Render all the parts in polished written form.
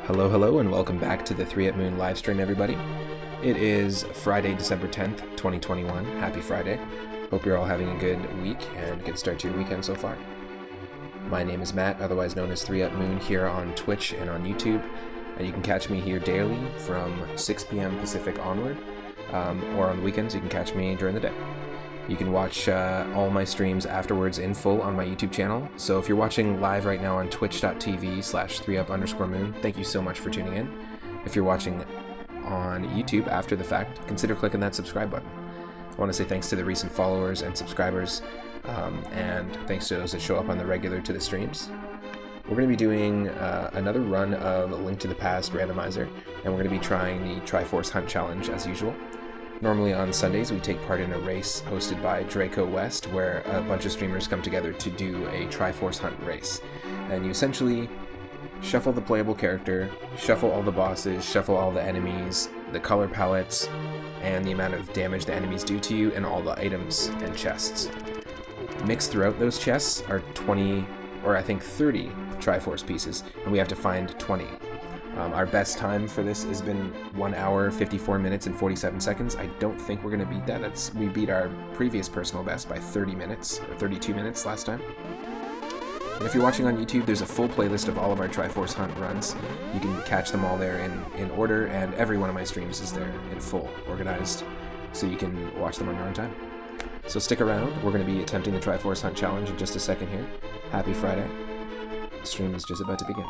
Hello, and welcome back to the 3 at Moon live stream, everybody. It is Friday, December 10th, 2021. Happy Friday. Hope you're all having a good week and good start to your weekend so far. My name is Matt, otherwise known as 3 at Moon, here on Twitch and on YouTube. And you can catch me here daily from 6 p.m. Pacific onward, or on the weekends you can catch me during the day. You can watch all my streams afterwards in full on my YouTube channel. So if you're watching live right now on twitch.tv/3up_moon, thank you so much for tuning in. If you're watching on YouTube after the fact, consider clicking that subscribe button. I want to say thanks to the recent followers and subscribers, and thanks to those that show up on the regular to the streams. We're going to be doing another run of Link to the Past Randomizer, and we're going to be trying the Triforce Hunt Challenge as usual. Normally on Sundays, we take part in a race hosted by Draco West, where a bunch of streamers come together to do a Triforce Hunt race. And you essentially shuffle the playable character, shuffle all the bosses, shuffle all the enemies, the color palettes, and the amount of damage the enemies do to you, and all the items and chests. Mixed throughout those chests are 20, or I think 30 Triforce pieces, and we have to find 20. Our best time for this has been 1 hour, 54 minutes, and 47 seconds. I don't think we're going to beat that. We beat our previous personal best by 30 minutes, or 32 minutes last time. And if you're watching on YouTube, there's a full playlist of all of our Triforce Hunt runs. You can catch them all there in order, and every one of my streams is there in full, organized, so you can watch them on your own time. So stick around. We're going to be attempting the Triforce Hunt Challenge in just a second here. Happy Friday. The stream is just about to begin.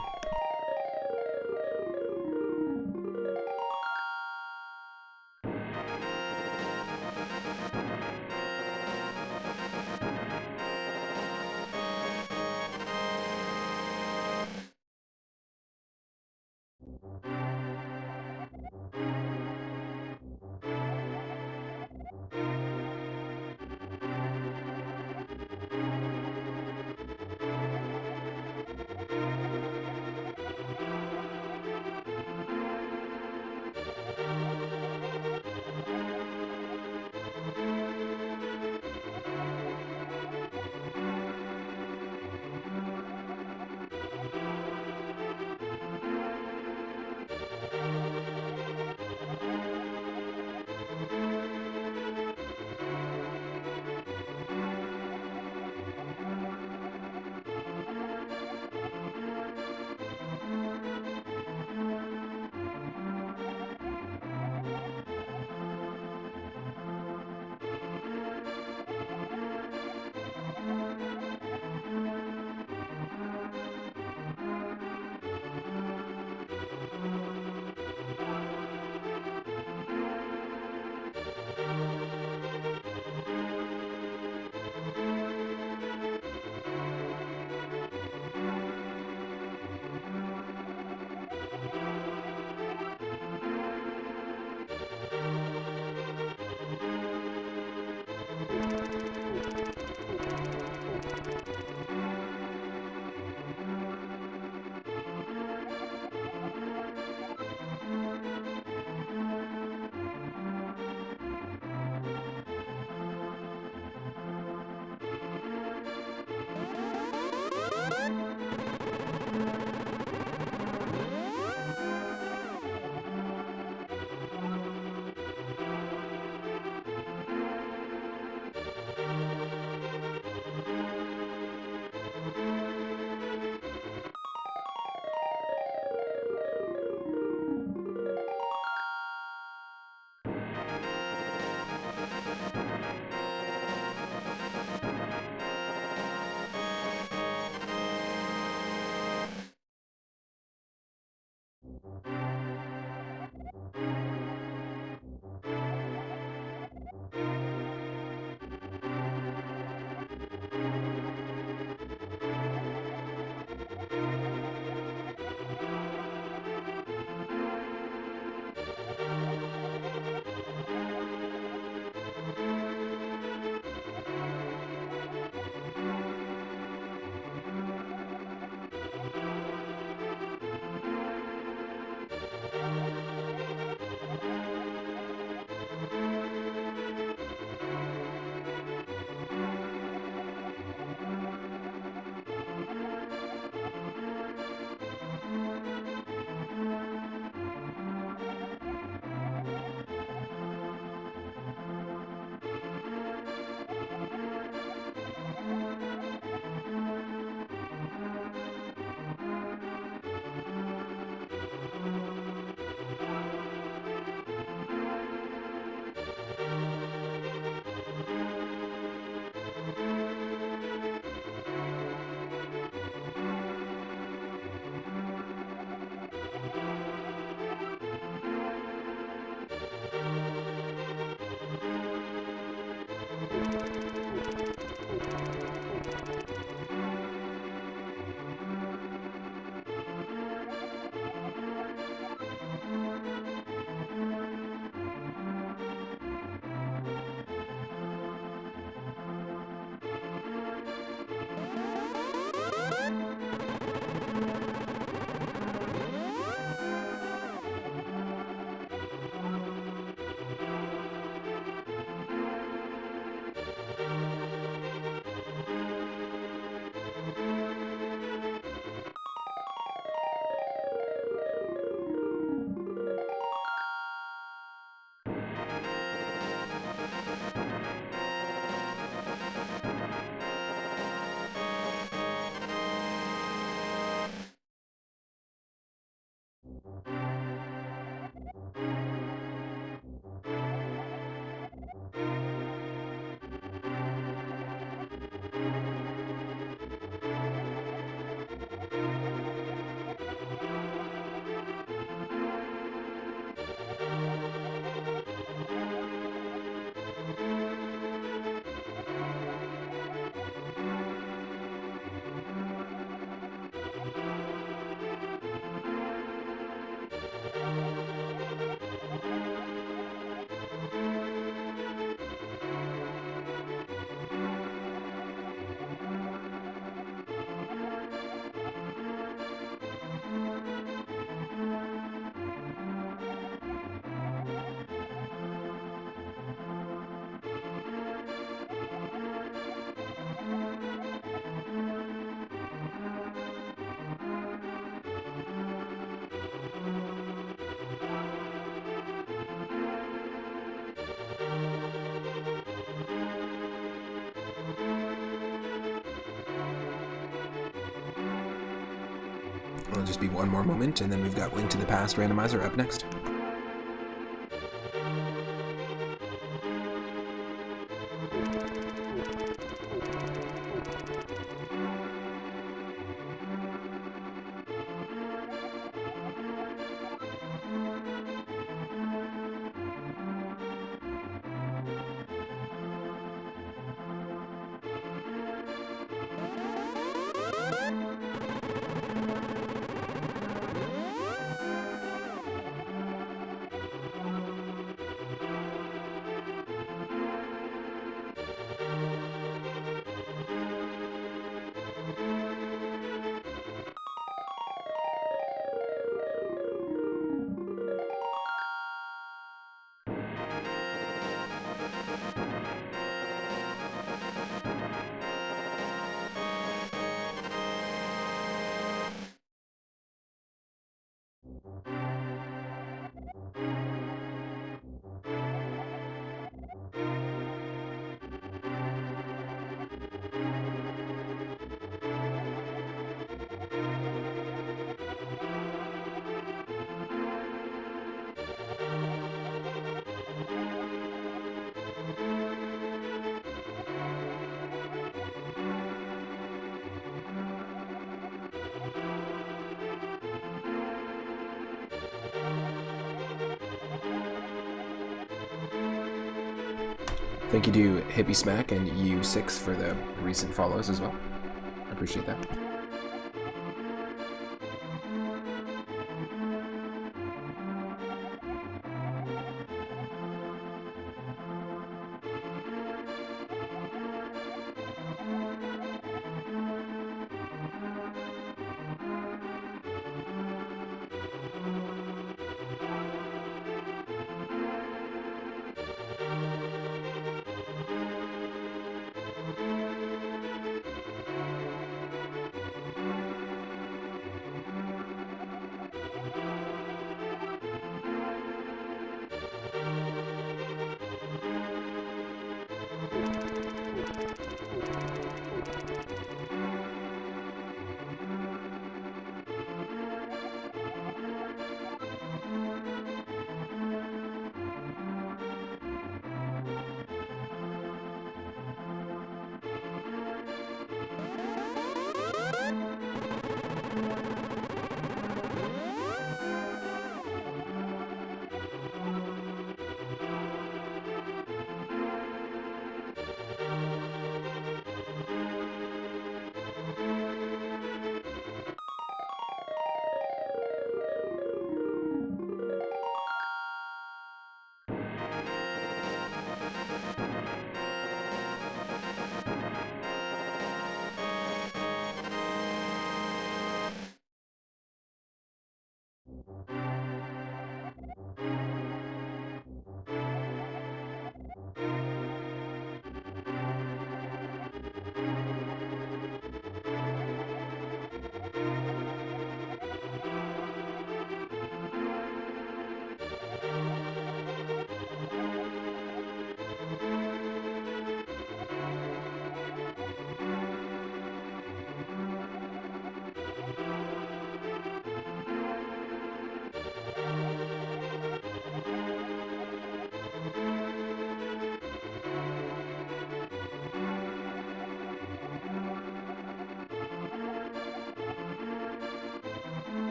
It'll just be one more moment, and then we've got Link to the Past Randomizer up next. Thank you to Hippie Smack and U6 for the recent follows as well. I appreciate that.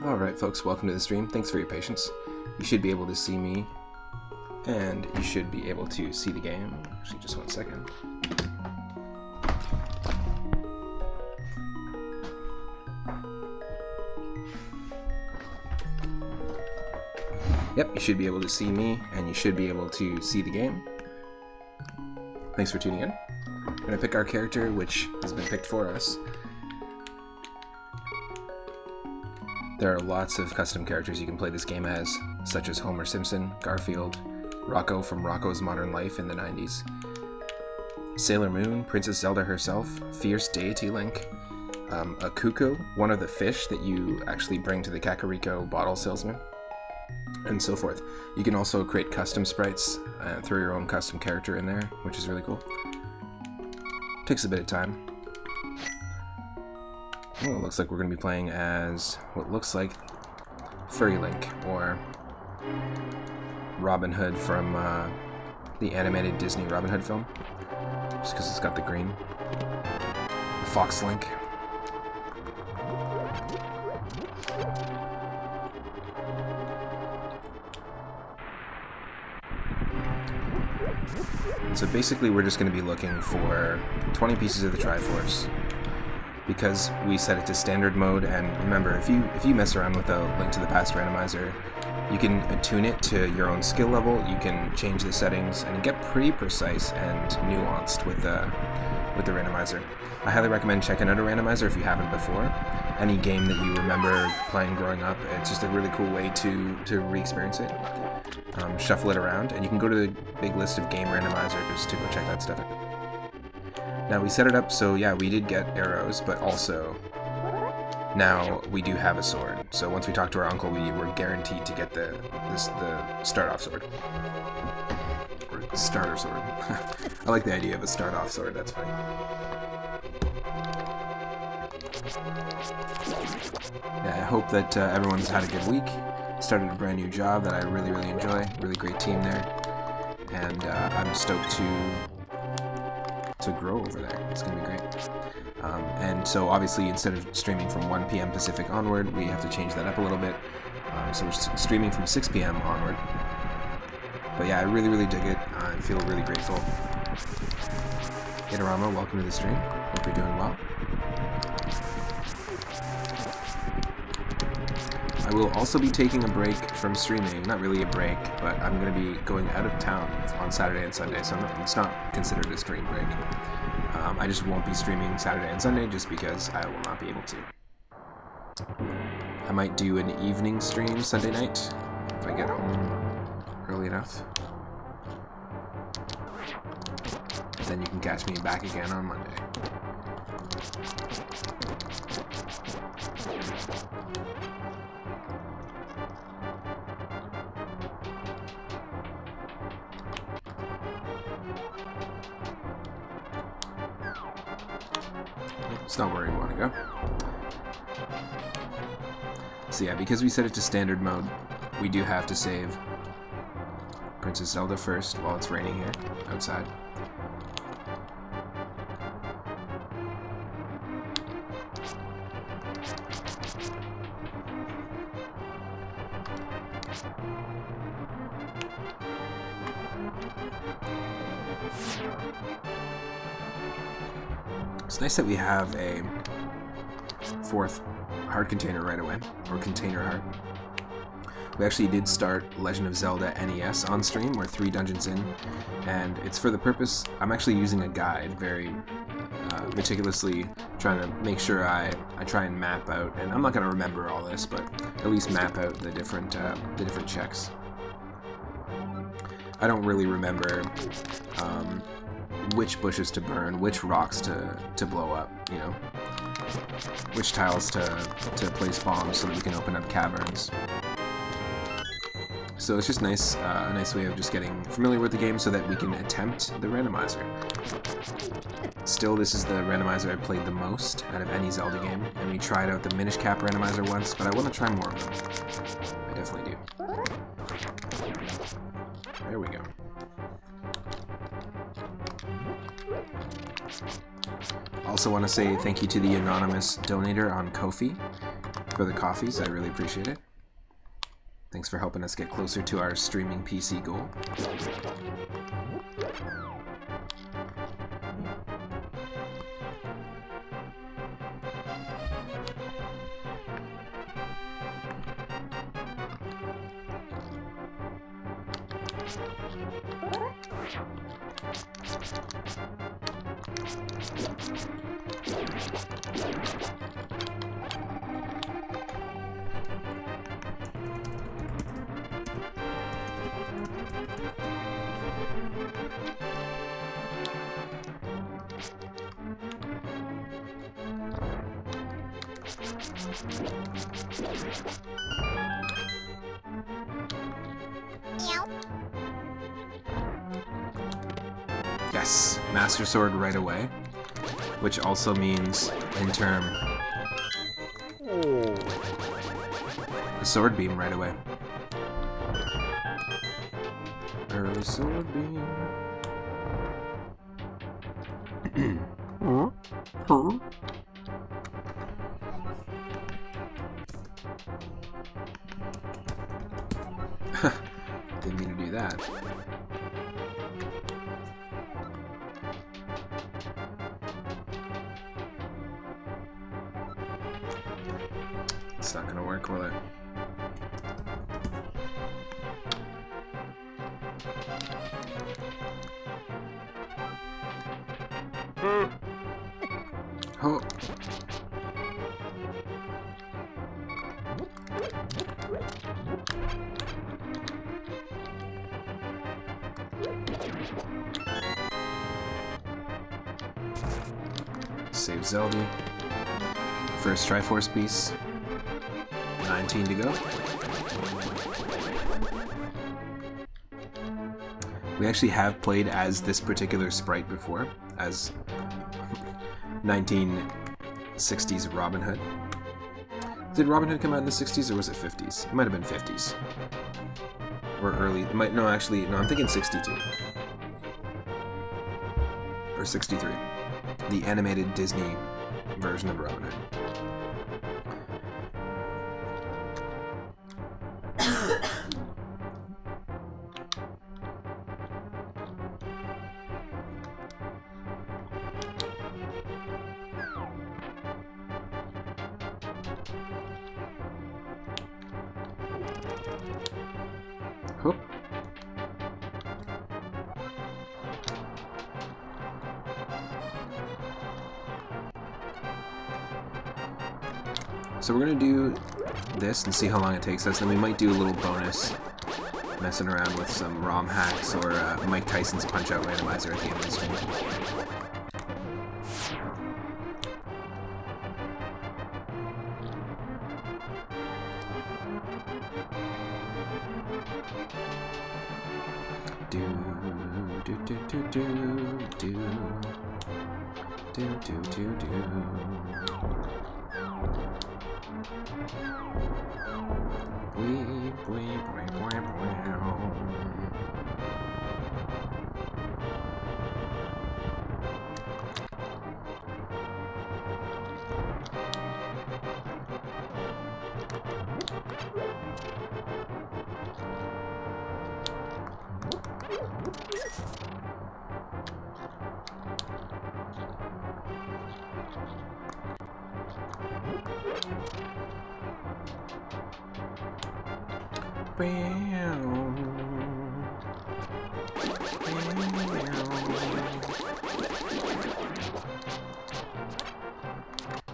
Alright folks, welcome to the stream. Thanks for your patience. You should be able to see me, and you should be able to see the game. Actually, just 1 second. Yep, you should be able to see me, and you should be able to see the game. Thanks for tuning in. We're going to pick our character, which has been picked for us. There are lots of custom characters you can play this game as, such as Homer Simpson, Garfield, Rocco from Rocco's Modern Life in the 90s, Sailor Moon, Princess Zelda herself, Fierce Deity Link, a cuckoo, one of the fish that you actually bring to the Kakariko bottle salesman, and so forth. You can also create custom sprites and throw your own custom character in there, which is really cool. Takes a bit of time. Oh, it looks like we're going to be playing as what looks like Furry Link, or Robin Hood from the animated Disney Robin Hood film, just because it's got the green. Fox Link. And so basically we're just going to be looking for 20 pieces of the Triforce, because we set it to standard mode. And remember, if you mess around with a Link to the Past randomizer, you can attune it to your own skill level, you can change the settings, and get pretty precise and nuanced with the randomizer. I highly recommend checking out a randomizer if you haven't before. Any game that you remember playing growing up, it's just a really cool way to re-experience it. Shuffle it around, and you can go to the big list of game randomizers to go check that stuff out. Now we set it up so yeah, we did get arrows, but also now we do have a sword. So once we talk to our uncle, we were guaranteed to get the start-off sword. Or starter sword. I like the idea of a start-off sword, that's funny. Yeah, I hope that everyone's had a good week. Started a brand new job that I really, really enjoy. Really great team there. And I'm stoked to grow over there. It's going to be great. And so obviously instead of streaming from 1 p.m. Pacific onward, we have to change that up a little bit. So we're streaming from 6 p.m. onward. But yeah, I really, really dig it. I feel really grateful. Itarama, welcome to the stream. Hope you're doing well. I will also be taking a break from streaming. Not really a break, but I'm going to be going out of town on Saturday and Sunday, so it's not considered a stream break. I just won't be streaming Saturday and Sunday just because I will not be able to. I might do an evening stream Sunday night if I get home early enough. Then you can catch me back again on Monday. It's not where we want to go. So yeah, because we set it to standard mode, we do have to save Princess Zelda first while it's raining here outside. It's nice that we have a 4th heart container right away, or container heart. We actually did start Legend of Zelda NES on stream. We're 3 dungeons in, and it's for the purpose, I'm actually using a guide very meticulously, trying to make sure I try and map out, and I'm not going to remember all this, but at least map out the different checks. I don't really remember which bushes to burn, which rocks to blow up, you know, which tiles to place bombs so that we can open up caverns. So it's just nice, a nice way of just getting familiar with the game so that we can attempt the randomizer. Still, this is the randomizer I played the most out of any Zelda game, and we tried out the Minish Cap randomizer once, but I want to try more of them. I definitely do. There we go. Also want to say thank you to the anonymous donator on Ko-fi. for the coffees. I really appreciate it. Thanks for helping us get closer to our streaming PC goal. Yes, Master Sword right away, which also means in turn the Sword Beam right away. Early Sword Beam. Didn't mean to do that. It's not gonna work, will it? Oh. Save Zelda. First Triforce piece. 19 to go. We actually have played as this particular sprite before, as 1960s Robin Hood. Did Robin Hood come out in the 60s or was it 50s? It might have been 50s. Or early. It might, no, actually, no, I'm thinking 62. Or 63. The animated Disney version of Robin Hood. Hoop. So we're gonna do this and see how long it takes us, then we might do a little bonus messing around with some ROM hacks or Mike Tyson's Punch-Out Randomizer at the end of the stream.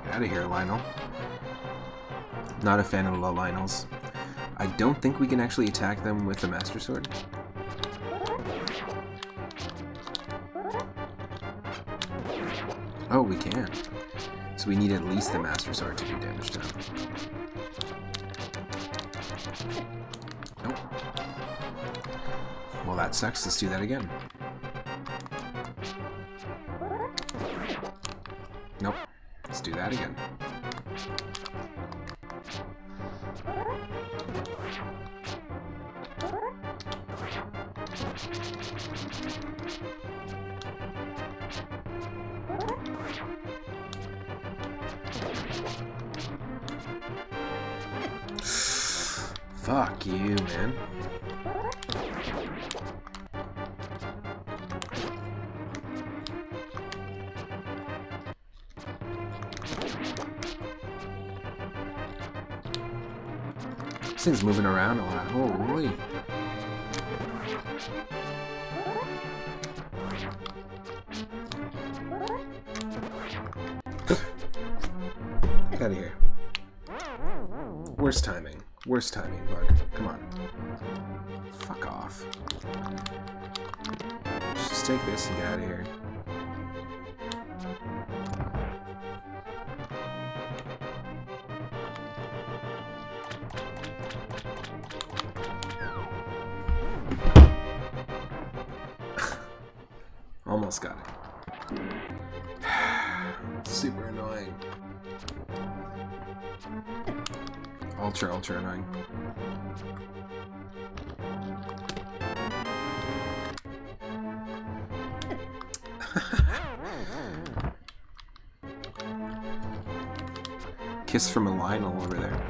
Get out of here, Lionel. Not a fan of the Lionels. I don't think we can actually attack them with the Master Sword. Oh, we can. So we need at least the Master Sword to do damage to them. Nope. Well, that sucks. Let's do that again. Nope. Let's do that again. Fuck you, man. This thing's moving around a lot. Holy. Get out of here. Worst timing. Worst timing, bug. Come on. Fuck off. Let's just take this and get out of here. Almost got it. Super annoying. Ultra annoying. Kiss from a Lionel over there.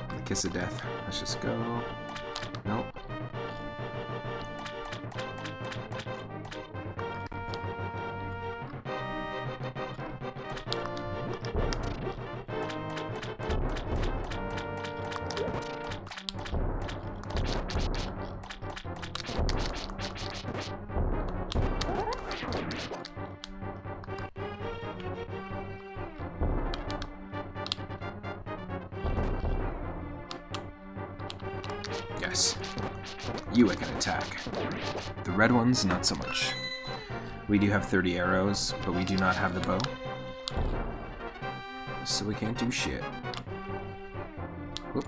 The kiss of death. Let's just go. Nope. Yes. You I can attack. The red ones, not so much. We do have 30 arrows, but we do not have the bow. So we can't do shit. Whoop.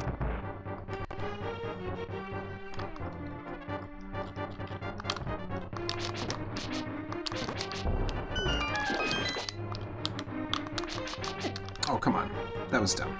Oh, come on. That was dumb.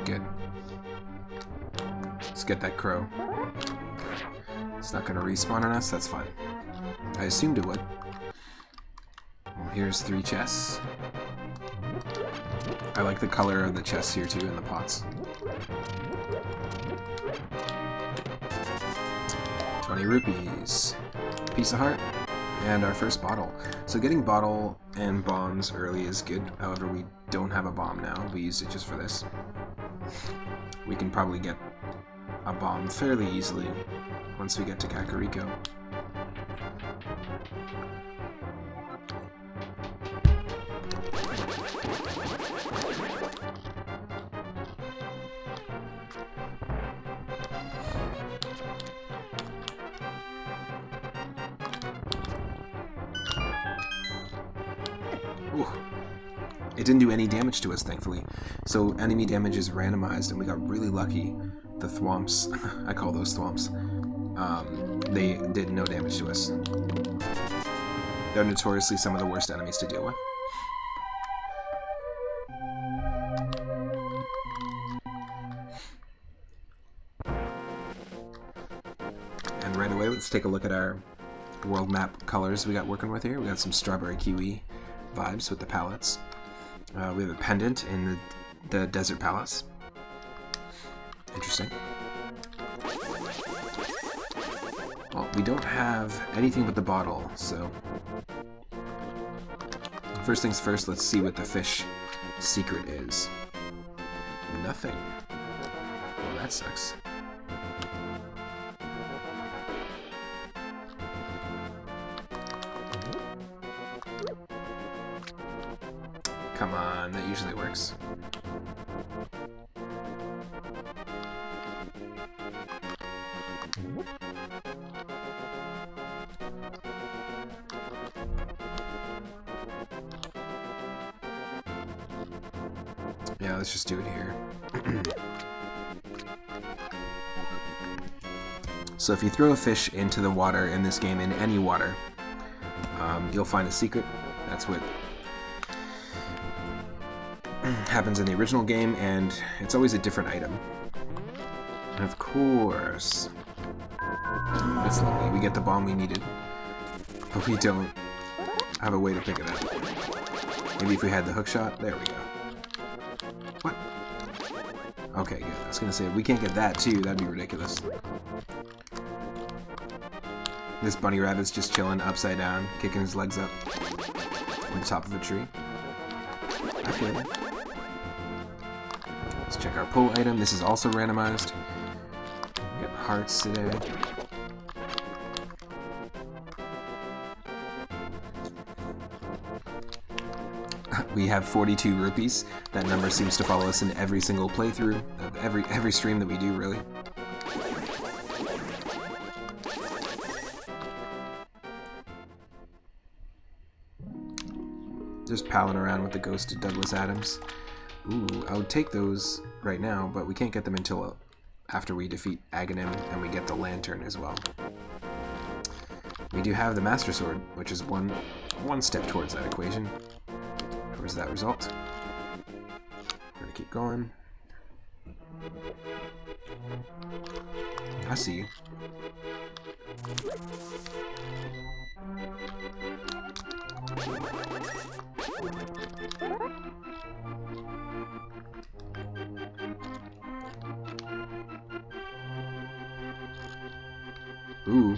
Good. Let's get that crow. It's not gonna respawn on us, that's fine. I assumed it would. Well, here's 3 chests. I like the color of the chests here too, in the pots. 20 rupees. Piece of heart. And our first bottle. So getting bottle and bombs early is good. However, we don't have a bomb now. We used it just for this. We can probably get a bomb fairly easily once we get to Kakariko. Ooh. It didn't do any damage to us, thankfully. So enemy damage is randomized, and we got really lucky. The thwomps, I call those thwomps, they did no damage to us. They're notoriously some of the worst enemies to deal with. And right away, let's take a look at our world map colors we got working with here. We got some strawberry kiwi vibes with the palettes. We have a pendant in the desert palace. Interesting. Well, we don't have anything but the bottle, so... First things first, let's see what the fish secret is. Nothing. Well, that sucks. Come on, that usually works. Yeah, let's just do it here. So if you throw a fish into the water in this game, in any water, you'll find a secret. That's what happens in the original game, and it's always a different item. And of course, that's lovely. We get the bomb we needed, but we don't have a way to pick it up. Maybe if we had the hook shot. There we go. What? Okay, good. I was gonna say, we can't get that too. That'd be ridiculous. This bunny rabbit's just chilling upside down, kicking his legs up on the top of a tree. I feel it. Let's check our pull item. This is also randomized. We got hearts today. We have 42 rupees. That number seems to follow us in every single playthrough of every stream that we do, really. Just palling around with the ghost of Douglas Adams. Ooh, I would take those right now, but we can't get them until after we defeat Aghanim and we get the lantern as well. We do have the Master Sword, which is one step towards that equation. Towards that result. We're gonna keep going. I see you. Ooh.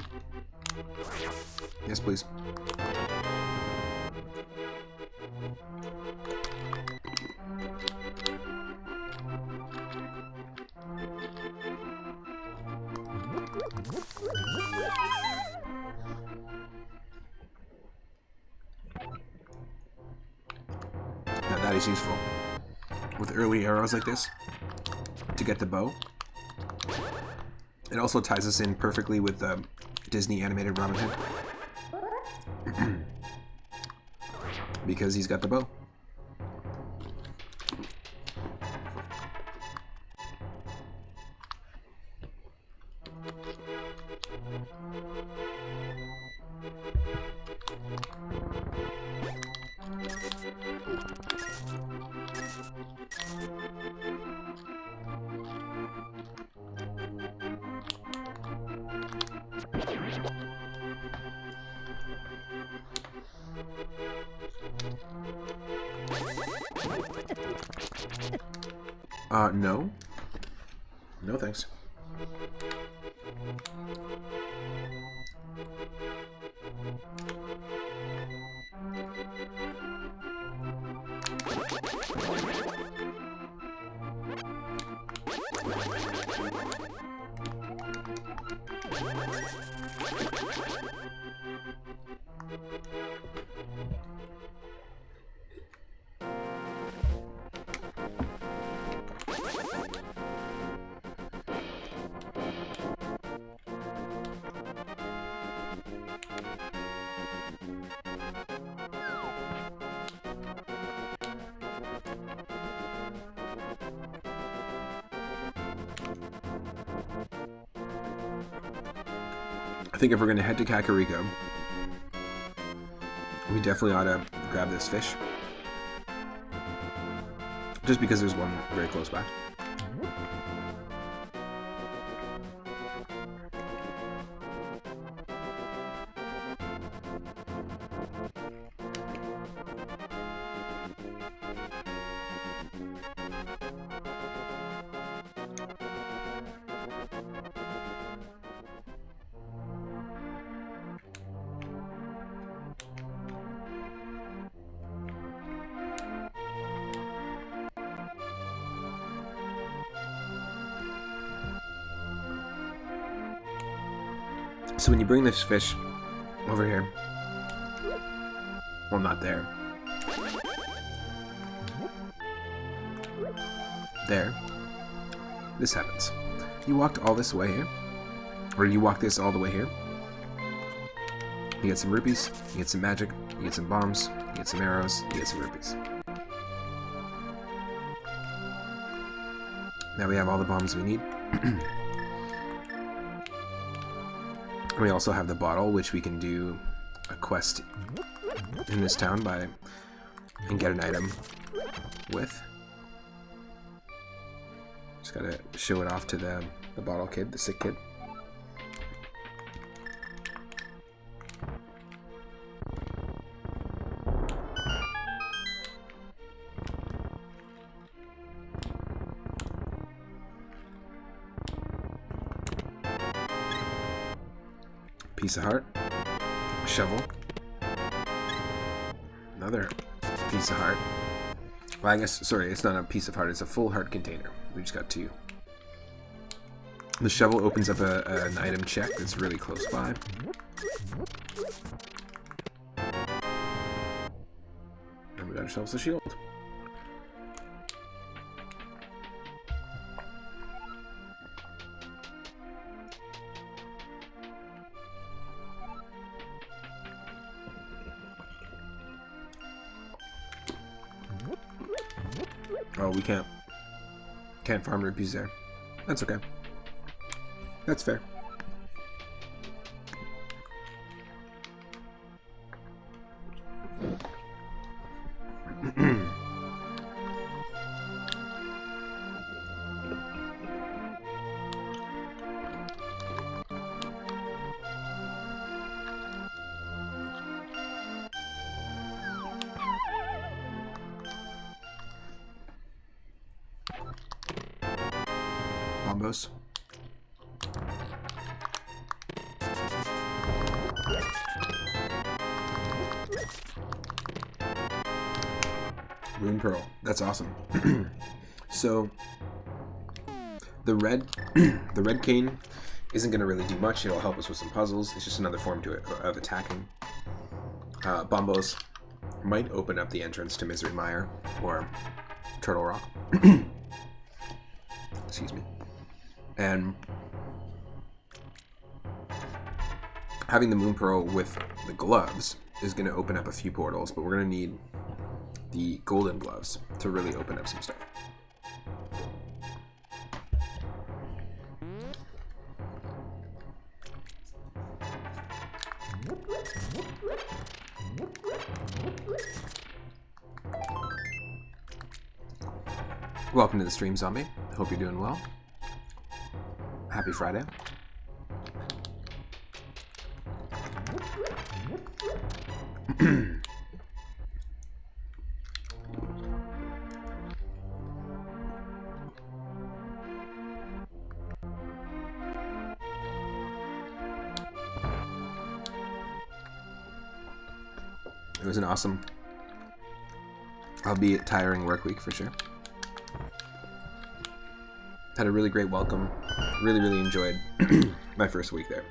Yes, please. Now that is useful. With early arrows like this, to get the bow. It also ties us in perfectly with the Disney animated Robin Hood. Because he's got the bow. No. No thanks. I think if we're going to head to Kakariko, we definitely ought to grab this fish. Just because there's one very close by. So when you bring this fish over here, well, not there. There. This happens. You walked all this way here, or you walk this all the way here. You get some rupees, you get some magic, you get some bombs, you get some arrows, you get some rupees. Now we have all the bombs we need. We also have the bottle, which we can do a quest in this town and get an item with. Just gotta show it off to the bottle kid, the sick kid. Piece of heart, shovel, another piece of heart. Well, I guess, sorry, it's not a piece of heart, it's a full heart container. We just got 2. The shovel opens up an item check that's really close by. And we got ourselves a shield. Oh, we can't farm rupees there. That's okay. That's fair. Bombos. Moon Pearl. That's awesome. So the red cane isn't going to really do much. It'll help us with some puzzles. It's just another form of attacking. Bombos might open up the entrance to Misery Mire or Turtle Rock. Excuse me. And having the Moon Pearl with the gloves is going to open up a few portals, but we're going to need the golden gloves to really open up some stuff. Welcome to the stream, Zombie. Hope you're doing well. Happy Friday. It was an awesome, albeit tiring work week for sure. Had a really great welcome. Really, really enjoyed my first week there.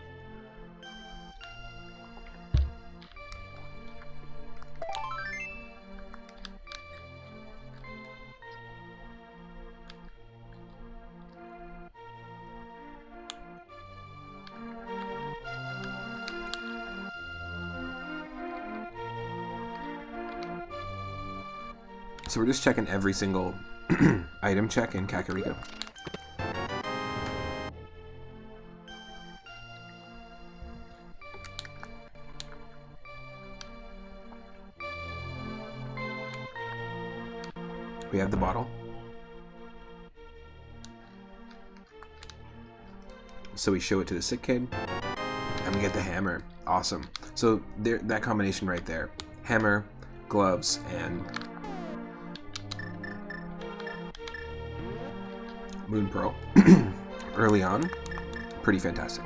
So we're just checking every single item check in Kakariko. We have the bottle. So we show it to the sick kid. And we get the hammer. Awesome. So there, that combination right there. Hammer, gloves, and Moon Pearl. Early on. Pretty fantastic.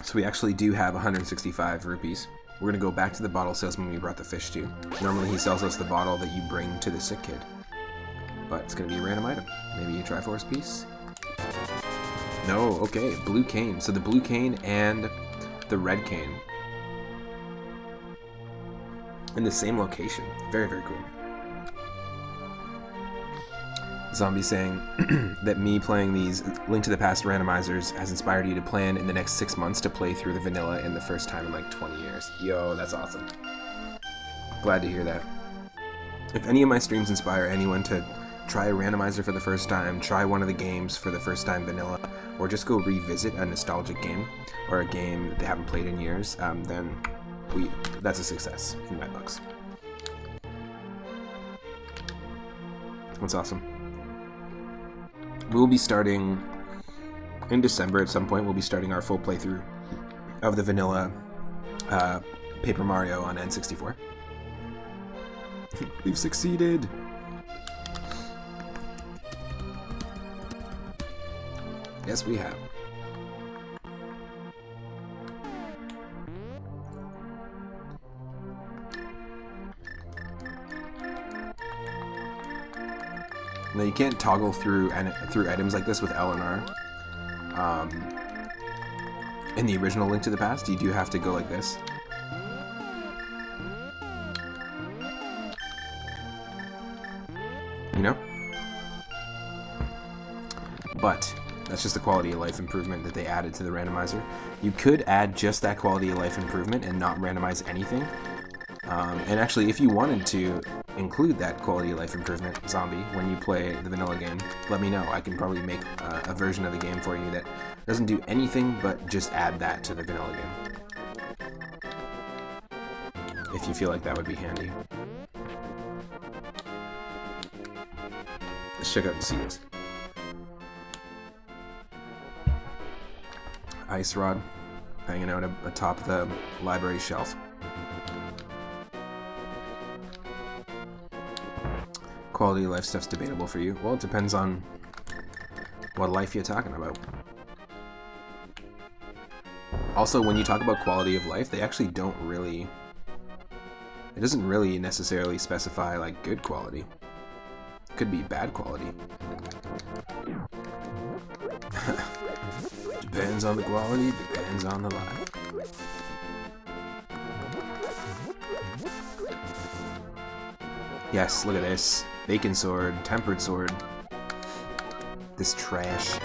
So we actually do have 165 rupees. We're going to go back to the bottle salesman we brought the fish to. Normally he sells us the bottle that you bring to the sick kid. But it's going to be a random item. Maybe a Triforce piece? No, okay, blue cane. So the blue cane and the red cane in the same location. Very, very cool. Zombie saying that me playing these Link to the Past randomizers has inspired you to plan in the next 6 months to play through the vanilla in the first time in like 20 years. Yo, that's awesome. Glad to hear that. If any of my streams inspire anyone to try a randomizer for the first time, try one of the games for the first time vanilla, or just go revisit a nostalgic game or a game they haven't played in years, then that's a success in my books. That's awesome. We'll be starting in December at some point. We'll be starting our full playthrough of the vanilla Paper Mario on N64. We've succeeded! Yes, we have. Now you can't toggle through items like this with L and R. In the original Link to the Past, you do have to go like this. You know? But that's just the quality of life improvement that they added to the randomizer. You could add just that quality of life improvement and not randomize anything. And actually, if you wanted to include that quality of life improvement, Zombie, when you play the vanilla game, let me know. I can probably make a version of the game for you that doesn't do anything but just add that to the vanilla game. If you feel like that would be handy. Let's check out and see this. Ice Rod, hanging out atop the library shelf. Quality of life stuff's debatable for you. Well, it depends on what life you're talking about. Also, when you talk about quality of life, they actually don't really... It doesn't really necessarily specify, like, good quality. It could be bad quality. Depends on the quality, depends on the life. Yes, look at this. Bacon sword, tempered sword. This trash.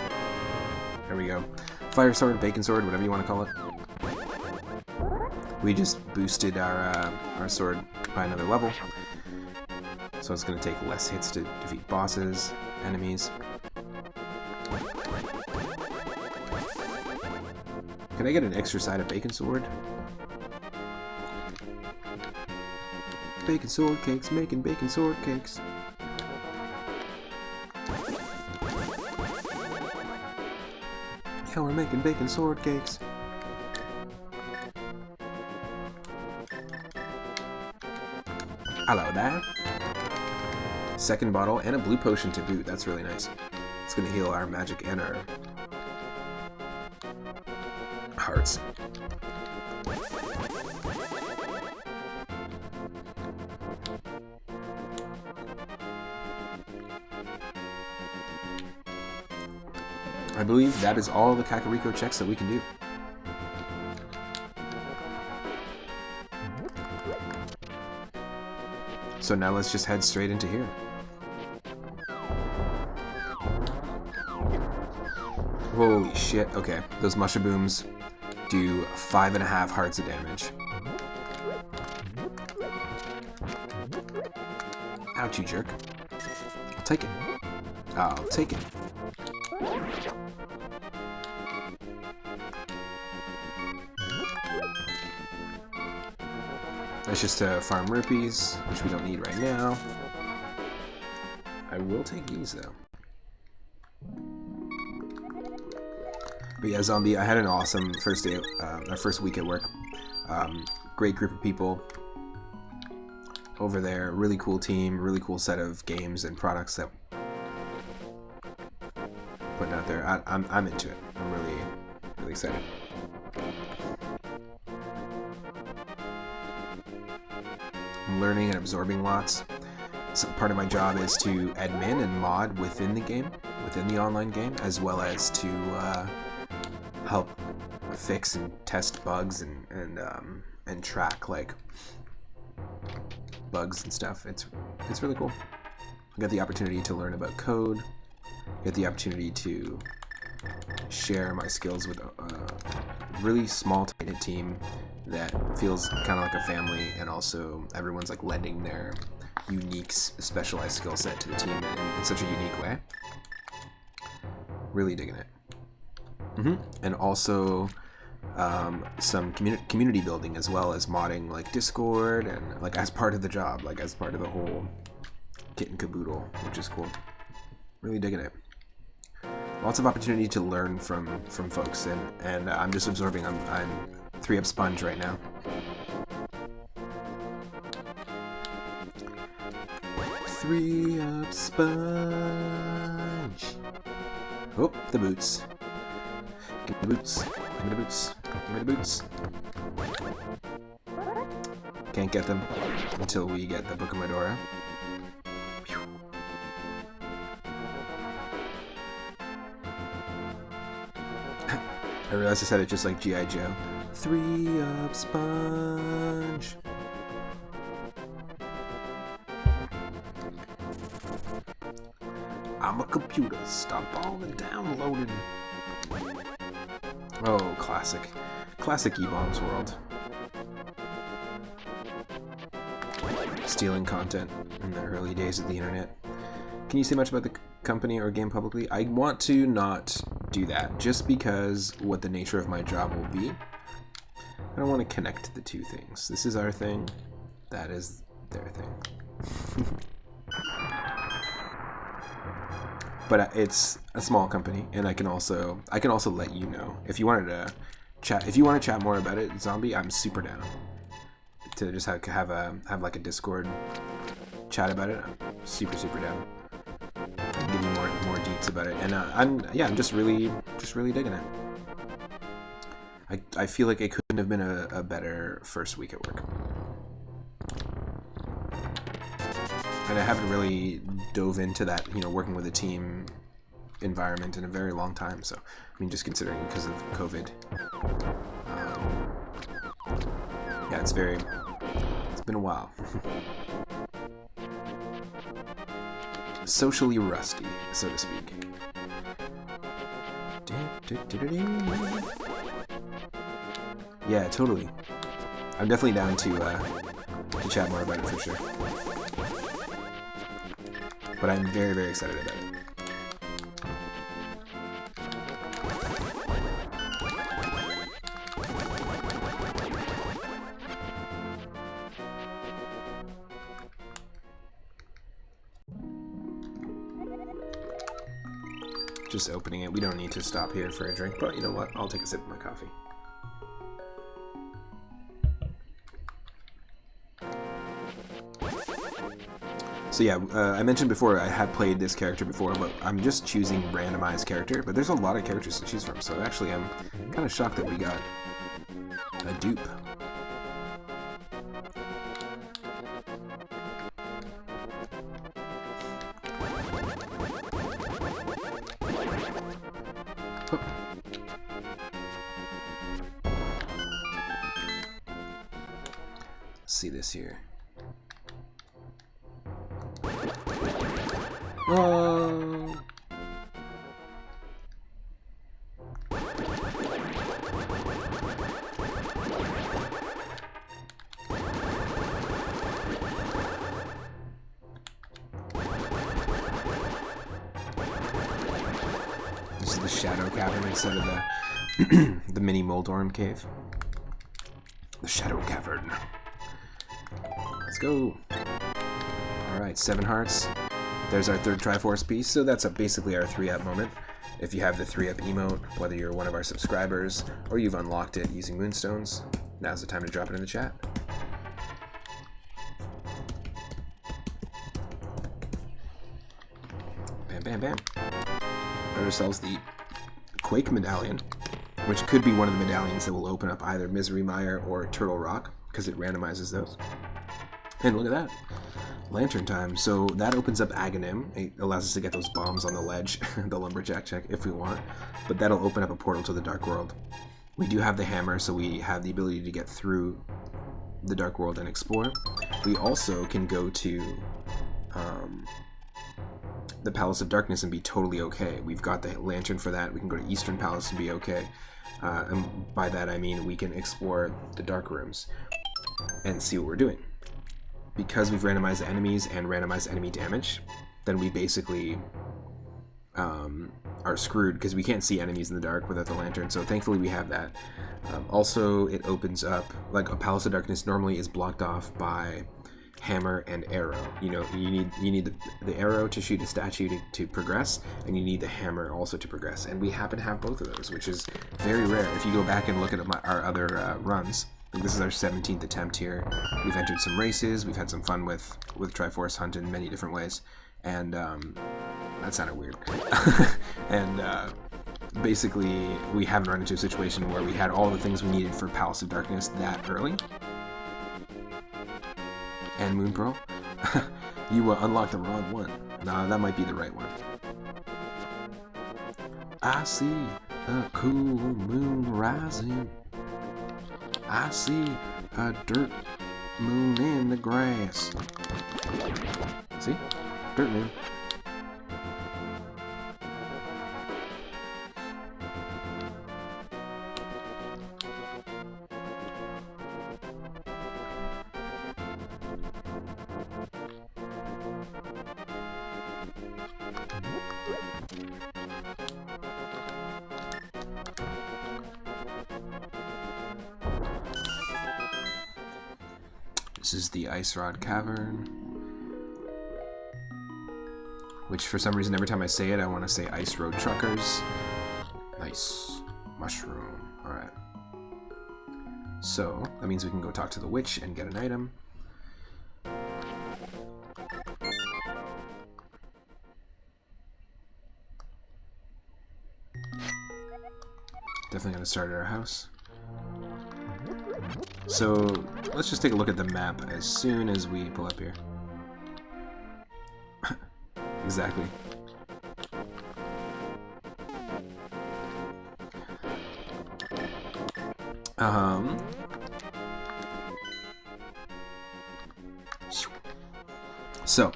There we go. Fire sword, bacon sword, whatever you want to call it. We just boosted our sword by another level. So it's going to take less hits to defeat bosses, enemies. Can I get an extra side of bacon sword? Bacon sword cakes, making bacon sword cakes. Yeah, we're making bacon sword cakes. Hello there. Second bottle and a blue potion to boot. That's really nice. It's gonna heal our magic and our hearts. I believe that is all the Kakariko checks that we can do. So now let's just head straight into here. Holy shit. Okay, those Mushabooms do 5.5 hearts of damage. Ouch, you jerk. I'll take it. I'll take it. That's just to farm rupees, which we don't need right now. I will take these though. But yeah, Zombie, I had an awesome first day, our first week at work. Great group of people over there, really cool team, really cool set of games and products that putting out there. I'm into it. I'm really excited. I'm learning and absorbing lots. So part of my job is to admin and mod within the game, within the online game, as well as to help fix and test bugs and track like bugs and stuff. It's really cool. I got the opportunity to learn about code. Get the opportunity to share my skills with a really small, tight-knit team that feels kind of like a family, and also everyone's like lending their unique, specialized skill set to the team in such a unique way. Really digging it. And also some community building, as well as modding like Discord, and like as part of the job, like as part of the whole kit and caboodle, which is cool. Really digging it. Lots of opportunity to learn from folks, and I'm just absorbing. I'm 3-up sponge right now. 3-up sponge. Oh, the boots. Give me the boots. Give me the boots. Give me the boots. Can't get them until we get the Book of Medora. I realized I said it just like G.I. Joe. 3-up sponge. I'm a computer. Stop all the downloading. Oh, classic. Classic E-Bombs world. Stealing content in the early days of the internet. Can you say much about the company or game publicly? I want to not do that, just because what the nature of my job will be. I don't want to connect the two things. This is our thing. That is their thing. But it's a small company, and I can also let you know if you wanted to chat. If you want to chat more about it, Zombie, I'm super down to just have like a Discord chat about it. I'm super down. I can give you more deets about it, and I'm just really digging it. I feel like it couldn't have been a better first week at work. And I haven't really dove into that, working with a team environment in a very long time. So, I mean, just considering because of COVID. Yeah, it's been a while. Socially rusty, so to speak. Yeah, totally. I'm definitely down to chat more about it for sure. But I'm very excited about it. Just opening it. We don't need to stop here for a drink, but you know what? I'll take a sip of my coffee. So yeah, I mentioned before I had played this character before, but I'm just choosing randomized character, but there's a lot of characters to choose from, so actually I'm kind of shocked that we got a dupe. Let's see this here. Oh. This is the Shadow Cavern instead of the mini Moldorm cave. The Shadow Cavern. Let's go. Alright, 7 hearts. There's our third Triforce piece, so that's basically our 3-up moment. If you have the 3-up emote, whether you're one of our subscribers or you've unlocked it using Moonstones, now's the time to drop it in the chat. Bam. Got ourselves the Quake Medallion, which could be one of the medallions that will open up either Misery Mire or Turtle Rock, because it randomizes those. And look at that. Lantern time. So that opens up Aghanim. It allows us to get those bombs on the ledge, the lumberjack check if we want. But that'll open up a portal to the Dark World. We do have the hammer, so we have the ability to get through the Dark World and explore. We also can go to the Palace of Darkness and be totally okay. We've got the lantern for that. We can go to Eastern Palace and be okay. And by that I mean we can explore the dark rooms and see what we're doing. Because we've randomized the enemies and randomized enemy damage, then we basically are screwed because we can't see enemies in the dark without the lantern. So thankfully we have that. Also, it opens up, like a Palace of Darkness normally is blocked off by hammer and arrow. You know, you need the arrow to shoot a statue to progress, and you need the hammer also to progress. And we happen to have both of those, which is very rare. If you go back and look at our other runs, like this is our 17th attempt here. We've entered some races. We've had some fun with Triforce Hunt in many different ways, and that sounded weird. And basically, we haven't run into a situation where we had all the things we needed for Palace of Darkness that early. And Moon Pearl, you unlocked the wrong one. Nah, that might be the right one. I see a cool moon rising. I see a dirt moon in the grass. See? Dirt moon. This is the Ice Rod Cavern, which for some reason every time I say it I want to say Ice Road Truckers. Nice. Mushroom. Alright. So, that means we can go talk to the witch and get an item. Definitely gonna start at our house. So, let's just take a look at the map as soon as we pull up here. Exactly. So,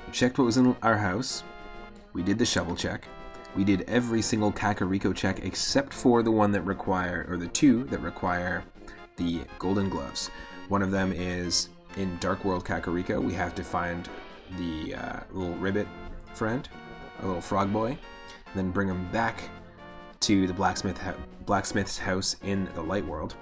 we checked what was in our house. We did the shovel check. We did every single Kakariko check except for the one that require, or the two that require the golden gloves. One of them is in Dark World Kakariko. We have to find the little ribbit friend, a little frog boy, and then bring him back to the blacksmith's house in the Light World.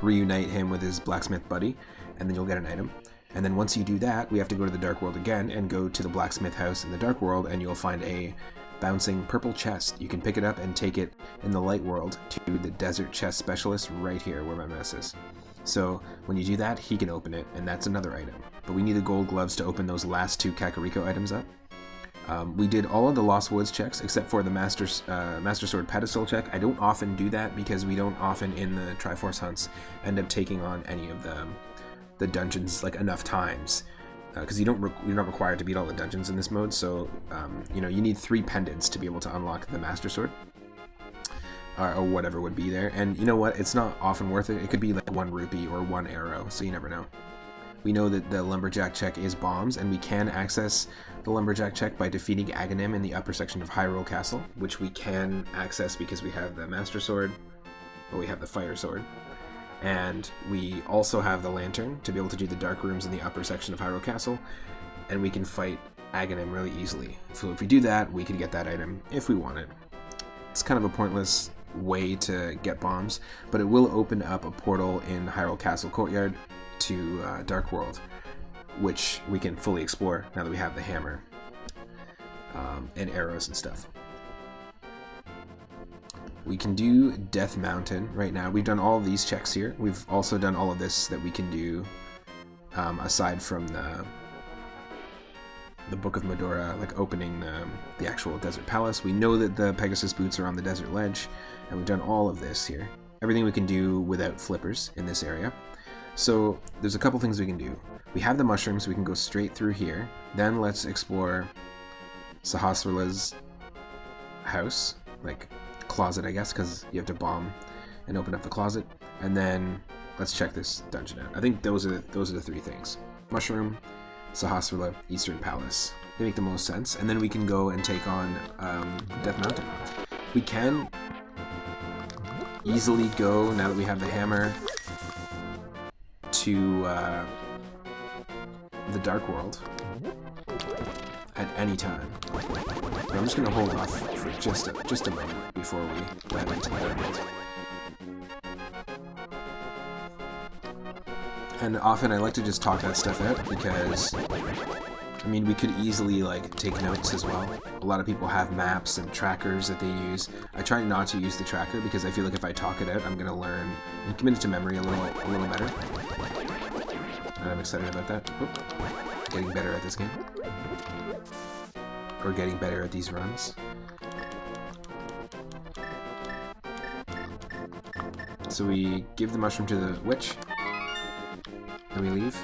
Reunite him with his blacksmith buddy, and then you'll get an item. And then once you do that, we have to go to the Dark World again and go to the blacksmith house in the Dark World, and you'll find a bouncing purple chest. You can pick it up and take it in the Light World to the Desert Chest Specialist right here where my mouse is. So when you do that, he can open it, and that's another item. But we need the gold gloves to open those last two Kakariko items up. We did all of the Lost Woods checks except for the Master Sword pedestal check. I don't often do that because we don't often in the Triforce hunts end up taking on any of the dungeons like enough times. Because you're not required to beat all the dungeons in this mode, so you know, you need 3 pendants to be able to unlock the Master Sword, or whatever would be there. And you know what? It's not often worth it. It could be like 1 rupee or 1 arrow, so you never know. We know that the Lumberjack check is bombs, and we can access the Lumberjack check by defeating Aghanim in the upper section of Hyrule Castle, which we can access because we have the Master Sword, or we have the Fire Sword. And we also have the lantern to be able to do the dark rooms in the upper section of Hyrule Castle, and we can fight Aghanim really easily. So if we do that, we can get that item if we want it. It's kind of a pointless way to get bombs, but it will open up a portal in Hyrule Castle Courtyard to Dark World, which we can fully explore now that we have the hammer and arrows and stuff. We can do Death Mountain right now. We've done all of these checks here. We've also done all of this that we can do aside from the Book of Medora, like opening the actual Desert Palace. We know that the Pegasus boots are on the desert ledge, and we've done all of this here. Everything we can do without flippers in this area. So there's a couple things we can do. We have the mushrooms, so we can go straight through here. Then let's explore Sahasrara's house, like closet, I guess, because you have to bomb and open up the closet. And then let's check this dungeon out. I think those are the three things: Mushroom, Sahasrara, Eastern Palace. They make the most sense, and then we can go and take on Death Mountain. We can easily go, now that we have the hammer, to the Dark World at any time. But I'm just going to hold off for just a moment before we head into the Dark World. And often I like to just talk that stuff out because, I mean, we could easily like take notes as well. A lot of people have maps and trackers that they use. I try not to use the tracker because I feel like if I talk it out, I'm gonna learn and commit it to memory a little better. And I'm excited about that. Oop. Getting better at this game. Or getting better at these runs. So we give the mushroom to the witch. Then we leave.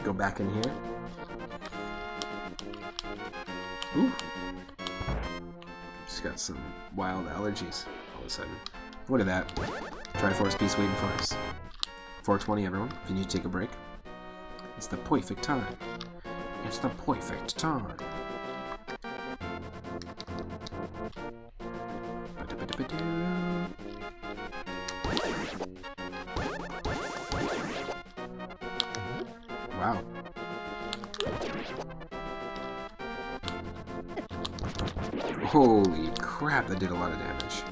Go back in here. Ooh. Just got some wild allergies all of a sudden. Look at that. Triforce piece waiting for us. 4:20, everyone. If you need to take a break, it's the perfect time. It's the perfect time. Wow. Holy crap, that did a lot of damage.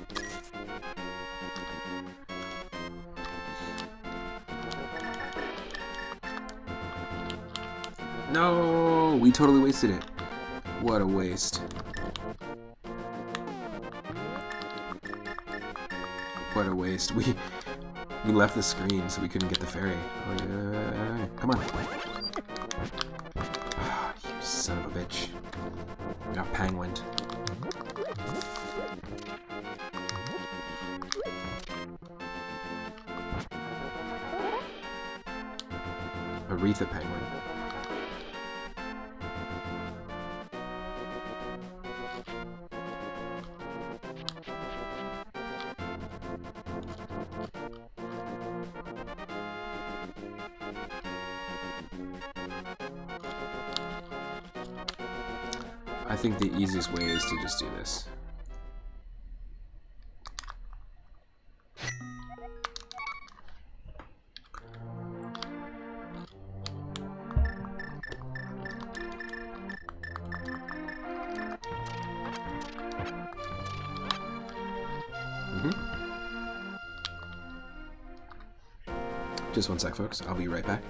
No, we totally wasted it. What a waste. What a waste. We left the screen so we couldn't get the fairy. Oh, yeah. Come on. Oh, you son of a bitch. Got penguined. Aretha penguin. I think the easiest way is to just do this. Just one sec, folks. I'll be right back.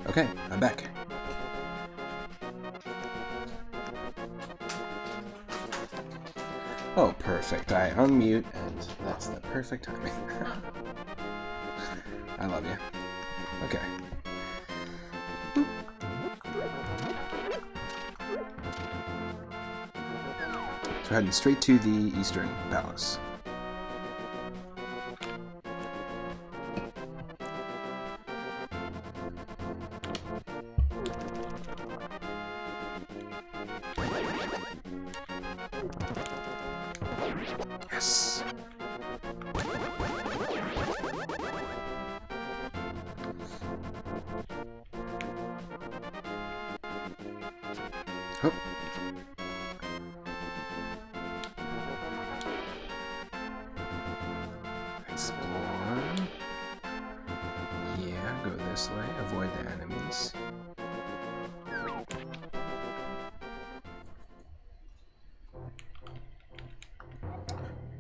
Okay, I'm back. Oh, perfect. I unmute, and that's the perfect timing. I love you. Okay. So heading straight to the Eastern Palace. Yes. Oh. Explore. Yeah, go this way. Avoid the enemies.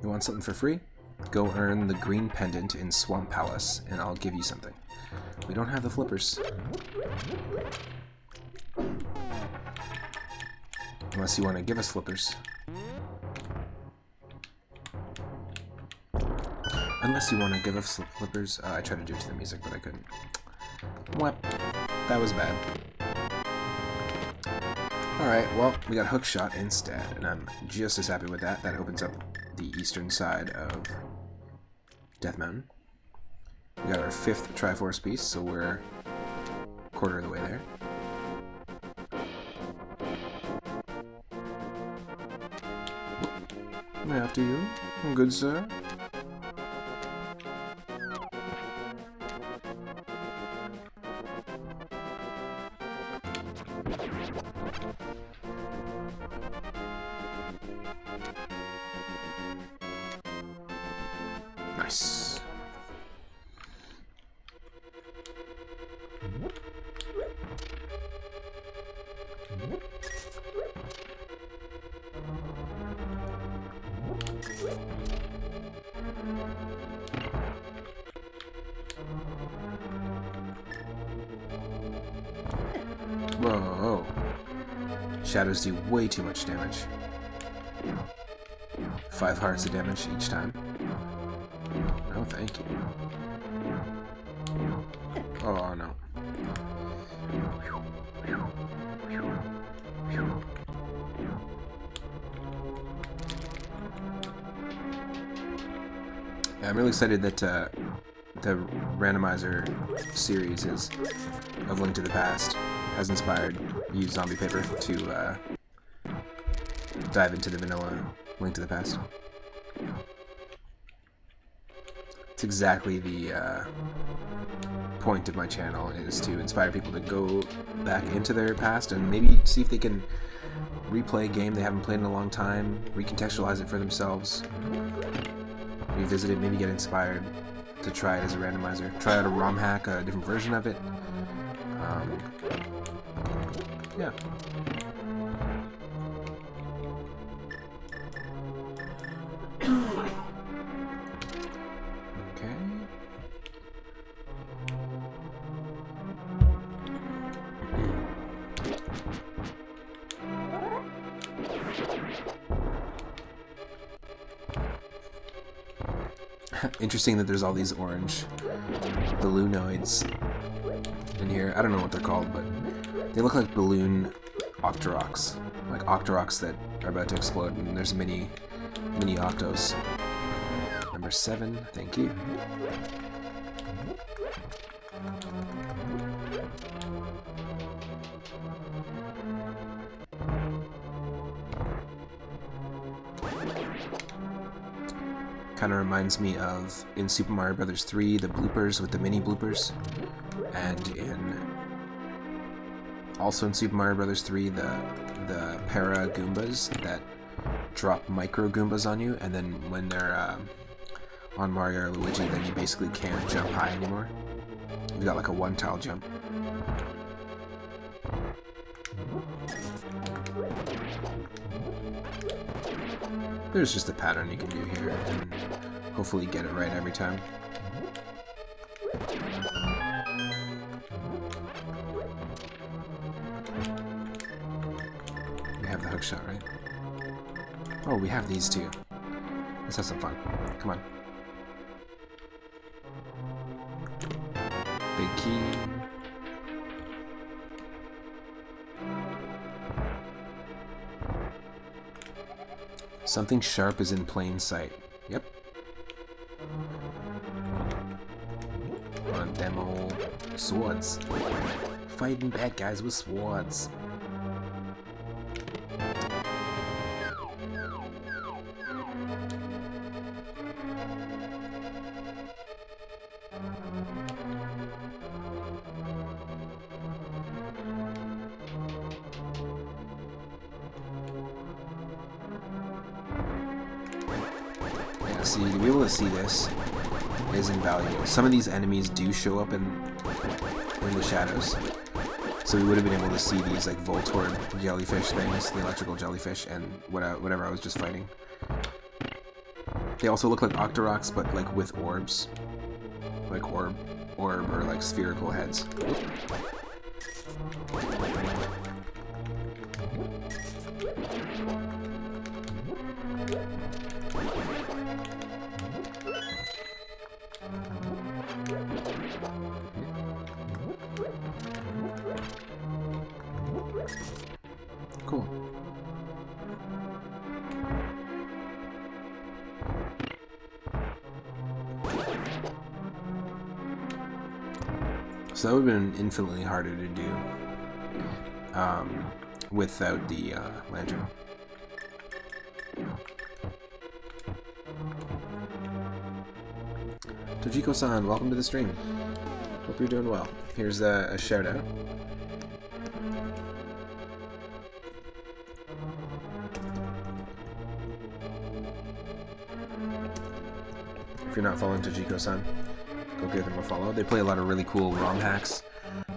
You want something for free? Go earn the green pendant in Swamp Palace, and I'll give you something. We don't have the flippers. Unless you want to give us flippers. Unless you want to give us flippers. I tried to do it to the music, but I couldn't. What? That was bad. Alright, well, we got Hookshot instead, and I'm just as happy with that. That opens up the eastern side of Death Mountain. We got our 5th Triforce piece, so we're a quarter of the way there. After you, good sir. Nice. Whoa. Shadows do way too much damage. 5 hearts of damage each time. No, thank you. Oh, no. Yeah, I'm really excited that the Randomizer series of Link to the Past has inspired you, Zombie Paper, to dive into the vanilla Link to the Past. It's exactly the point of my channel, is to inspire people to go back into their past and maybe see if they can replay a game they haven't played in a long time, recontextualize it for themselves, revisit it, maybe get inspired to try it as a randomizer, try out a ROM hack, a different version of it. Yeah. Okay. Interesting that there's all these orange balloonoids in here. I don't know what they're called, but they look like balloon Octoroks. Like Octoroks that are about to explode, and there's mini Octos. Number 7, thank you. Kind of reminds me of in Super Mario Bros. 3, the bloopers with the mini bloopers, and also in Super Mario Bros. 3, the para Goombas that drop micro Goombas on you, and then when they're on Mario or Luigi, then you basically can't jump high anymore. You've got like a one-tile jump. There's just a pattern you can do here, and hopefully get it right every time. We have the hook shot, right? Oh, we have these too. Let's have some fun. Come on. Big key. Something sharp is in plain sight. Yep. On demo swords. Fighting bad guys with swords. See, to be able to see this is invaluable. Some of these enemies do show up in the shadows, so we would have been able to see these like Voltorb jellyfish things, the electrical jellyfish, and whatever I was just fighting. They also look like Octoroks, but like with orbs, like orb or like spherical heads. Cool. So that would have been infinitely harder to do without the lantern. Tojiko-san, welcome to the stream. Hope you're doing well. Here's a shout out. If you're not following Tojiko-san, go give them a follow. They play a lot of really cool ROM hacks.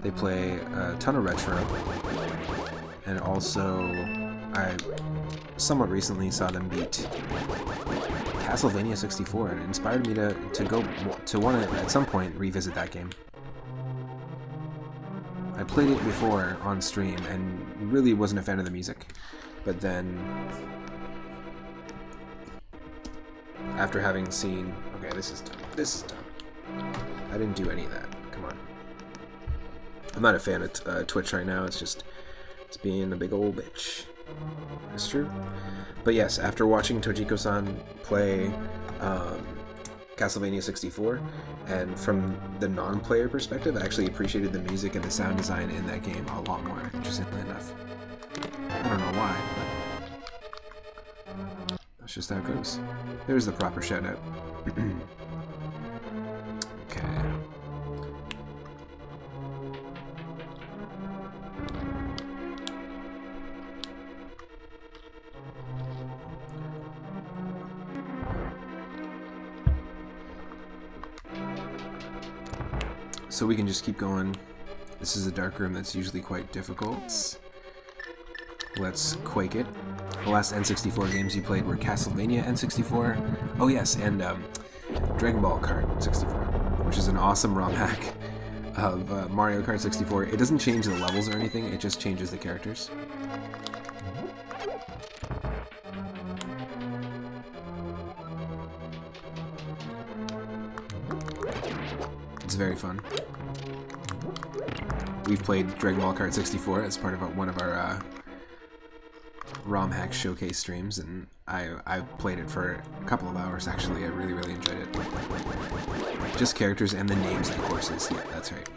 They play a ton of retro. And also, I somewhat recently saw them beat Castlevania 64, and it inspired me to want to, at some point, revisit that game. I played it before on stream and really wasn't a fan of the music. But then, after having seen... Okay, this is dumb. This is dumb. I didn't do any of that. Come on. I'm not a fan of Twitch right now. It's just... It's being a big old bitch. It's true. But yes, after watching Tojiko-san play Castlevania 64, and from the non-player perspective, I actually appreciated the music and the sound design in that game a lot more, interestingly enough. I don't know why, but that's just how it goes. There's the proper shout-out. Okay. So we can just keep going. This is a dark room that's usually quite difficult. Let's Quake it. The last N64 games you played were Castlevania N64. Oh yes, and Dragon Ball Kart 64, which is an awesome ROM hack of Mario Kart 64. It doesn't change the levels or anything, it just changes the characters. It's very fun. We've played Dragon Ball Kart 64 as part of one of our ROM hack showcase streams, and I played it for a couple of hours actually. I really, really enjoyed it. Just characters and the names of the courses. Yeah, that's right.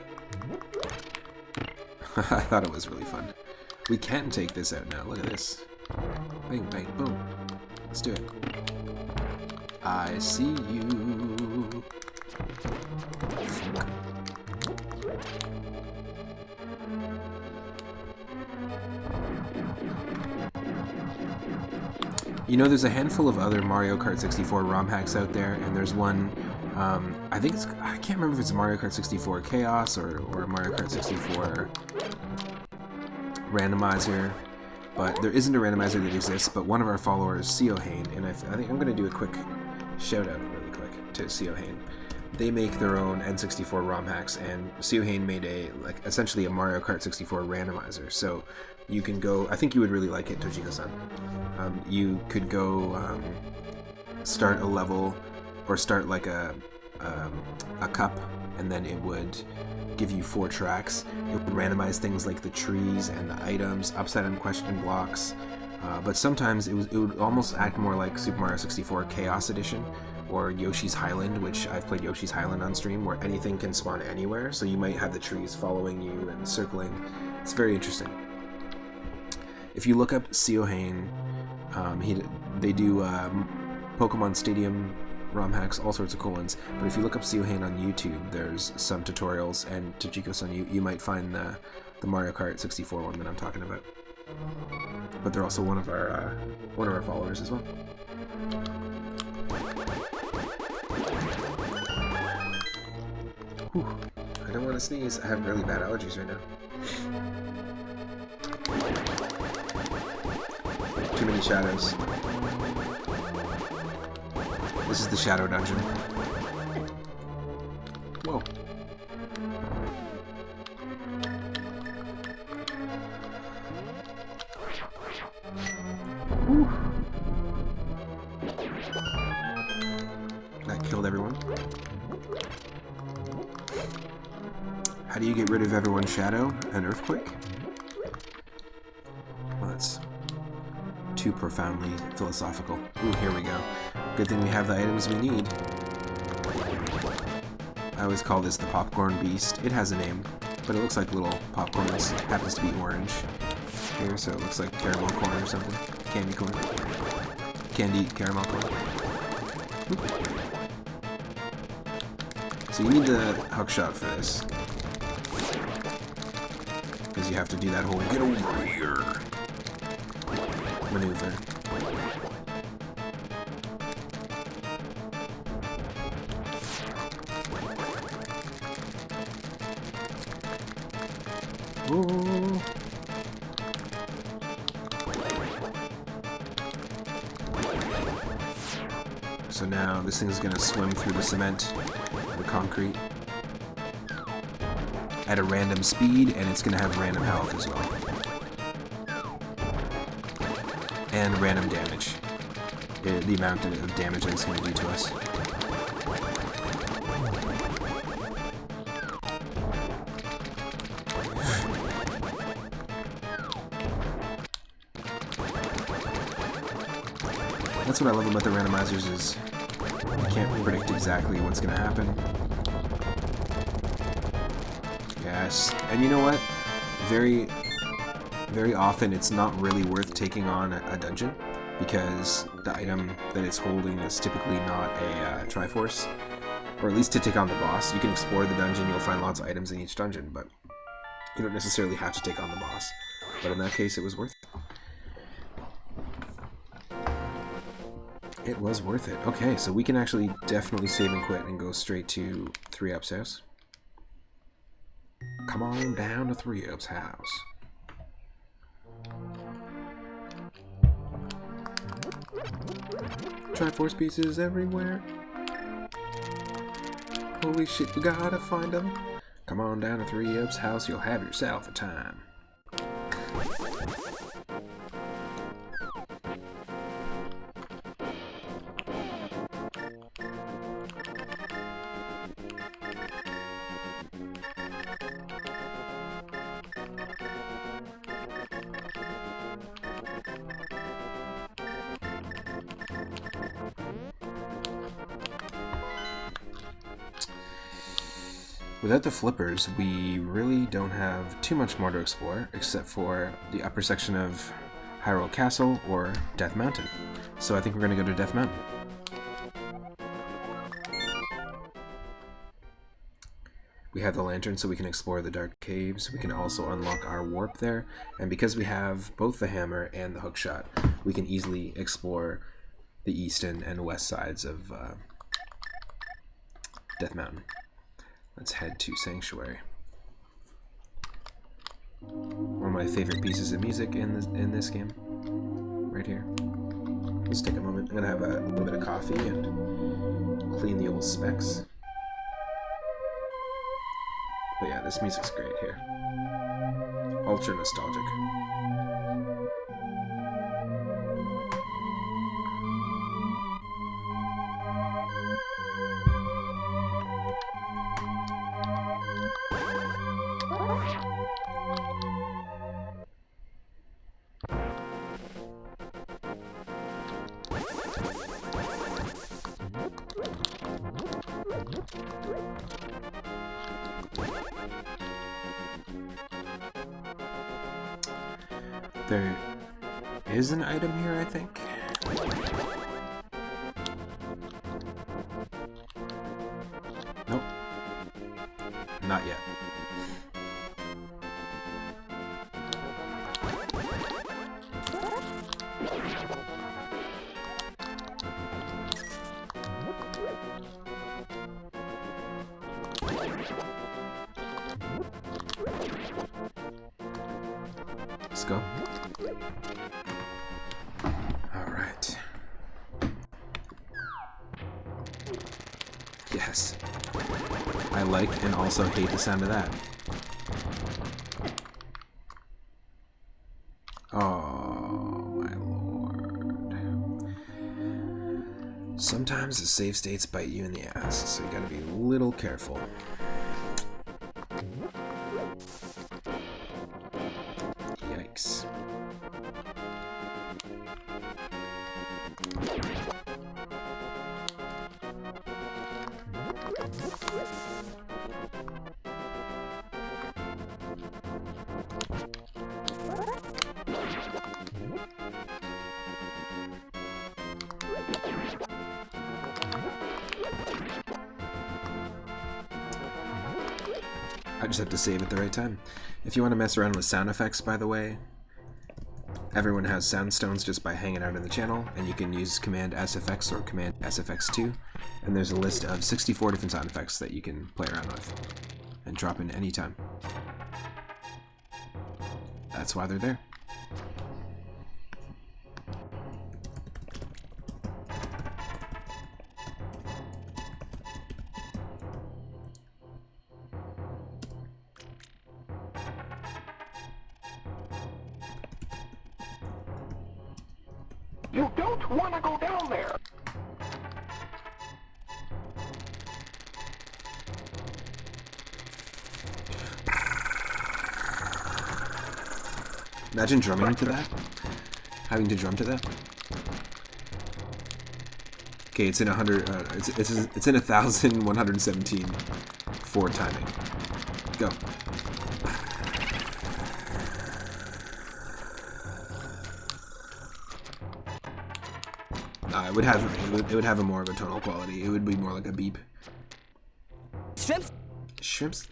I thought it was really fun. We can take this out now. Look at this. Bang, bang, boom. Let's do it. I see you. You know, there's a handful of other Mario Kart 64 ROM hacks out there, and there's one, I can't remember if it's a Mario Kart 64 Chaos or a Mario Kart 64 Randomizer, but there isn't a randomizer that exists, but one of our followers, Siohane, and I think I'm going to do a quick shout out really quick to Siohane. They make their own N64 ROM hacks, and Siohane made essentially a Mario Kart 64 randomizer, so you can go, I think you would really like it, Tojiko-san. You could go start a level, or start like a cup, and then it would give you 4 tracks. It would randomize things like the trees and the items, upside down question blocks, but sometimes it would almost act more like Super Mario 64 Chaos Edition, or Yoshi's Island, which I've played Yoshi's Island on stream, where anything can spawn anywhere, so you might have the trees following you and circling. It's very interesting. If you look up Siohane, they do Pokemon Stadium ROM hacks, all sorts of cool ones. But if you look up Siohane on YouTube, there's some tutorials, and Tojiko-san, you might find the Mario Kart 64 one that I'm talking about. But they're also one of our followers as well. Whew. I don't want to sneeze. I have really bad allergies right now. Too many shadows. This is the shadow dungeon. Whoa. Whew. That killed everyone. How do you get rid of everyone's shadow? An earthquake? Well, that's too profoundly philosophical. Ooh, here we go. Good thing we have the items we need. I always call this the popcorn beast. It has a name, but it looks like little popcorns. It happens to be orange here, so it looks like caramel corn or something. Candy corn. Candied caramel corn. Oop. So you need the hook shot for this, because you have to do that whole get over here maneuver. Ooh. So now this thing's gonna swim through the cement, the concrete, at a random speed, and it's gonna have random health as well. And random damage. The amount of damage that it's gonna do to us. That's what I love about the randomizers, is you can't predict exactly what's going to happen. Yes. And you know what? Very often it's not really worth taking on a dungeon, because the item that it's holding is typically not a Triforce. Or at least to take on the boss. You can explore the dungeon, you'll find lots of items in each dungeon, but you don't necessarily have to take on the boss. But in that case, it was worth it. It was worth it. Okay, so we can actually definitely save and quit and go straight to 3Up's house. Come on down to 3Up's house. Triforce pieces everywhere. Holy shit, we gotta find them. Come on down to 3Up's house, you'll have yourself a time. Without the flippers, we really don't have too much more to explore, except for the upper section of Hyrule Castle or Death Mountain. So I think we're going to go to Death Mountain. We have the lantern so we can explore the dark caves. We can also unlock our warp there. And because we have both the hammer and the hookshot, we can easily explore the east and west sides of Death Mountain. Let's head to Sanctuary. One of my favorite pieces of music in this game, right here. Let's take a moment. I'm gonna have a little bit of coffee and clean the old specs. But yeah, this music's great here. Ultra nostalgic. There is an item here, I think. Nope. Not yet. Let's go. Alright. Yes. I like and also hate the sound of that. Oh, my lord. Sometimes the save states bite you in the ass, so you gotta be a little careful. Yikes. I just have to save at the right time. If you want to mess around with sound effects, by the way, everyone has sound stones just by hanging out in the channel, and you can use Command SFX or Command SFX2, and there's a list of 64 different sound effects that you can play around with and drop in anytime. That's why they're there. You don't want to go down there! Imagine drumming to that. Having to drum to that. Okay, it's in 100. It's in 1,117 for timing. Go. It would have a more of a tonal quality. It would be more like a beep. Shrimps. Shrimps.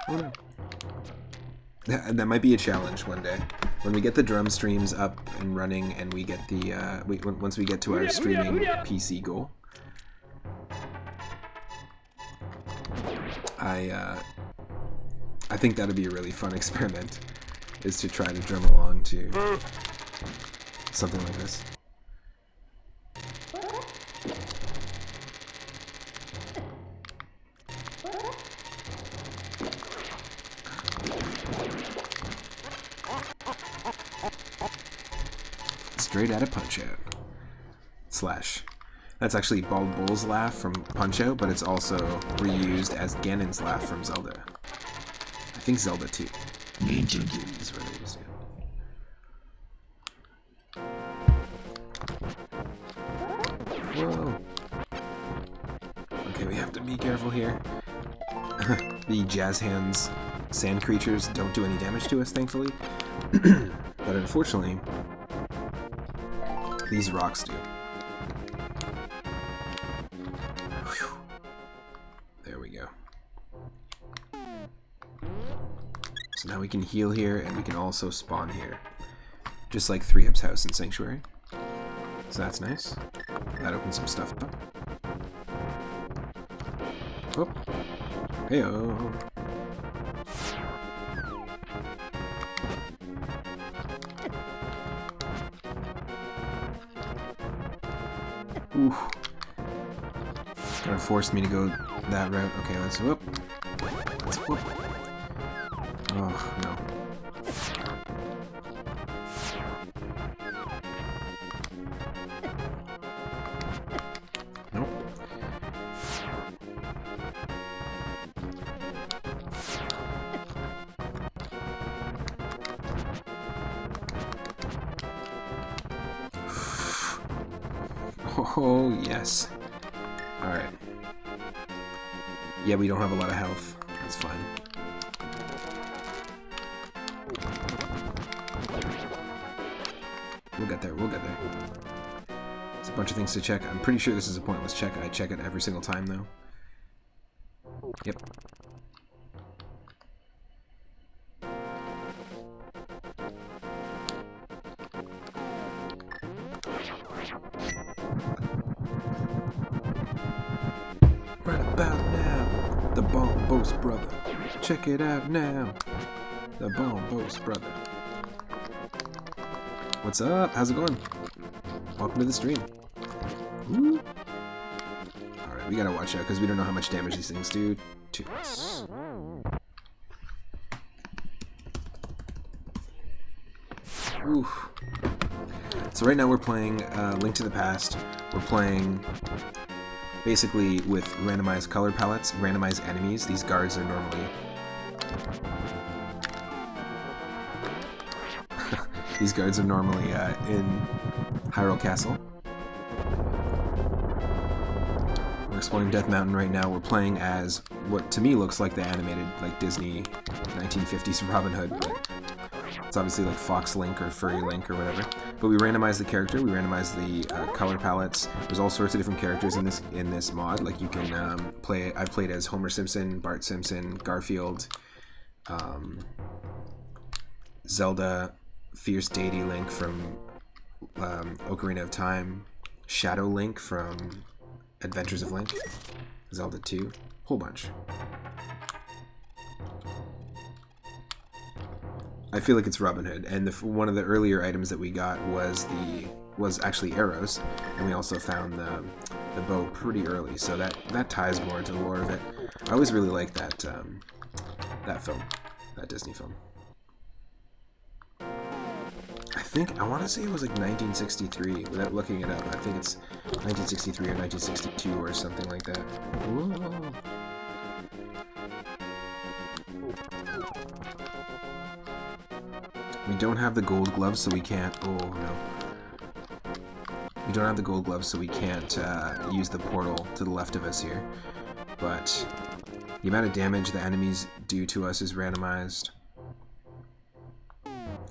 Oh no. That might be a challenge one day. When we get the drum streams up and running, and we get the once we get to our streaming PC goal, I think that'd be a really fun experiment, is to try to drum along to something like this. Straight out of Punch-Out. Slash. That's actually Bald Bull's laugh from Punch-Out, but it's also reused as Ganon's laugh from Zelda. I think Zelda 2 is where they used it. Whoa. Okay, we have to be careful here. The Jazz Hands sand creatures don't do any damage to us, thankfully. But unfortunately, these rocks do. Whew. There we go. So now we can heal here, and we can also spawn here. Just like 3-Up's house in Sanctuary. So that's nice. That opens some stuff up. Oh. Hey-oh. Ooh. Gonna force me to go that route. Okay, let's whoop. Let's whoop. Oh, no. Nope. Oh, yes. Alright. Yeah, we don't have a lot of health. That's fine. We'll get there, we'll get there. There's a bunch of things to check. I'm pretty sure this is a pointless check. I check it every single time, though. Yep. Right about now, the Bombos brother. Check it out now, the Bombos brother. What's up? How's it going? Welcome to the stream. Woo. Alright, we gotta watch out because we don't know how much damage these things do to us. Oof. So right now we're playing Link to the Past. We're playing basically with randomized color palettes, randomized enemies. These guards are normally... These guards are normally in Hyrule Castle. We're exploring Death Mountain right now. We're playing as what to me looks like the animated, like Disney 1950s Robin Hood, but it's obviously like Fox Link or Furry Link or whatever. But we randomize the character. We randomize the color palettes. There's all sorts of different characters in this mod. Like you can play. I played as Homer Simpson, Bart Simpson, Garfield, Zelda, Fierce Deity Link from Ocarina of Time, Shadow Link from Adventures of Link, Zelda 2, whole bunch. I feel like it's Robin Hood, and one of the earlier items that we got was actually arrows, and we also found the bow pretty early, so that ties more into the lore of it. I always really liked that film, that Disney film. I want to say it was like 1963, without looking it up. I think it's 1963 or 1962 or something like that. Whoa. We don't have the gold gloves, so we can't... Oh, no. We don't have the gold gloves, so we can't use the portal to the left of us here. But the amount of damage the enemies do to us is randomized.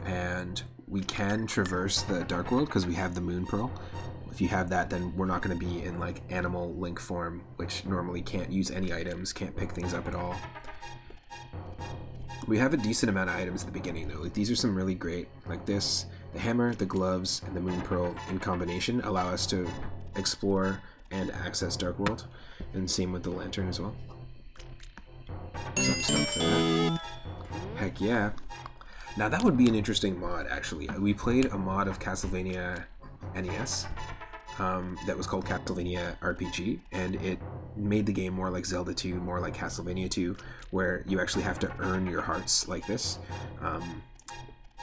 And we can traverse the Dark World because we have the Moon Pearl. If you have that, then we're not going to be in like animal Link form, which normally can't use any items, can't pick things up at all. We have a decent amount of items at the beginning though. Like these are some really great, like this, the hammer, the gloves, and the Moon Pearl in combination allow us to explore and access Dark World, and same with the lantern as well. So I'm stoked for that. Heck yeah. Now that would be an interesting mod actually. We played a mod of Castlevania NES that was called Castlevania RPG, and it made the game more like Zelda 2, more like Castlevania 2, where you actually have to earn your hearts like this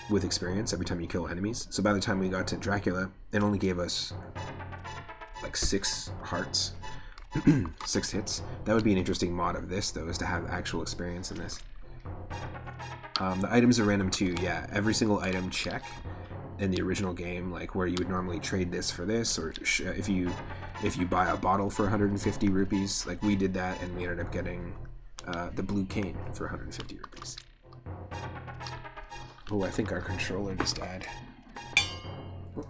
with experience every time you kill enemies. So by the time we got to Dracula, it only gave us like 6 hearts, 6 hits. That would be an interesting mod of this though, is to have actual experience in this. The items are random too, yeah. Every single item check in the original game, like where you would normally trade this for this, or if you buy a bottle for 150 rupees, like we did that, and we ended up getting the blue cane for 150 rupees. Oh, I think our controller just died. Oh,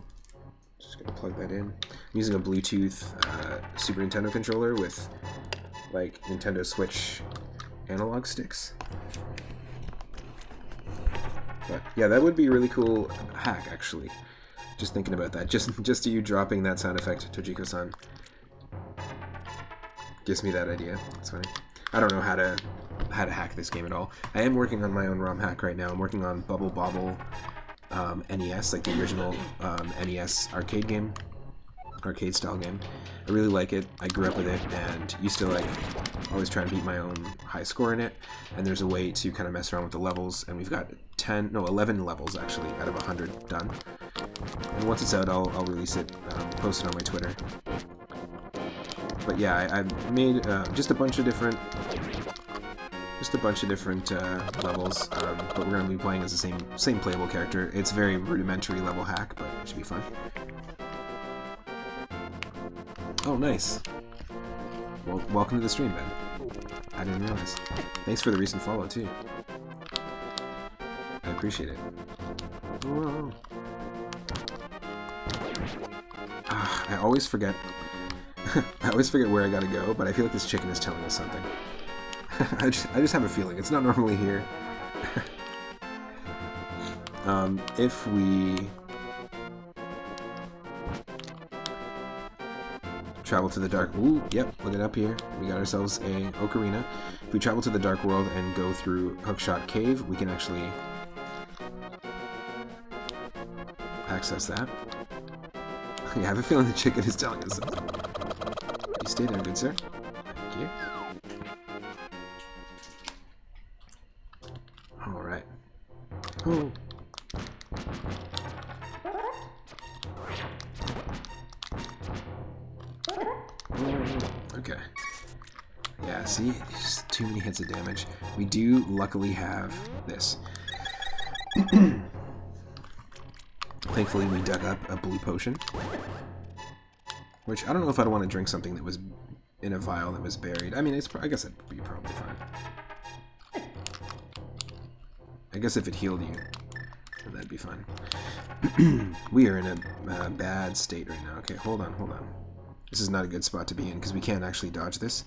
just gonna plug that in. I'm using a Bluetooth Super Nintendo controller with like Nintendo Switch analog sticks. But yeah, that would be a really cool hack, actually. Just thinking about that. Just you dropping that sound effect, Tojiko-san, gives me that idea. That's funny. I don't know how to hack this game at all. I am working on my own ROM hack right now. I'm working on Bubble Bobble NES, like the original NES arcade game. Arcade style game. I really like it. I grew up with it and used to like always try and beat my own high score in it, and there's a way to kind of mess around with the levels, and we've got 11 levels actually out of 100 done. And once it's out, I'll release it, post it on my Twitter. But yeah, I made just a bunch of different levels, but we're going to be playing as the same playable character. It's very rudimentary level hack, but it should be fun. Oh, nice. Well, welcome to the stream, Ben. I didn't realize. Thanks for the recent follow, too. I appreciate it. Whoa. I always forget. I always forget where I gotta go, but I feel like this chicken is telling us something. I just have a feeling. It's not normally here. If we travel to the dark... Ooh, yep, look it up here. We got ourselves a ocarina. If we travel to the Dark World and go through Hookshot Cave, we can actually access that. Yeah, I have a feeling the chicken is telling us something. You stay there, good sir. Thank you. Alright. Oh. Okay. Yeah, see? Just too many hits of damage. We do luckily have this. Thankfully, we dug up a blue potion. Which, I don't know if I'd want to drink something that was in a vial that was buried. I mean, I guess it'd be probably fine. I guess if it healed you, then that'd be fine. We are in a bad state right now. Okay, hold on. This is not a good spot to be in, because we can't actually dodge this,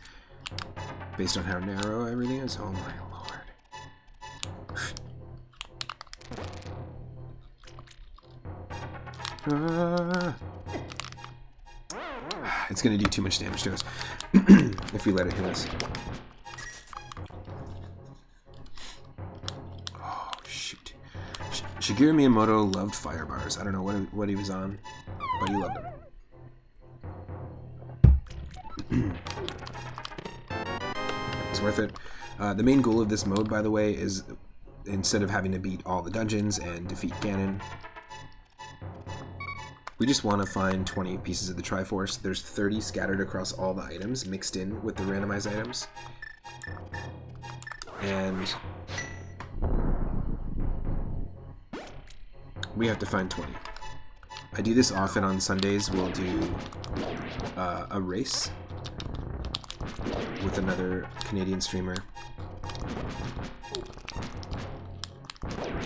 based on how narrow everything is. Oh my lord. It's going to do too much damage to us if we let it hit us. Oh, shoot. Shigeru Miyamoto loved fire bars. I don't know what he was on, but he loved them. It's worth it. The main goal of this mode, by the way, is instead of having to beat all the dungeons and defeat Ganon, we just want to find 20 pieces of the Triforce. There's 30 scattered across all the items, mixed in with the randomized items. And we have to find 20. I do this often on Sundays. We'll do a race with another Canadian streamer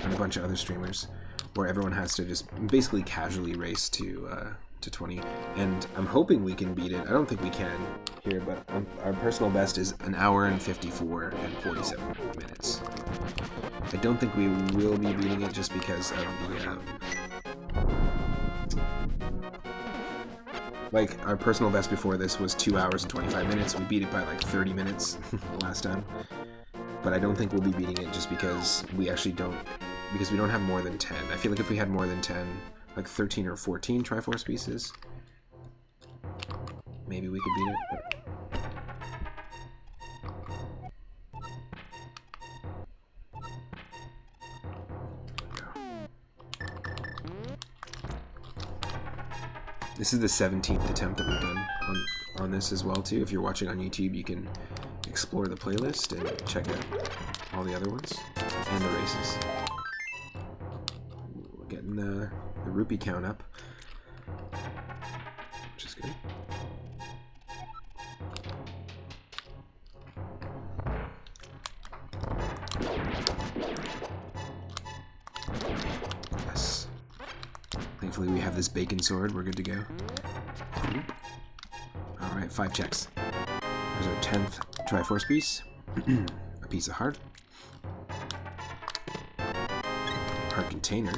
and a bunch of other streamers, where everyone has to just basically casually race to 20. And I'm hoping we can beat it. I don't think we can here, but our personal best is 1 hour and 54 and 47 minutes. I don't think we will be beating it just because of the like, our personal best before this was 2 hours and 25 minutes. We beat it by like 30 minutes last time. But I don't think we'll be beating it just because we actually don't, because we don't have more than 10. I feel like if we had more than 10, like 13 or 14 Triforce pieces, maybe we could beat it. This is the 17th attempt that we've done on this as well too. If you're watching on YouTube, you can explore the playlist and check out all the other ones and the races. We're getting the rupee count up, which is good. Yes. Thankfully we have this bacon sword. We're good to go. Alright, 5 checks. There's our 10th Triforce piece. A piece of heart. Heart container.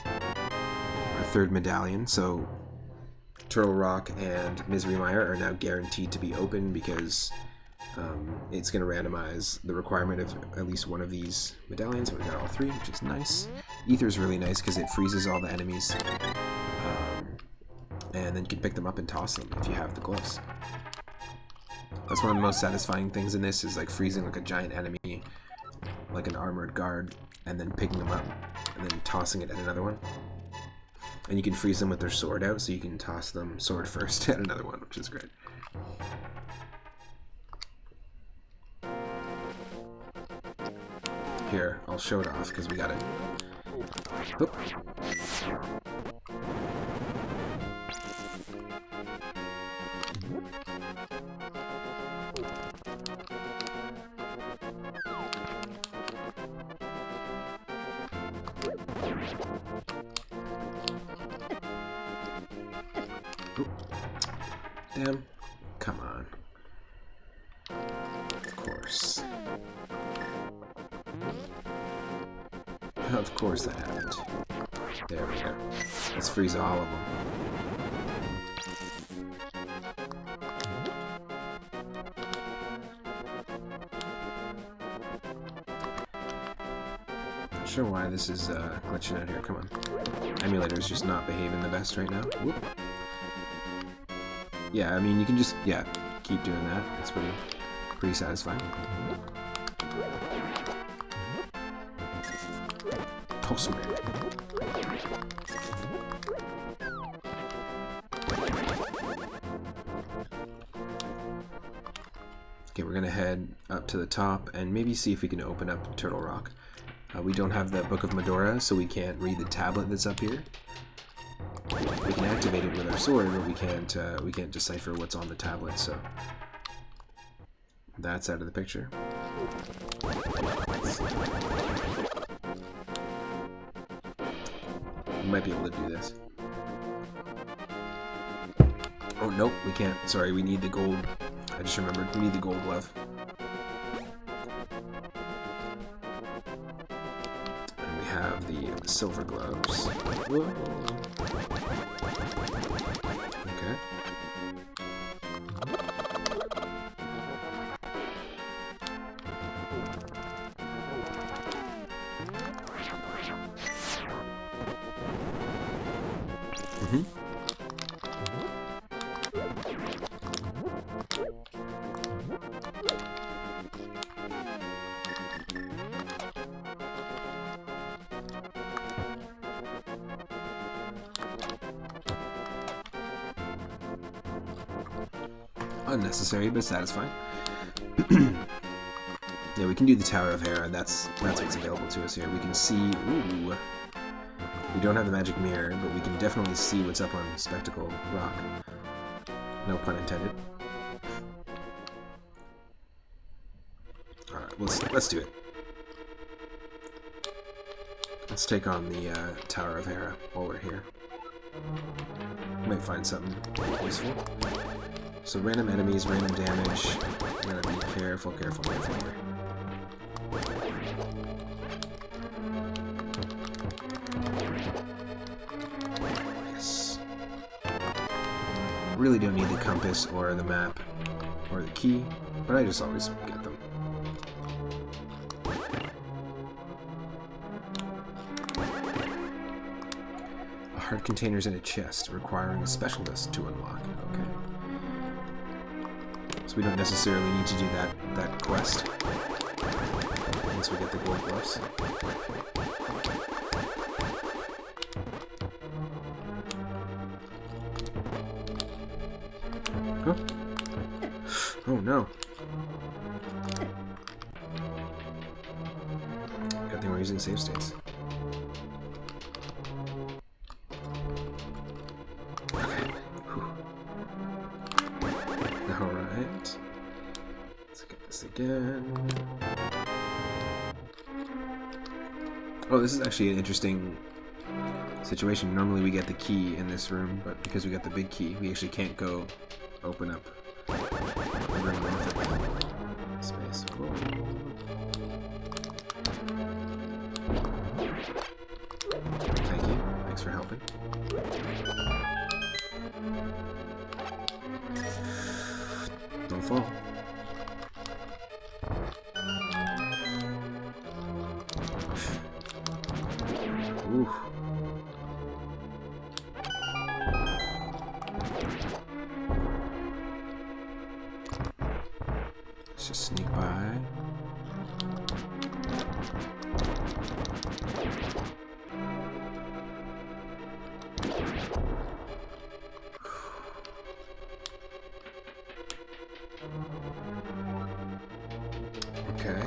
Our 3rd medallion. So Turtle Rock and Misery Mire are now guaranteed to be open because it's going to randomize the requirement of at least one of these medallions. So we got all 3, which is nice. Ether's really nice because it freezes all the enemies. And then you can pick them up and toss them if you have the gloves. That's one of the most satisfying things in this, is like freezing like a giant enemy, like an armored guard, and then picking them up and then tossing it at another one. And you can freeze them with their sword out, so you can toss them sword first at another one, which is great. Here, I'll show it off because we got it. Oop. Damn. Come on. Of course. Of course that happened. There we go. Let's freeze all of them. Not sure why this is glitching out here. Come on. Emulator's just not behaving the best right now. Whoop. Yeah, I mean, you can just, keep doing that. It's pretty satisfying. Awesome. Okay, we're gonna head up to the top and maybe see if we can open up Turtle Rock. We don't have the Book of Medora, so we can't read the tablet that's up here. We can activate it with our sword, but we can't decipher what's on the tablet, so that's out of the picture. We might be able to do this. Oh, nope, we can't. Sorry, we need the gold. I just remembered. We need the gold glove. And we have the silver gloves. Whoa. Okay. Unnecessary, but satisfying. Yeah, we can do the Tower of Hera. That's what's available to us here. We can see, ooh, We don't have the magic mirror, but we can definitely see what's up on Spectacle Rock. No pun intended. Alright, let's do it. Let's take on the Tower of Hera while we're here. Might find something useful. So random enemies, random damage. You gotta be careful here. Yes. Really don't need the compass or the map or the key, but I just always get them. Hard containers in a chest, requiring a specialist to unlock. Okay. So we don't necessarily need to do that quest once we get the gold gloves. Huh? Oh no. Good thing we're using save states. Alright. Let's get this again. Oh, this is actually an interesting situation. Normally we get the key in this room, but because we got the big key, we actually can't go open up the room with space. Whoa. Thank you. Thanks for helping. Don't fall. Ooh. Let's just sneak by. Okay.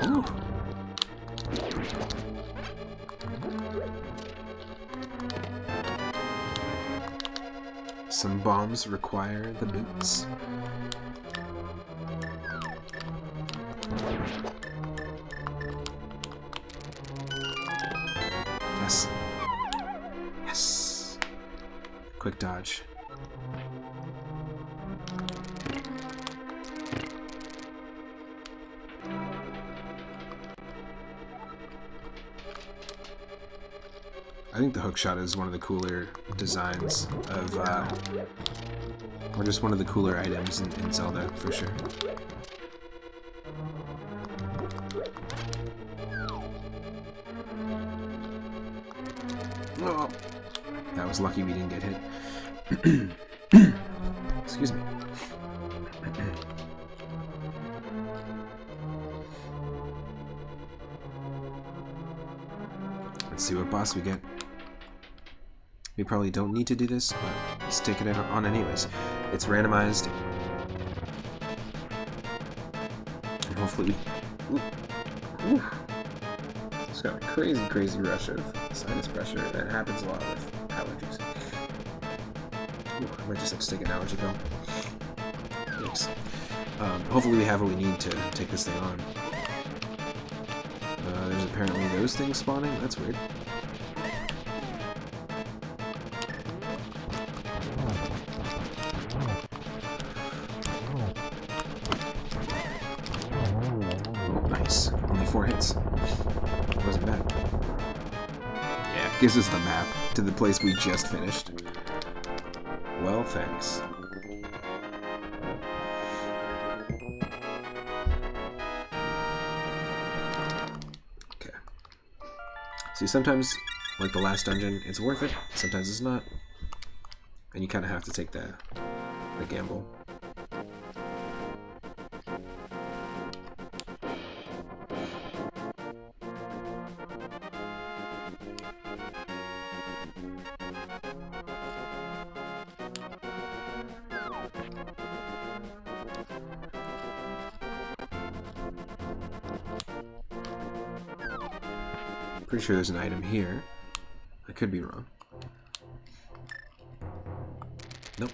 Ooh. Some bombs require the boots. Yes. Yes. Quick dodge. I think the hookshot is one of the cooler designs of, or just one of the cooler items in Zelda, for sure. Oh, that was lucky we didn't get hit. Excuse me. Let's see what boss we get. We probably don't need to do this, but let's take it on anyways. It's randomized. And hopefully we... Ooh. It's got a crazy rush of sinus pressure. That happens a lot with allergies. Ooh, I might just have to take an allergy pill. Thanks. Hopefully we have what we need to take this thing on. There's apparently those things spawning. That's weird. Nice. Only 4 hits. It wasn't bad. Yeah, it gives us the map to the place we just finished. Well, thanks. Okay. See, sometimes, like the last dungeon, it's worth it. Sometimes it's not. And you kind of have to take the gamble. Pretty sure there's an item here. I could be wrong. Nope.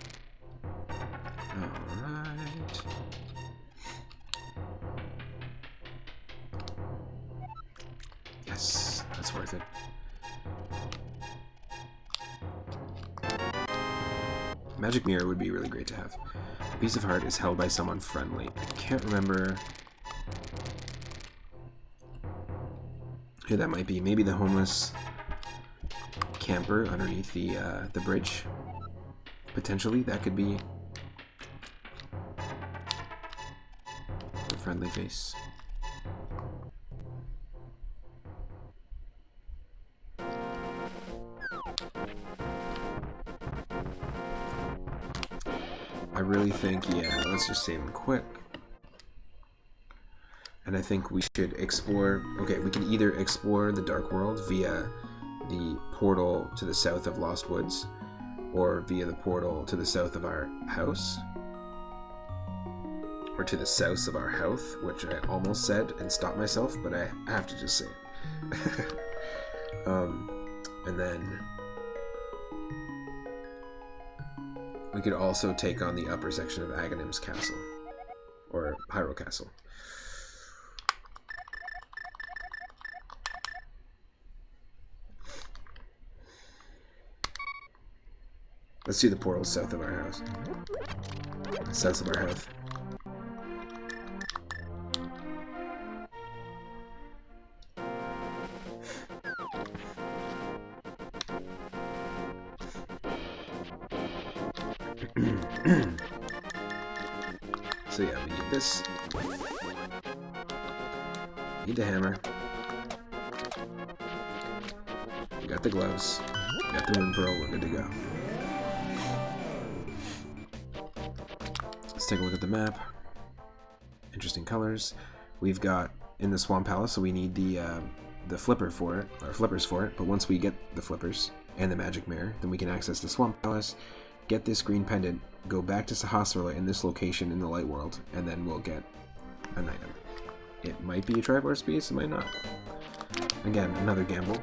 Alright. Yes, that's worth it. Magic mirror would be really great to have. A piece of heart is held by someone friendly. I can't remember who that might be. Maybe the homeless camper underneath the bridge. Potentially, that could be a friendly face. I really think, yeah, let's just save and quit. And I think we should explore, okay, we can either explore the Dark World via the portal to the south of Lost Woods, or via the portal to the south of our house, or to the south of our house, which I almost said and stopped myself, but I have to just say it. And then we could also take on the upper section of Aghanim's castle, or Hyrule Castle. Let's do the portal south of our house. South of our house. So yeah, we need this. Need the hammer. We got the gloves. We got the moon pearl. We're good to go. Let's take a look at the map. Interesting colors. We've got in the Swamp Palace, so we need the flipper for it, or flippers for it. But once we get the flippers and the magic mirror, then we can access the Swamp Palace, get this green pendant, go back to Sahasrahla in this location in the Light World, and then we'll get an item. It might be a Triforce piece, it might not. Again, another gamble.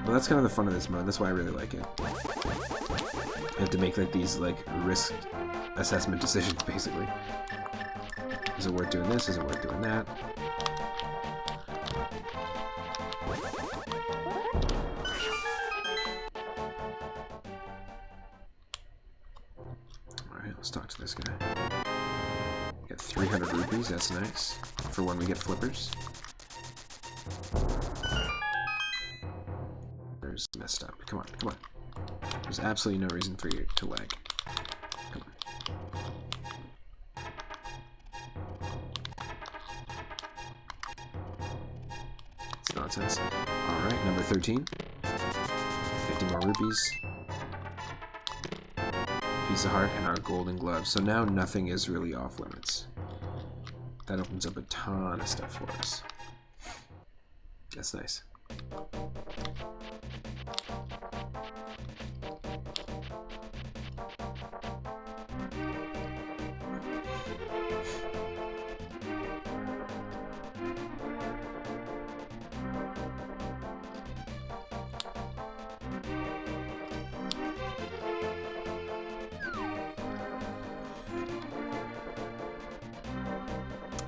Well, that's kind of the fun of this mode. That's why I really like it. You have to make like these like risk assessment decisions, basically. Is it worth doing this? Is it worth doing that? Alright, let's talk to this guy. Get 300 rupees, that's nice. For when we get flippers. There's messed up. Come on, come on. There's absolutely no reason for you to lag. Come on. It's nonsense. Alright, number 13. 50 more rupees. Piece of heart and our golden glove. So now nothing is really off limits. That opens up a ton of stuff for us. That's nice.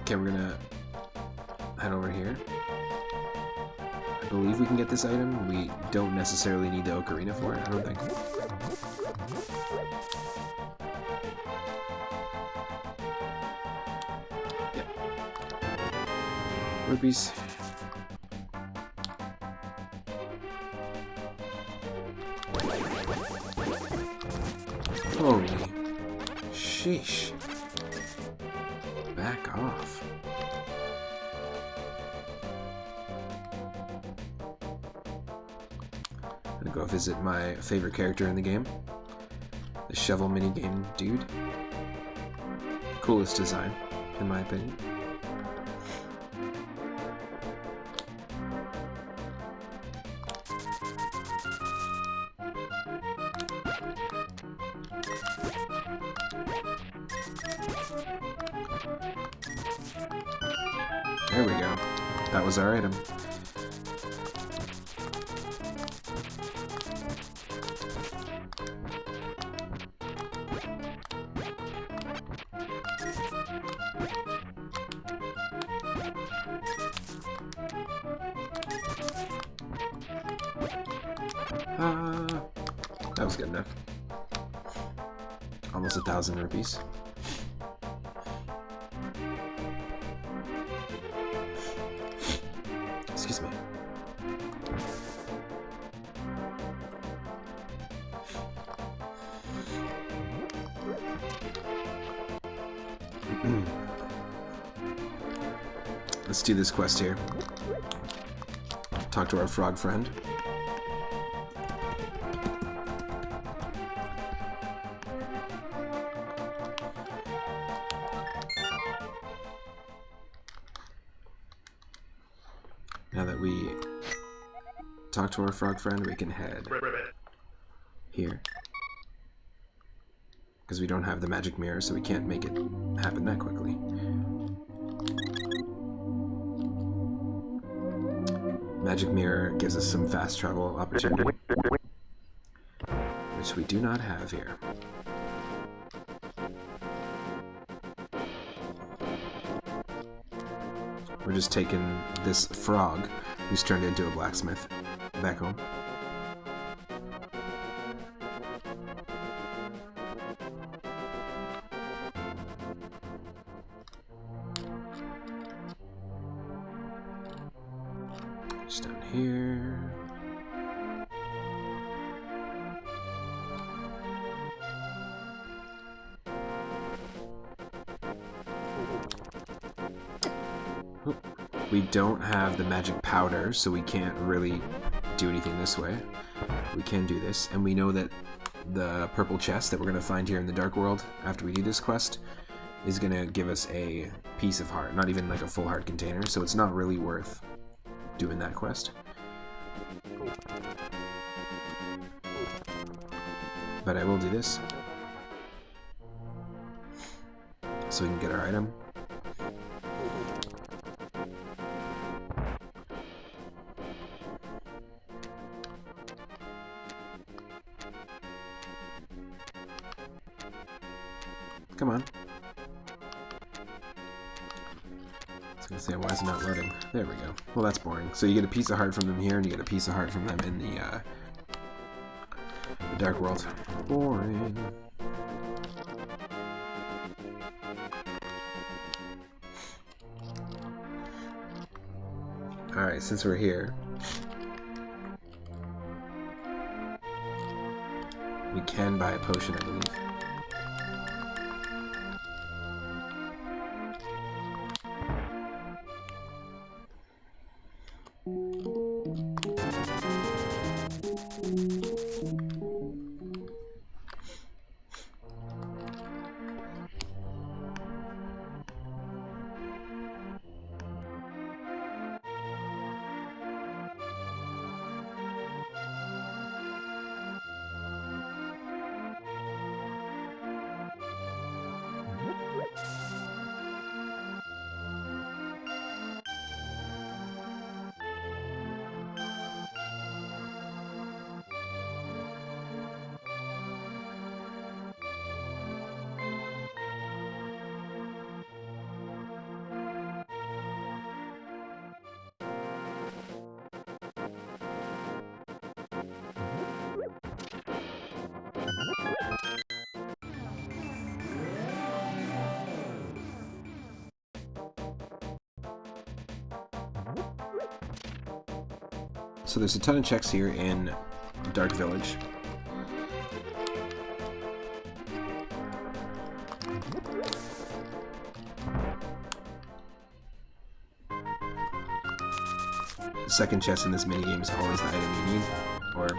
Okay, we're gonna head over here. I believe we can get this item. We don't necessarily need the ocarina for it, I don't think. Yep. Rupees. Holy sheesh. Back off. I'm gonna go visit my favorite character in the game. The shovel minigame dude. Coolest design, in my opinion. There we go. That was our item. That was good enough. Almost 1,000 rupees. Excuse me. Let's do this quest here. Talk to our frog friend. Now that we talk to our frog friend, we can head here. Because we don't have the magic mirror, so we can't make it happen that quickly. Magic mirror gives us some fast travel opportunity, which we do not have here. We're just taking this frog, who's turned into a blacksmith, back home. Just down here. We don't have the magic powder, so we can't really do anything this way. We can do this, and we know that the purple chest that we're going to find here in the Dark World after we do this quest is going to give us a piece of heart, not even like a full heart container, so it's not really worth doing that quest. But I will do this, so we can get our item. Come on. I was gonna say, why is it not loading? There we go. Well, that's boring. So you get a piece of heart from them here, and you get a piece of heart from them in the Dark World. Boring. Alright, since we're here, we can buy a potion, I believe. So there's a ton of checks here in Dark Village. The second chest in this minigame is always the item you need, or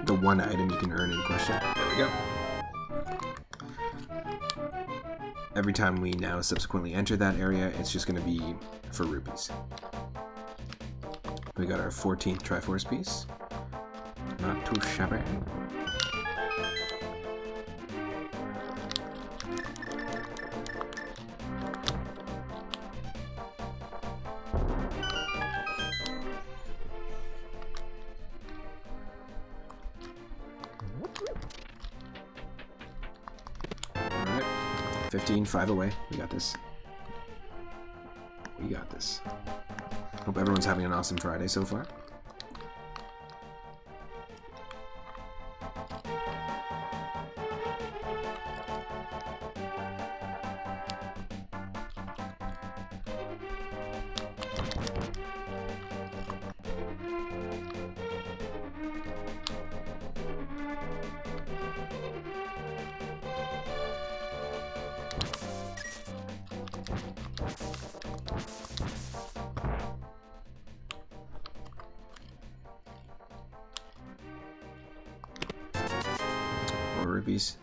the one item you can earn in question. There we go. Every time we now subsequently enter that area, it's just going to be for rupees. We got our 14th Triforce piece. Not too shabby. Alright. 15, 5 away. We got this. We got this. Hope everyone's having an awesome Friday so far. rupees.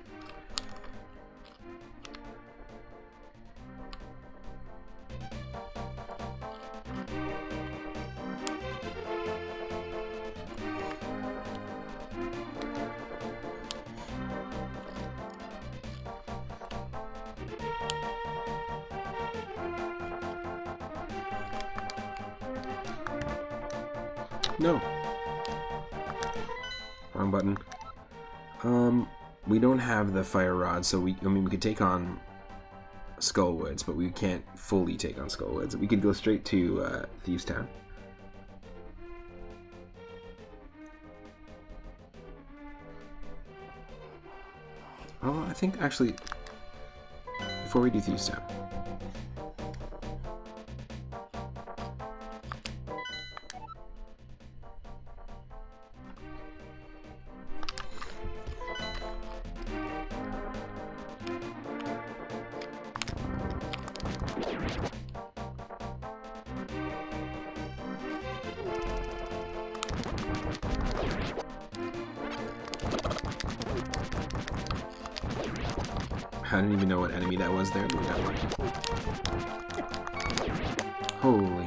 No. Wrong button. We don't have the fire rod, so we could take on Skullwoods, but we can't fully take on Skullwoods. We could go straight to Thieves Town. Oh, I think actually, before we do Thieves Town. I didn't even know what enemy that was there, but we got lucky. Holy.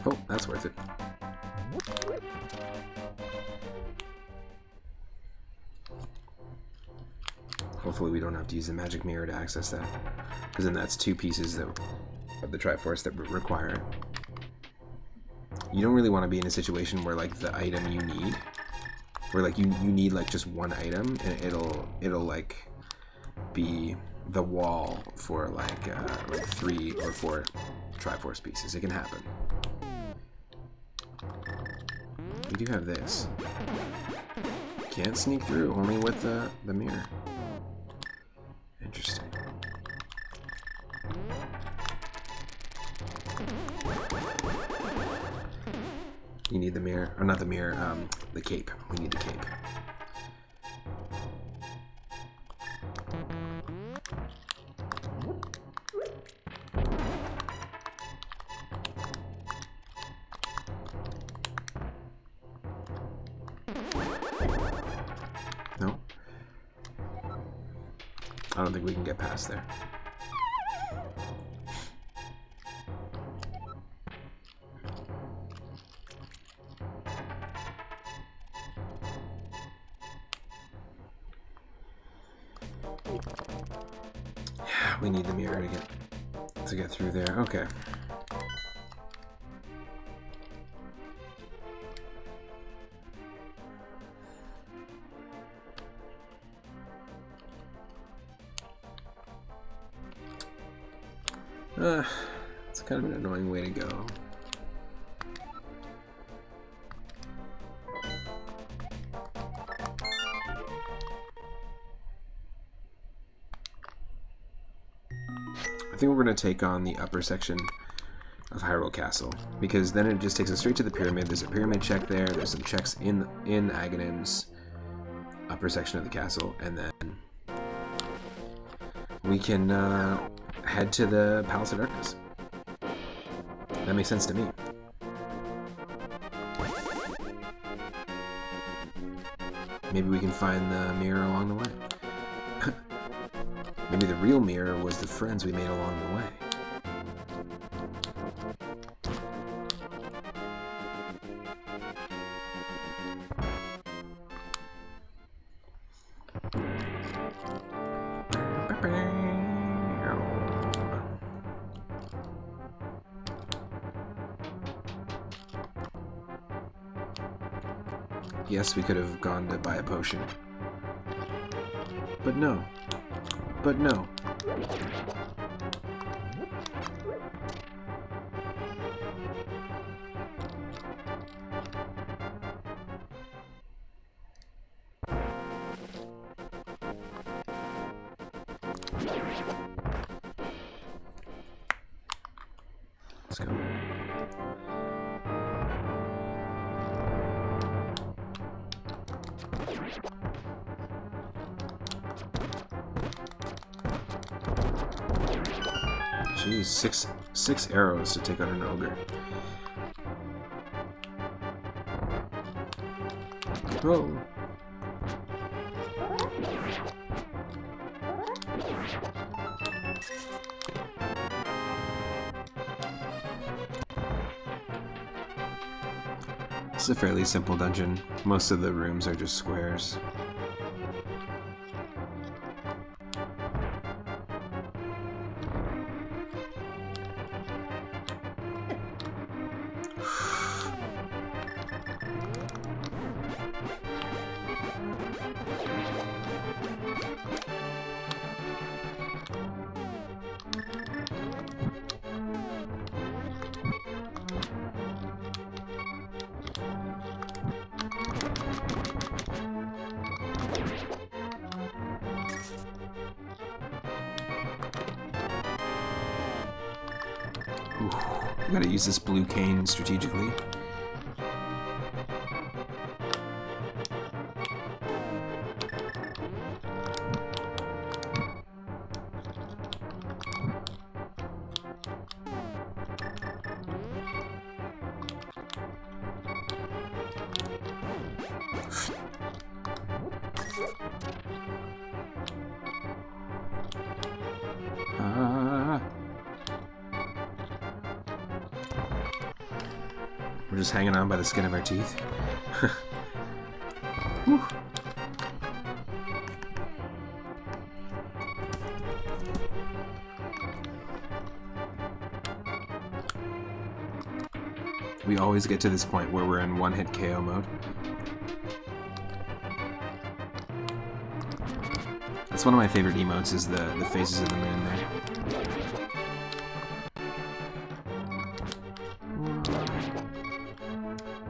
Oh, that's worth it. Hopefully we don't have to use the magic mirror to access that, because then that's two pieces of the Triforce that require it. You don't really want to be in a situation where like the item you need, where like you need like just one item and it'll like be the wall for like 3 or 4 Triforce pieces. It can happen. We do have this. Can't sneak through, only with the mirror. Interesting. You need the mirror, or not the mirror, the cape. We need the cape. No? I don't think we can get past there. We need the mirror to get through there. Okay. It's kind of an annoying way to go. I think we're going to take on the upper section of Hyrule Castle, because then it just takes us straight to the pyramid. There's a pyramid check there. There's some checks in Aghanim's upper section of the castle, and then we can head to the Palace of Darkness. That makes sense to me. Maybe we can find the mirror along the way. Maybe the real mirror was the friends we made along the way. Yes, we could have gone to buy a potion. But no. But no. Let's go. Jeez, six arrows to take out an ogre. Whoa. It's a fairly simple dungeon. Most of the rooms are just squares. Ooh, we gotta use this blue cane strategically. We're just hanging on by the skin of our teeth. Whew. We always get to this point where we're in one-hit KO mode. That's one of my favorite emotes, is the faces of the moon there.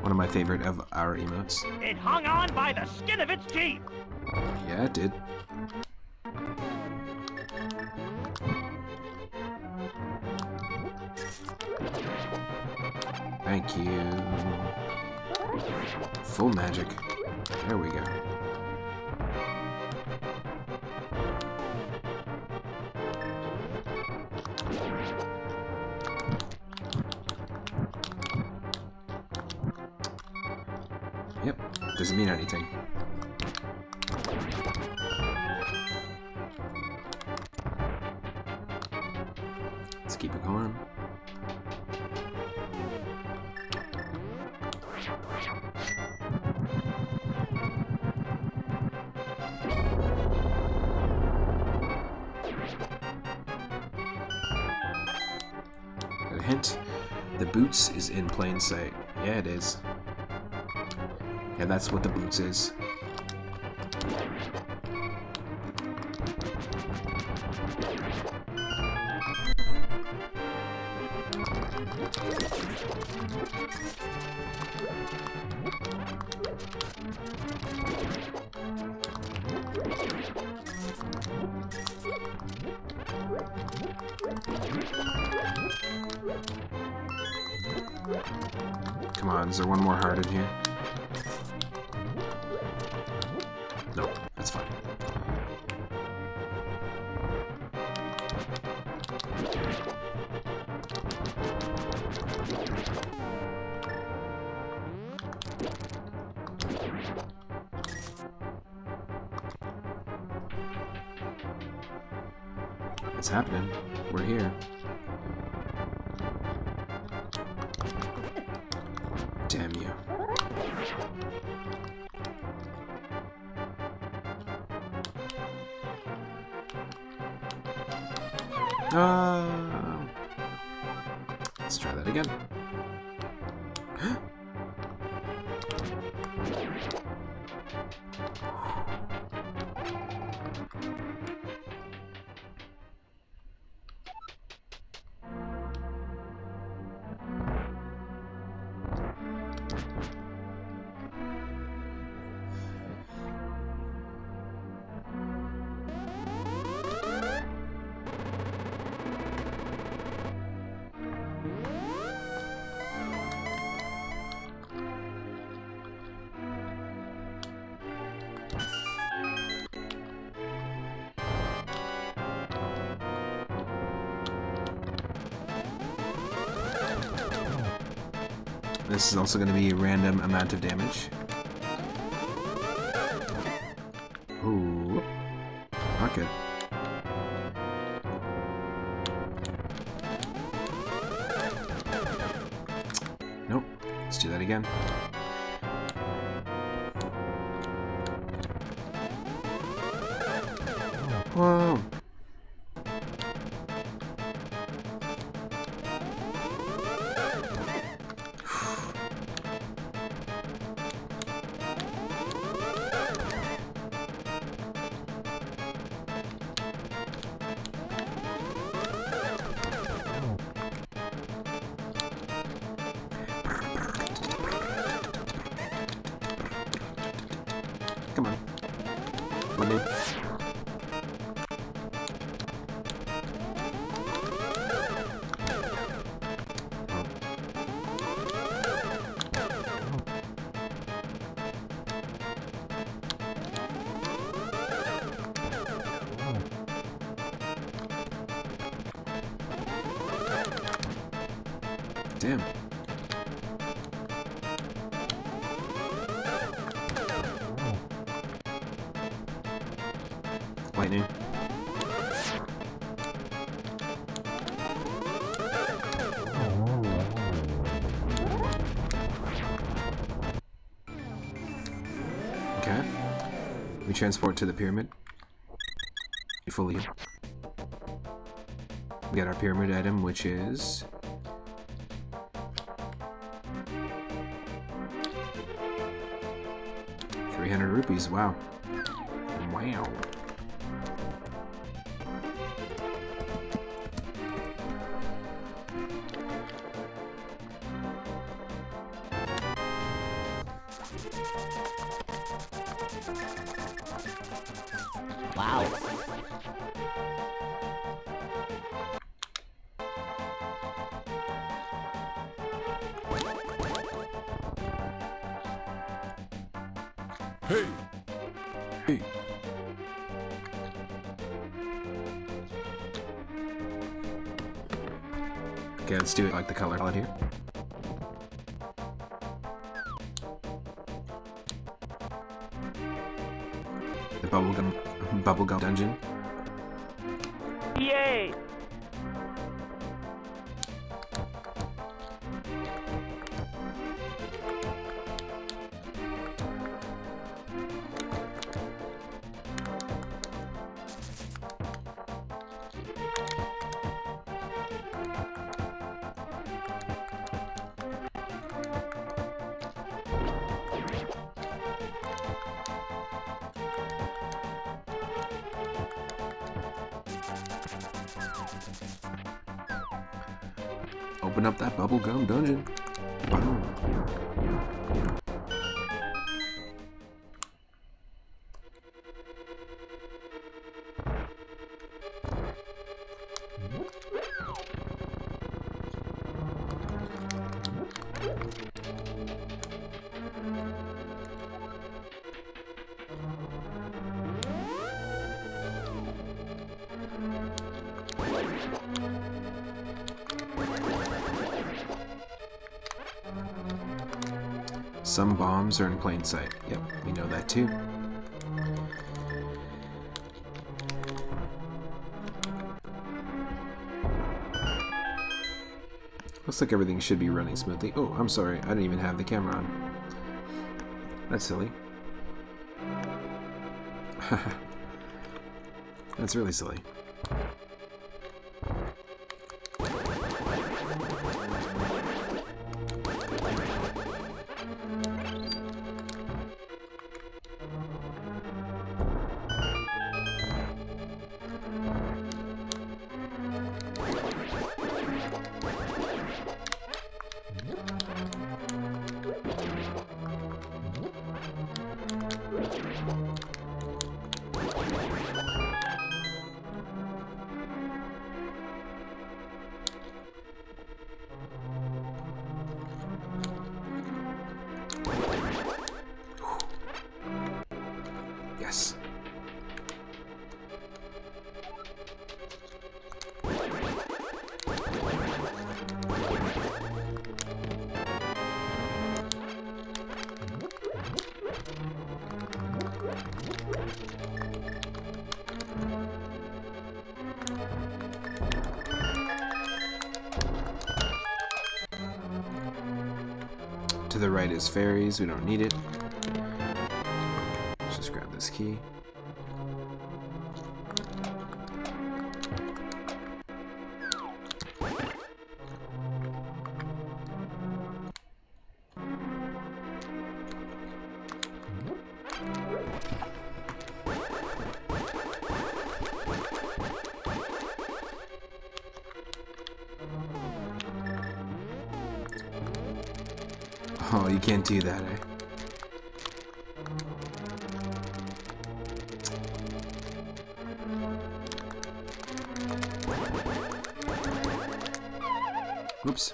One of my favorite of our emotes. It hung on by the skin of its teeth. Yeah, it did. Thank you. Full magic. There we go. Yep, doesn't mean anything. Let's keep it going. Got a hint. The boots is in plain sight. Yeah, it is. Yeah, that's what the boots is. Come on, is there one more heart in here? No, that's fine. It's happening. We're here. Damn you. Let's try that again. This is also going to be a random amount of damage. Ooh. Not good. Nope. Let's do that again. Whoa. Come on. Money. Damn. Lightning. Okay. We transport to the pyramid. Fully. We got our pyramid item, which is 300 rupees. Wow. Wow. Wow. Hey. Hey. Okay, let's do it like the color palette here. The bubblegum dungeon. Yay! Open up that bubblegum dungeon. Wow. Some bombs are in plain sight. Yep, we know that too. Looks like everything should be running smoothly. Oh, I'm sorry, I didn't even have the camera on. That's silly. That's really silly. To the right is fairies. We don't need it. Let's just grab this key. Oh, you can't do that, eh? Oops.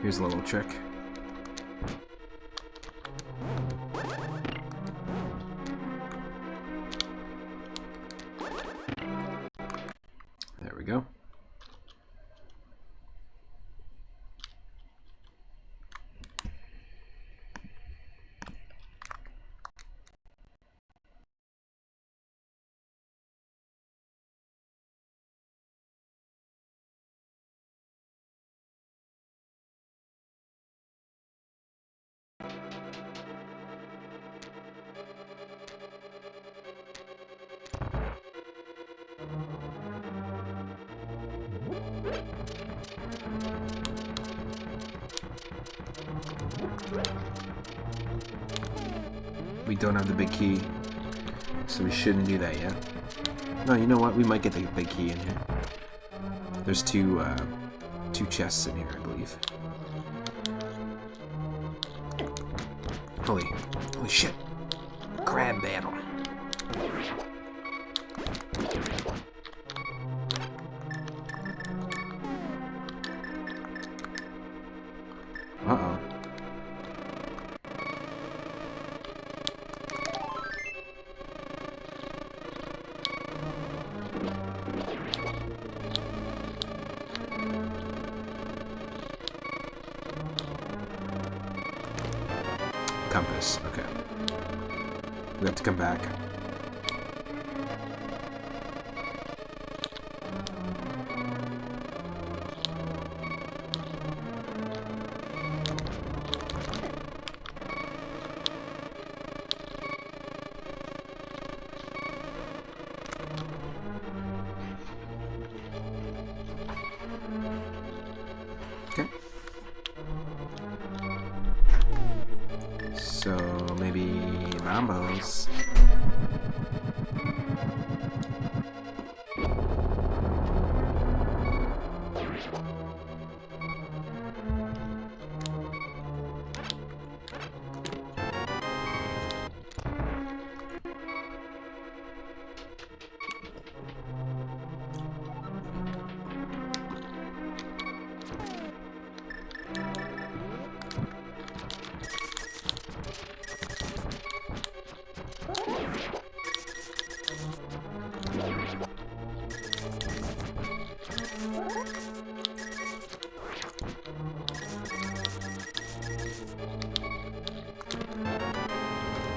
Here's a little trick. There we go. We don't have the big key, so we shouldn't do that yet. No, you know what? We might get the big key in here. There's two chests in here, I believe. Holy shit! Crab battle. Uh-oh. Compass, okay. We have to come back. Okay. So maybe Mambos.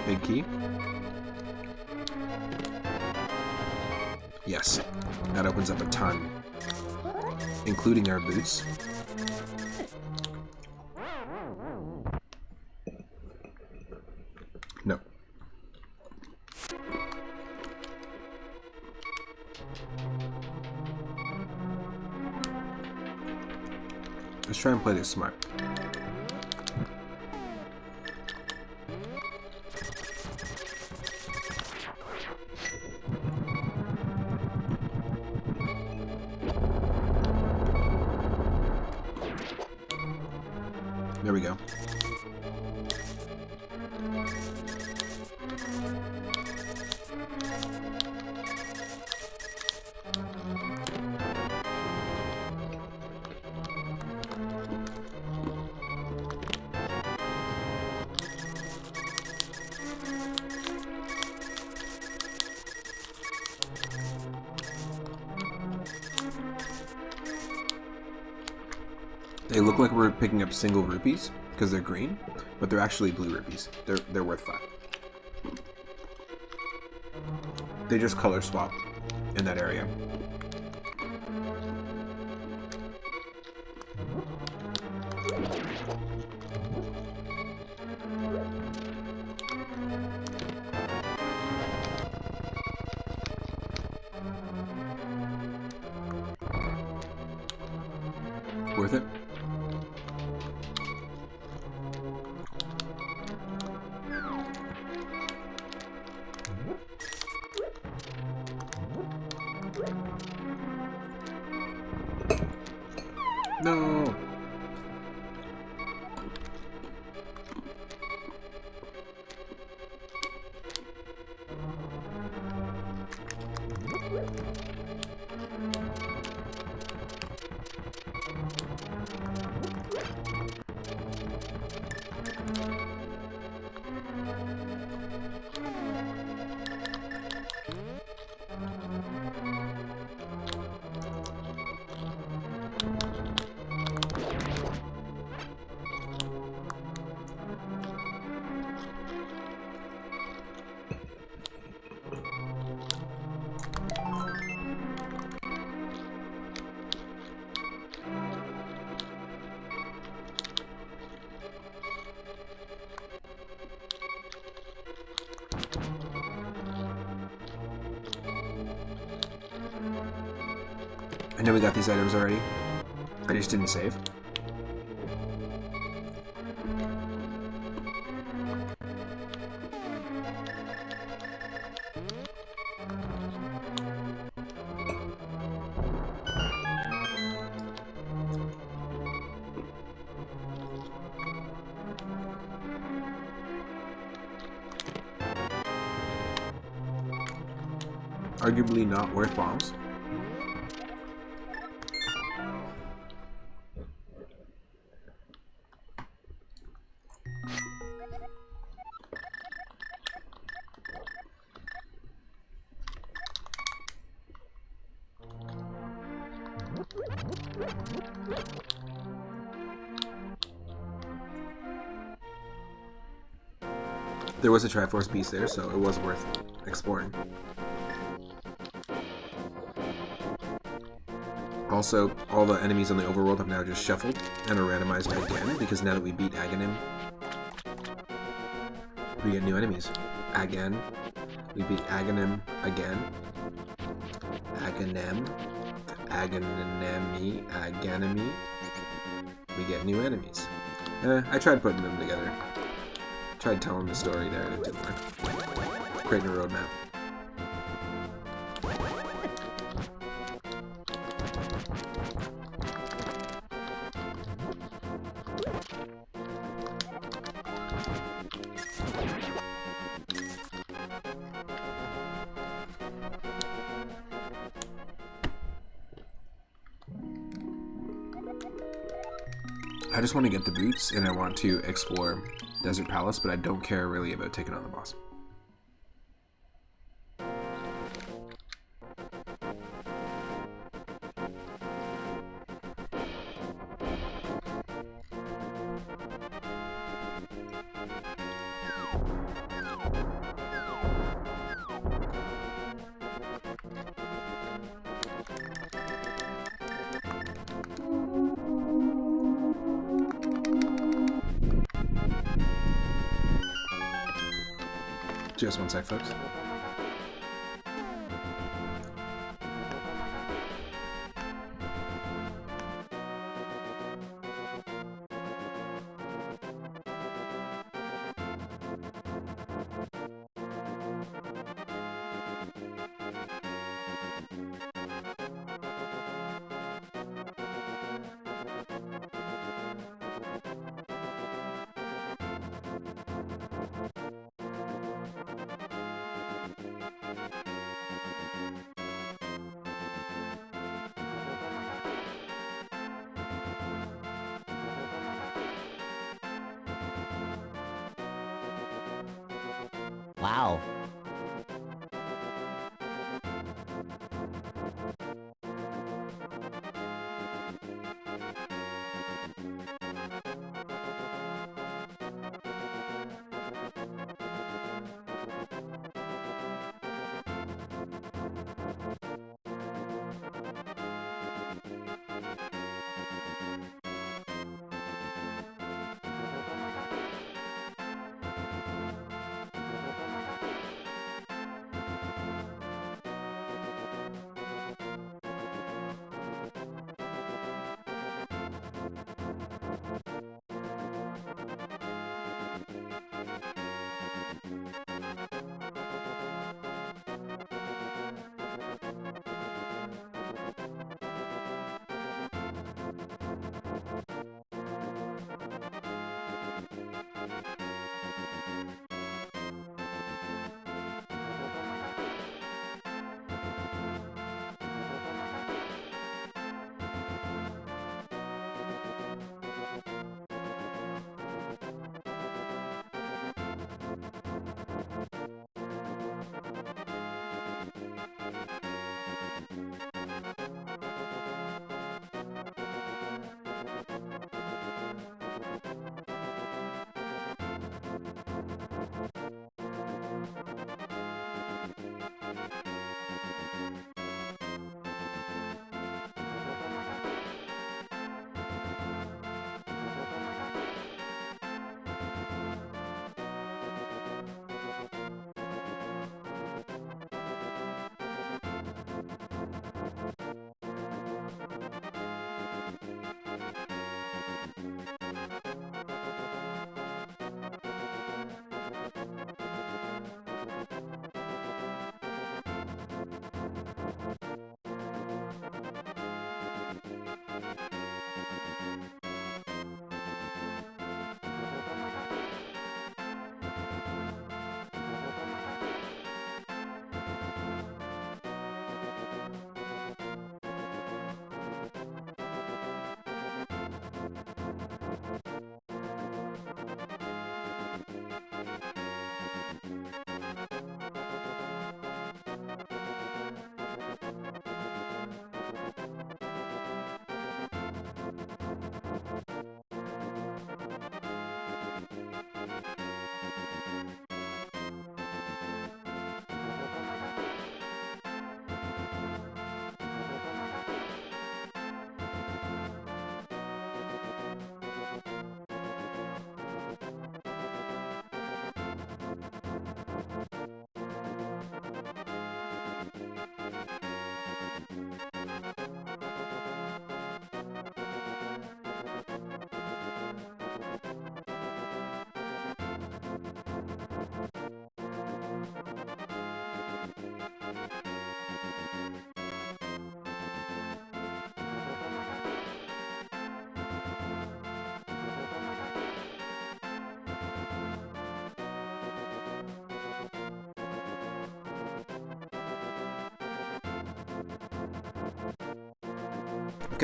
Big key. Yes, that opens up a ton, including our boots. No. Let's try and play this smart. There we go. They look like we're picking up single rupees because they're green, but they're actually blue rupees. They're worth 5. They just color swap in that area. Worth it? No. I know we got these items already. I just didn't save. Arguably not worth bombs. There was a Triforce beast there, so it was worth exploring. Also, all the enemies on the overworld have now just shuffled and are randomized again, because now that we beat Aghanim, we get new enemies. Again. We beat Aghanim again. Aghanim. Aghanimi. We get new enemies. I tried putting them together. Tried telling the story there and it didn't work. Creating a roadmap. I just want to get the boots and I want to explore Desert Palace, but I don't care really about taking on the boss. Just one sec, folks. Wow.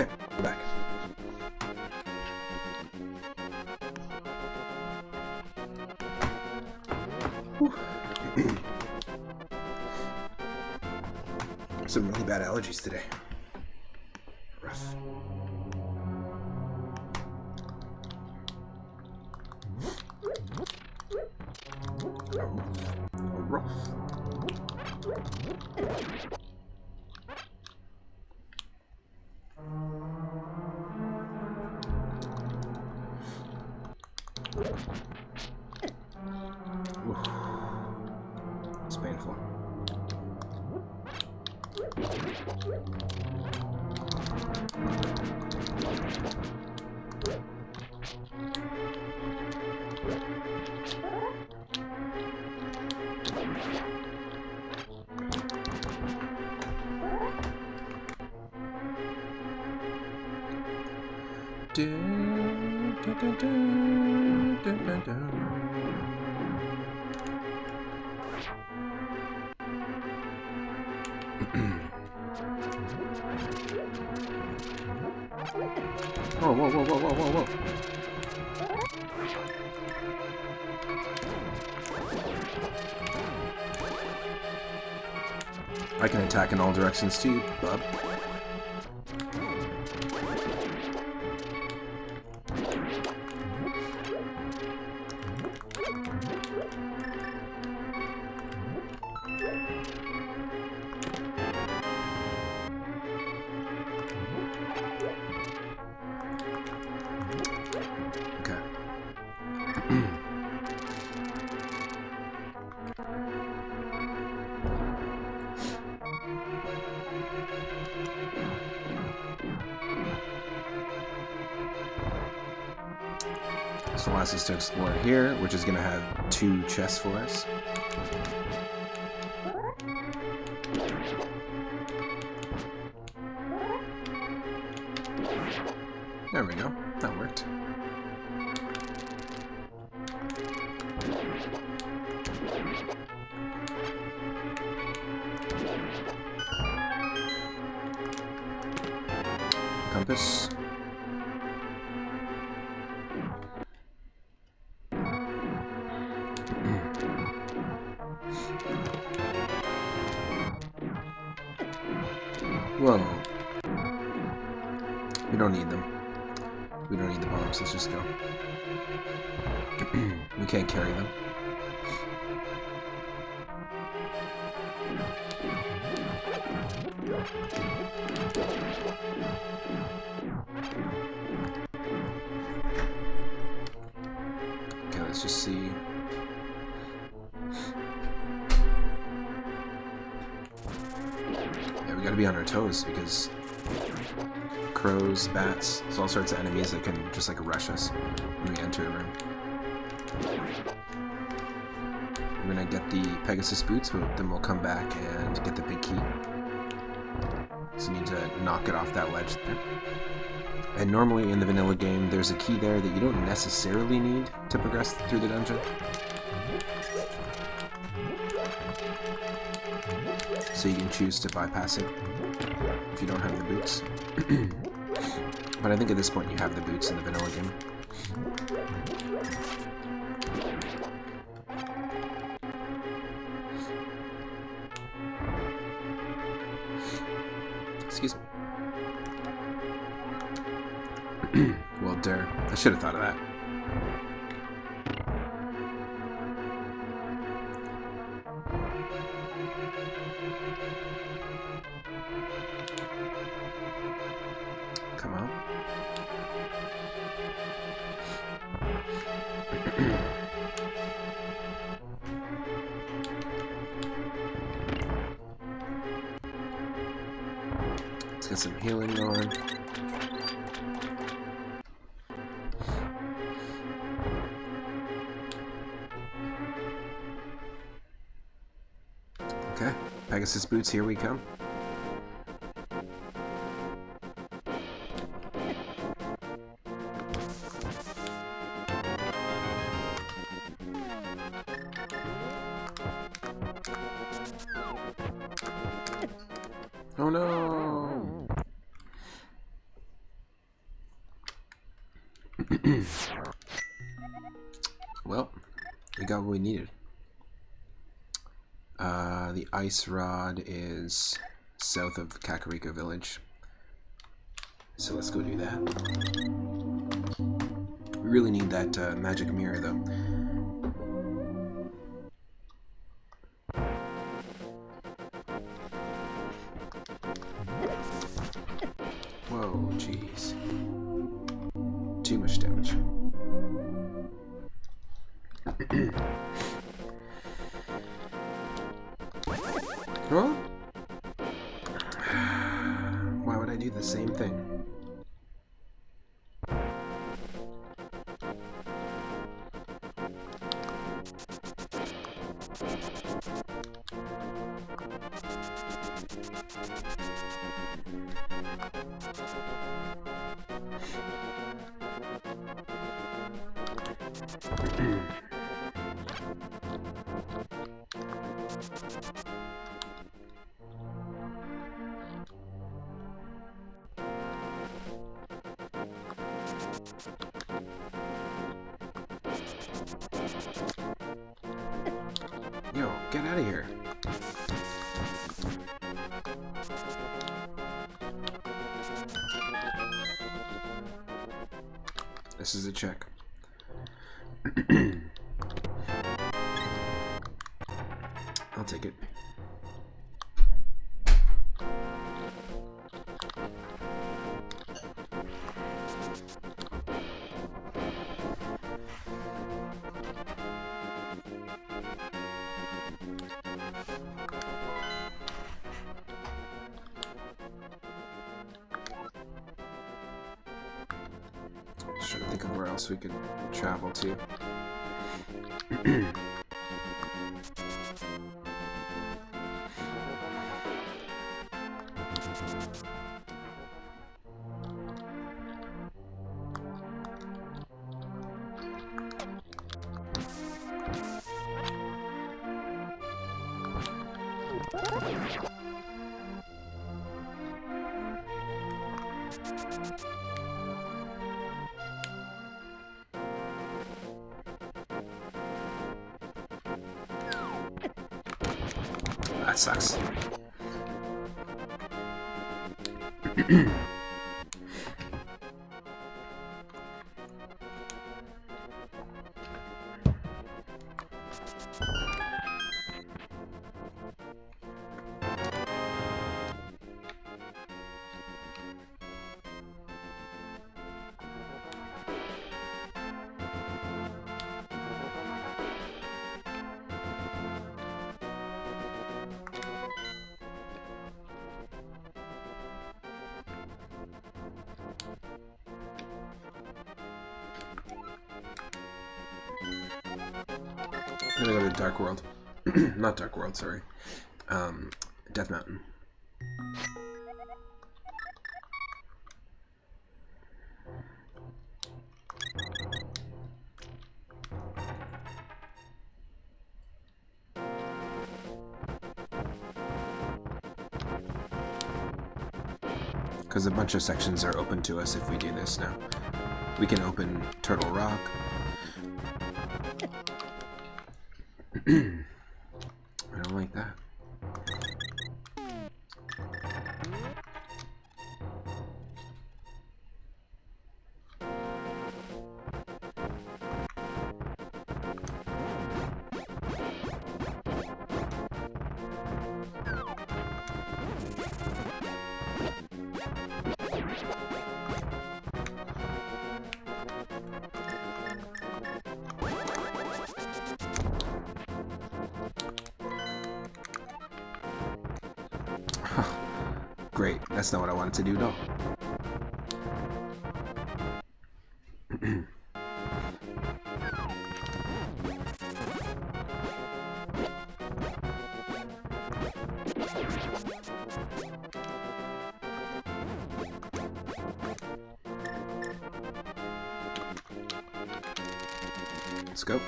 Okay, we're back. Some really bad allergies today. Rough. Rough. It's painful. Whoa, whoa, whoa, whoa, whoa, whoa, whoa. I can attack in all directions too, bub. So last is to explore here, which is going to have 2 chests for us. There we go. That worked. Compass. Whoa. We don't need them. We don't need the bombs. Let's just go. We can't carry them. Okay, let's just see. Yeah, we gotta be on our toes because crows, bats, there's all sorts of enemies that can just like rush us when we enter a room. We're gonna get the Pegasus boots, but then we'll come back and get the big key. So we need to knock it off that ledge there. And normally in the vanilla game, there's a key there that you don't necessarily need to progress through the dungeon. So you can choose to bypass it if you don't have the boots. But I think at this point you have the boots in the vanilla game. Excuse me. Well, dare. I should have thought of that. Come on. Let's get some healing going. Okay, Pegasus boots, here we come. Oh no! Well, we got what we needed. The ice rod is south of Kakariko Village. So let's go do that. We really need that magic mirror, though. Whoa, jeez. Too much damage. Well, why would I do the same thing? Yo, get out of here. This is a check. I'll take it. Trying to think of where else we could travel to. That sucks. I'm gonna go to Dark World. Not Dark World, sorry. Death Mountain. Because a bunch of sections are open to us if we do this now. We can open Turtle Rock. I don't like that. Great, that's not what I wanted to do, no. Let's go.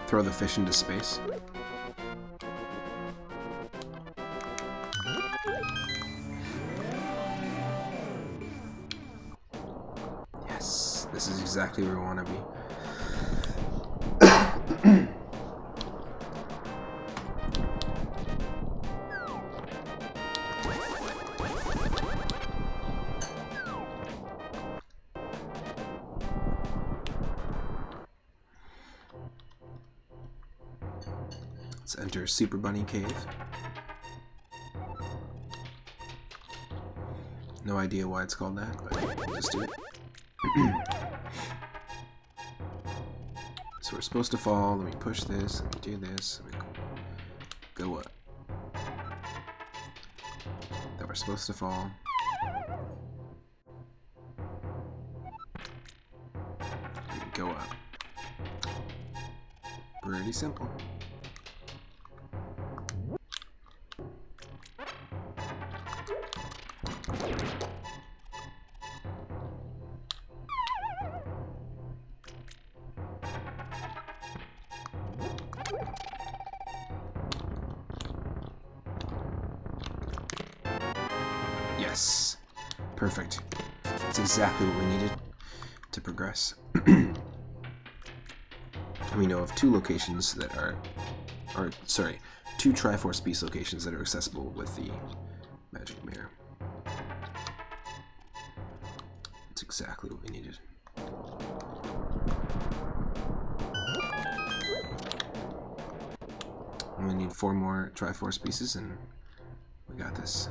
Throw the fish into space. Yes, this is exactly where we want to be. Let's enter Super Bunny Cave. No idea why it's called that, but we'll just do it. So we're supposed to fall. Let me push this. Let me do this. Let me go up. That we're supposed to fall. Let me go up. Pretty simple. Yes. Perfect. That's exactly what we needed to progress. We know of two locations that are, two Triforce Beast locations that are accessible with the magic mirror. That's exactly what we needed. We need 4 more Triforce pieces and we got this.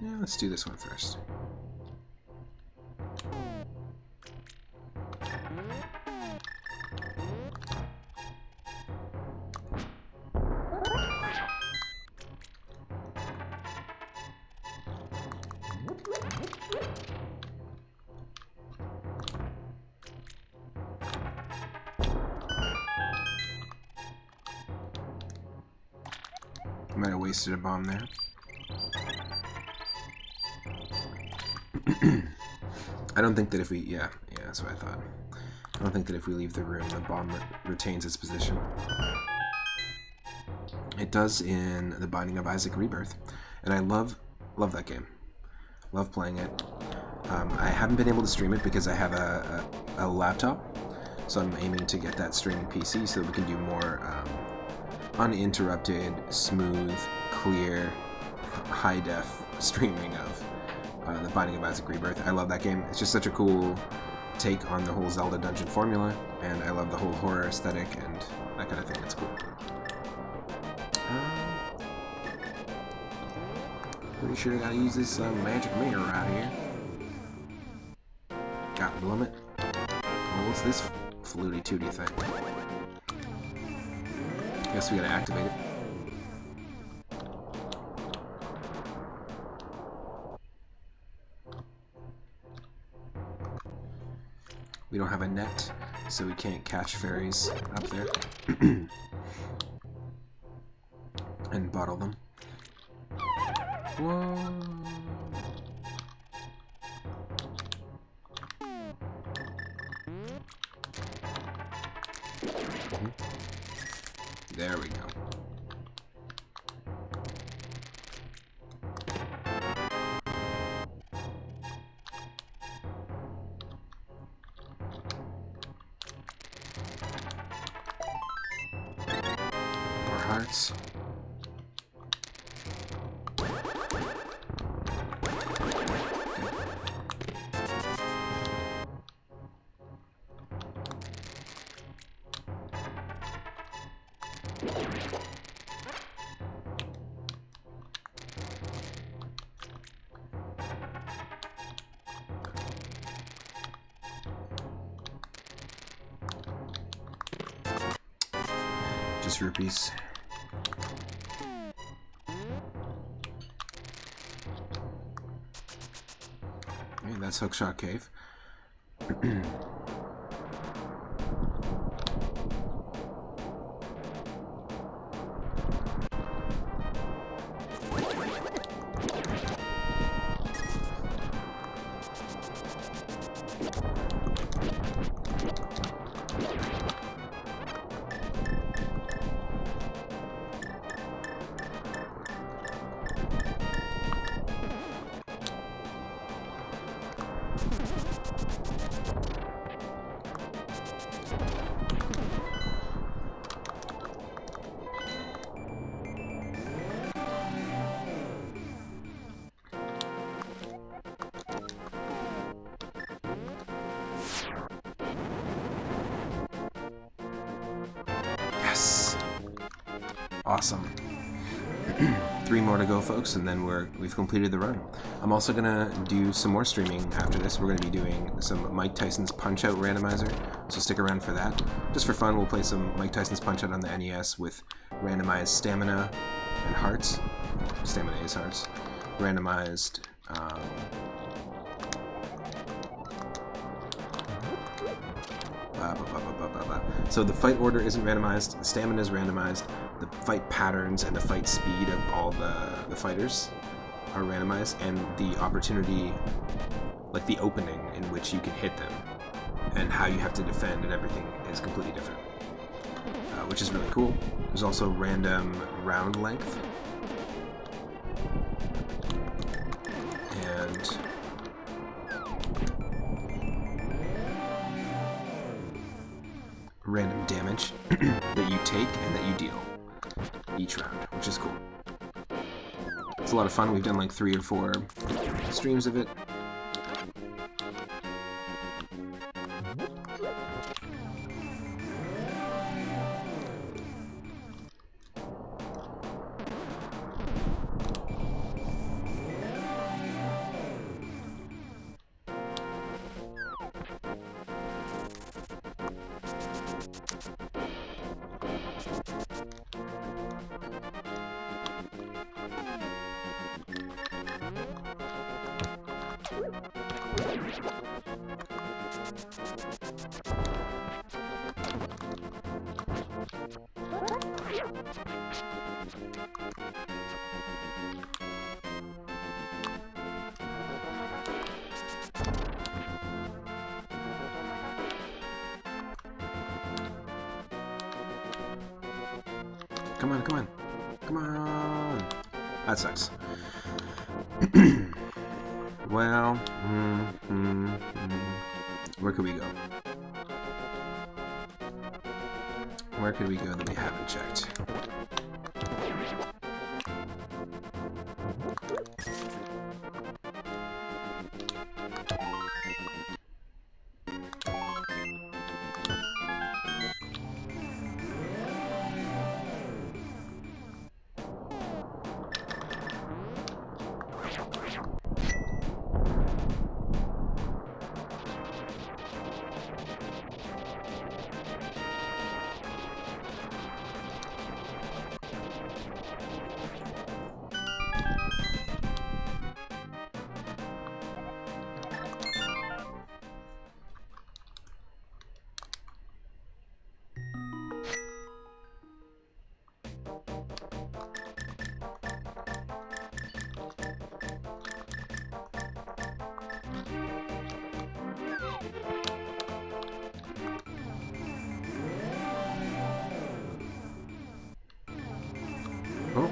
Yeah, let's do this one first. Might have wasted a bomb there. I don't think that if we... Yeah, that's what I thought. I don't think that if we leave the room, the bomb retains its position. It does in The Binding of Isaac Rebirth. And I love that game. Love playing it. I haven't been able to stream it because I have a laptop. So I'm aiming to get that streaming PC so that we can do more uninterrupted, smooth, clear, high-def streaming of The Binding of Isaac Rebirth. I love that game. It's just such a cool take on the whole Zelda dungeon formula, and I love the whole horror aesthetic and that kind of thing. It's cool. Pretty sure I gotta use this magic mirror right here. Got Blummet. Oh, what's this fluty tooty thing? Guess we gotta activate it. We don't have a net, so we can't catch fairies up there and bottle them. Whoa! There we go. More hearts. Just rupees. Okay, that's Hookshot Cave. Awesome. 3 more to go, folks, and then we've completed the run. I'm also gonna do some more streaming after this. We're gonna be doing some Mike Tyson's Punch-Out randomizer, so stick around for that. Just for fun, we'll play some Mike Tyson's Punch-Out on the NES with randomized stamina and hearts. Stamina is hearts. Randomized so the fight order isn't randomized, the stamina is randomized, the fight patterns and the fight speed of all the fighters are randomized, and the opportunity, like the opening in which you can hit them and how you have to defend and everything is completely different, which is really cool. There's also random round length and random damage that you take and that you deal each round, which is cool. It's a lot of fun. We've done like 3 or 4 streams of it. Come on, come on. Come on. That sucks. Well, where could we go? Where could we go that we haven't checked? Oh.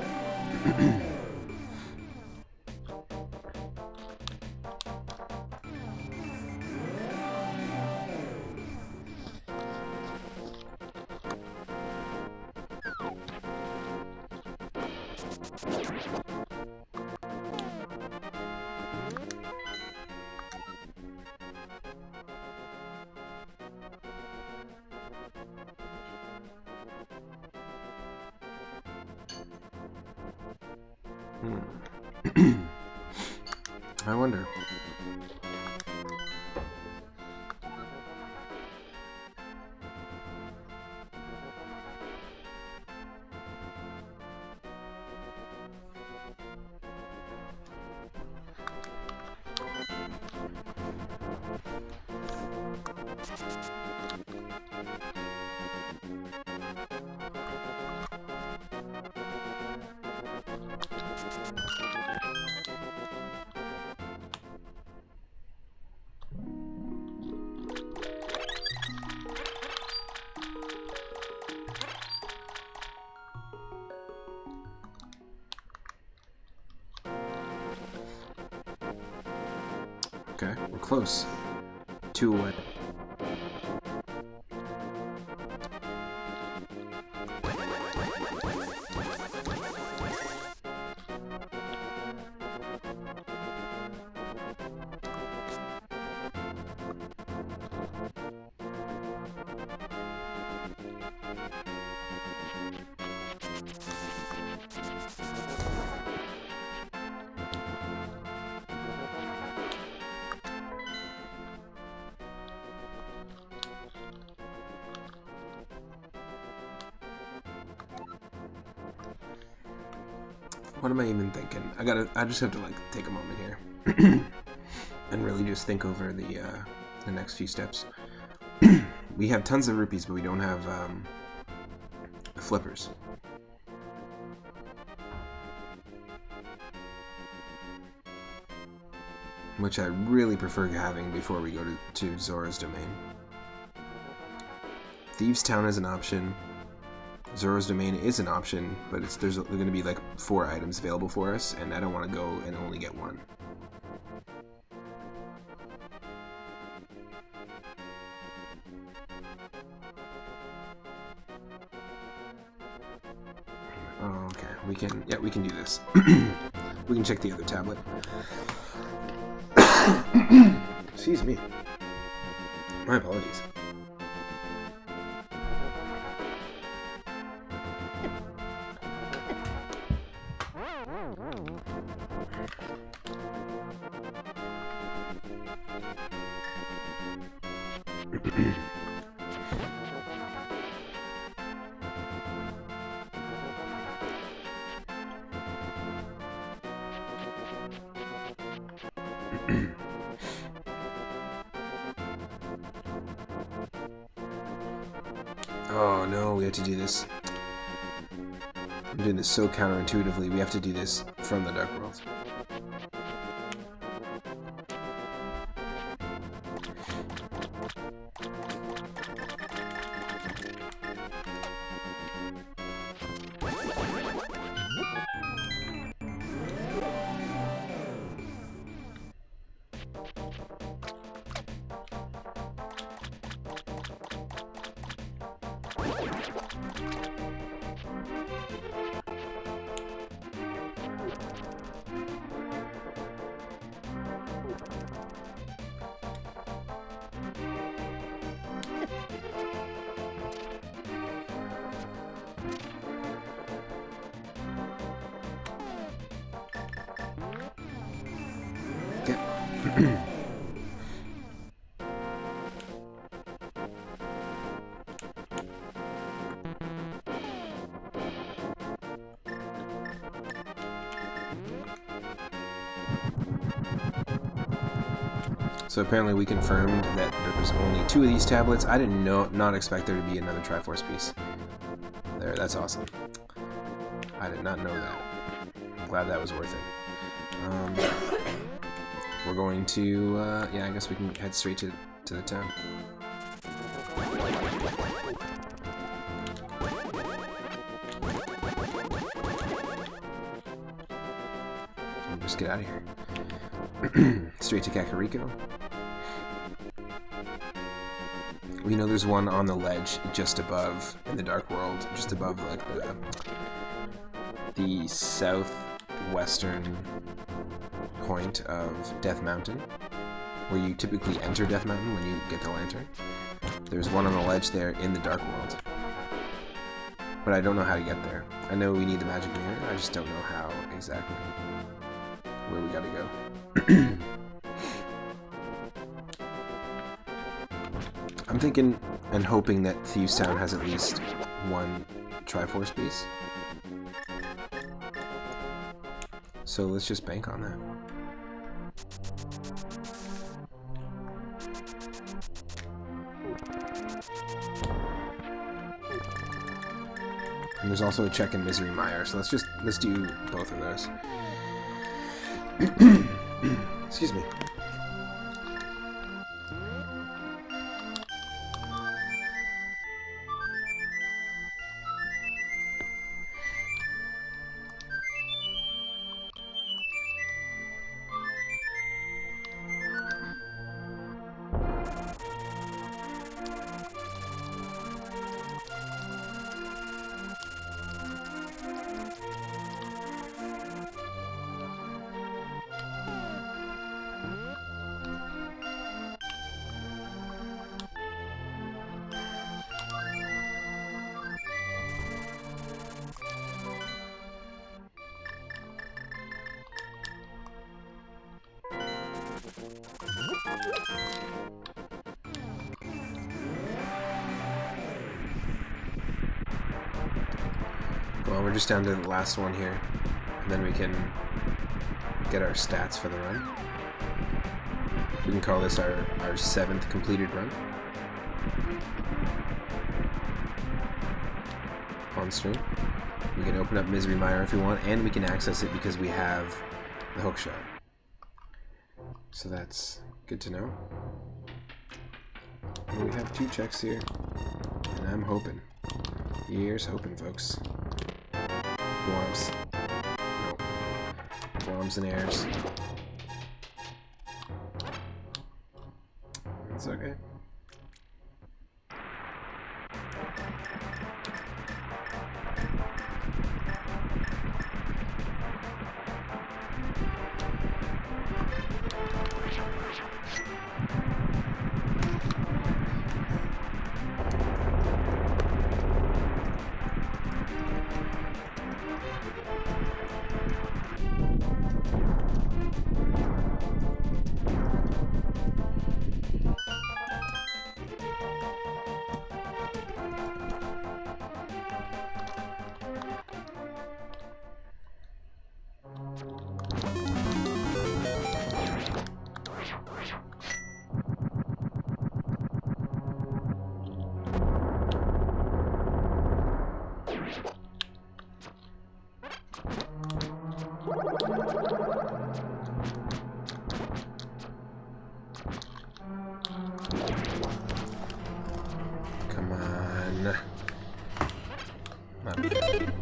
I wonder. Okay, we're close. 2 away. What am I even thinking? I just have to like take a moment here and really just think over the next few steps. We have tons of rupees, but we don't have flippers. Which I really prefer having before we go to Zora's Domain. Thieves' Town is an option. Zora's Domain is an option, but there's going to be like 4 items available for us, and I don't want to go and only get one. Oh, okay, we can do this. We can check the other tablet. Excuse me. My apologies. Oh no, we have to do this. I'm doing this so counterintuitively. We have to do this from the Dark World. So apparently we confirmed that there was only 2 of these tablets. I didn't not expect there to be another Triforce piece. There, that's awesome. I did not know that. I'm glad that was worth it. We're going to, yeah, I guess we can head straight to the town. Just get out of here. Straight to Kakariko. We know there's one on the ledge just above, in the Dark World, just above like the southwestern point of Death Mountain, where you typically enter Death Mountain when you get the lantern. There's one on the ledge there in the Dark World, but I don't know how to get there. I know we need the magic mirror, I just don't know how exactly, where we gotta go. I'm thinking and hoping that Thieves' Town has at least 1 Triforce piece. So let's just bank on that. And there's also a check in Misery Mire, so let's do both of those. Excuse me. Well, we're just down to the last one here. And then we can get our stats for the run. We can call this our 7th completed run on stream. We can open up Misery Mire if we want, and we can access it because we have the hook shot. So that's good to know. And we have 2 checks here, and I'm hoping. Here's hoping, folks. Worms. Nope. Worms and airs. It's okay. Come on. Not good.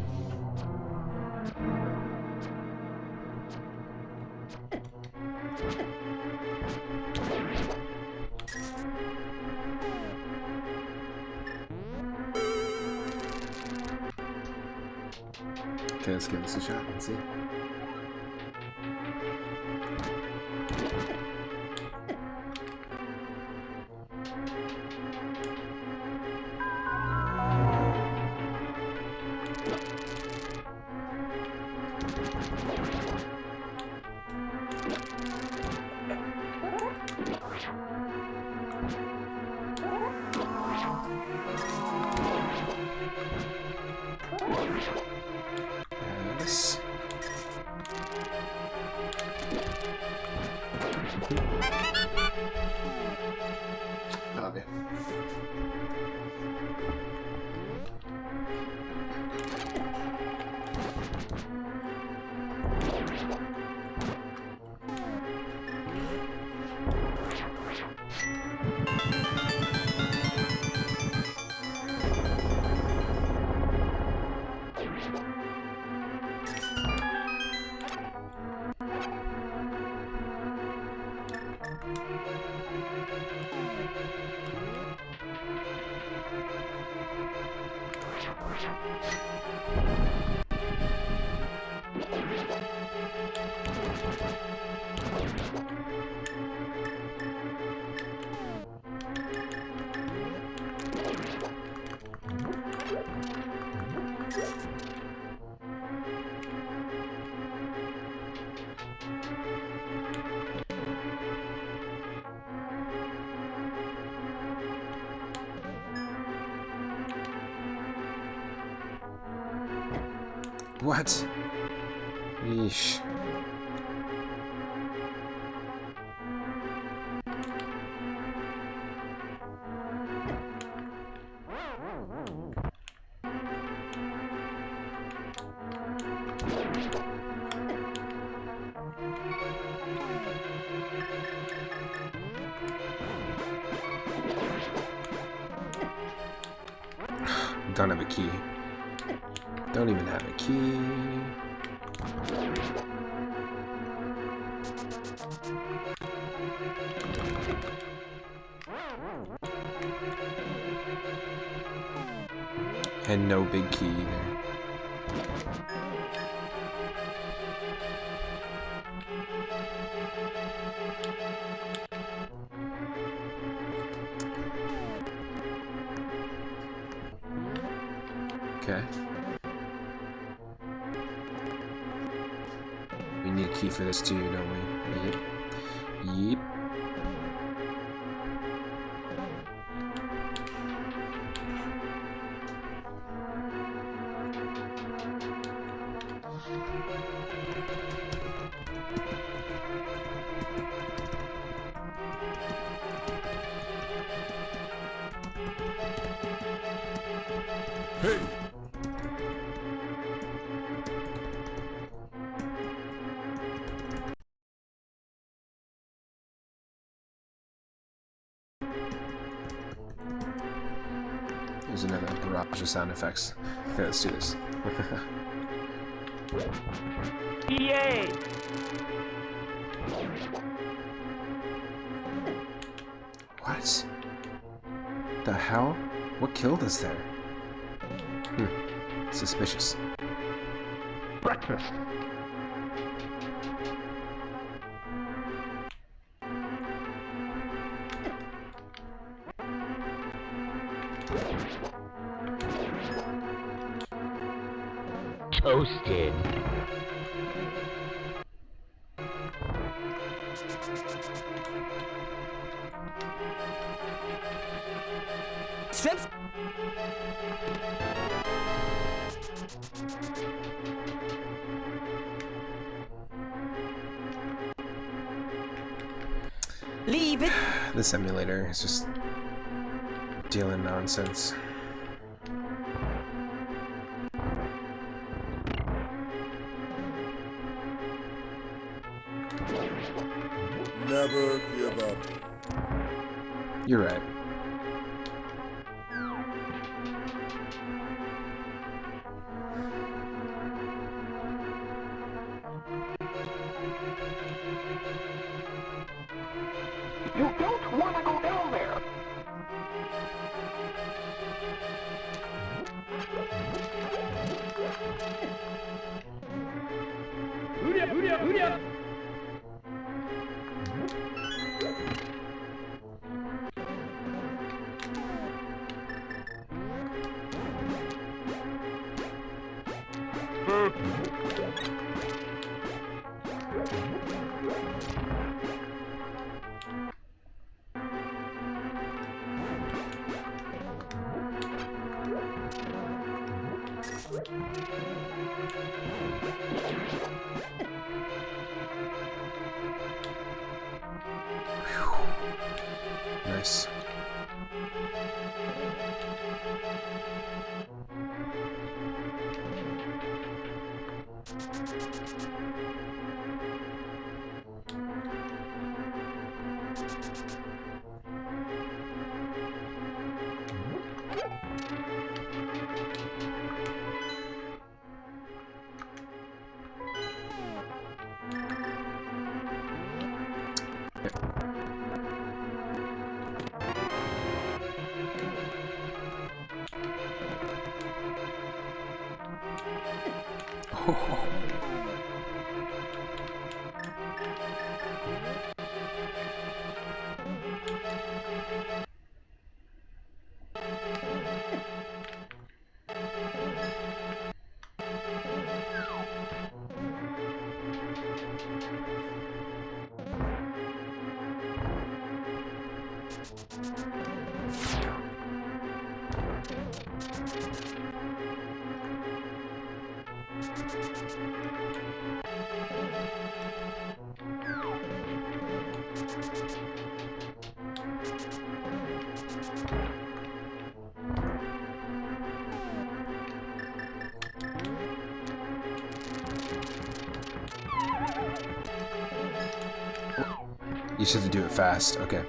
Okay, let's give this a shot and see. Yes. Okay. What? Yeesh. Don't have a key. Don't even have a key. And no big key either. Okay. We need a key for this too, don't we? Yep. Yep. There's another barrage of sound effects. Okay, let's do this. Yay! What? The hell? What killed us there? Suspicious. Breakfast. Toasted. Strips. Leave it. This emulator is just dealing nonsense. Never give up. You're right. You don't want to go down there. Hoodia! Nice. You just have to do it fast. Okay.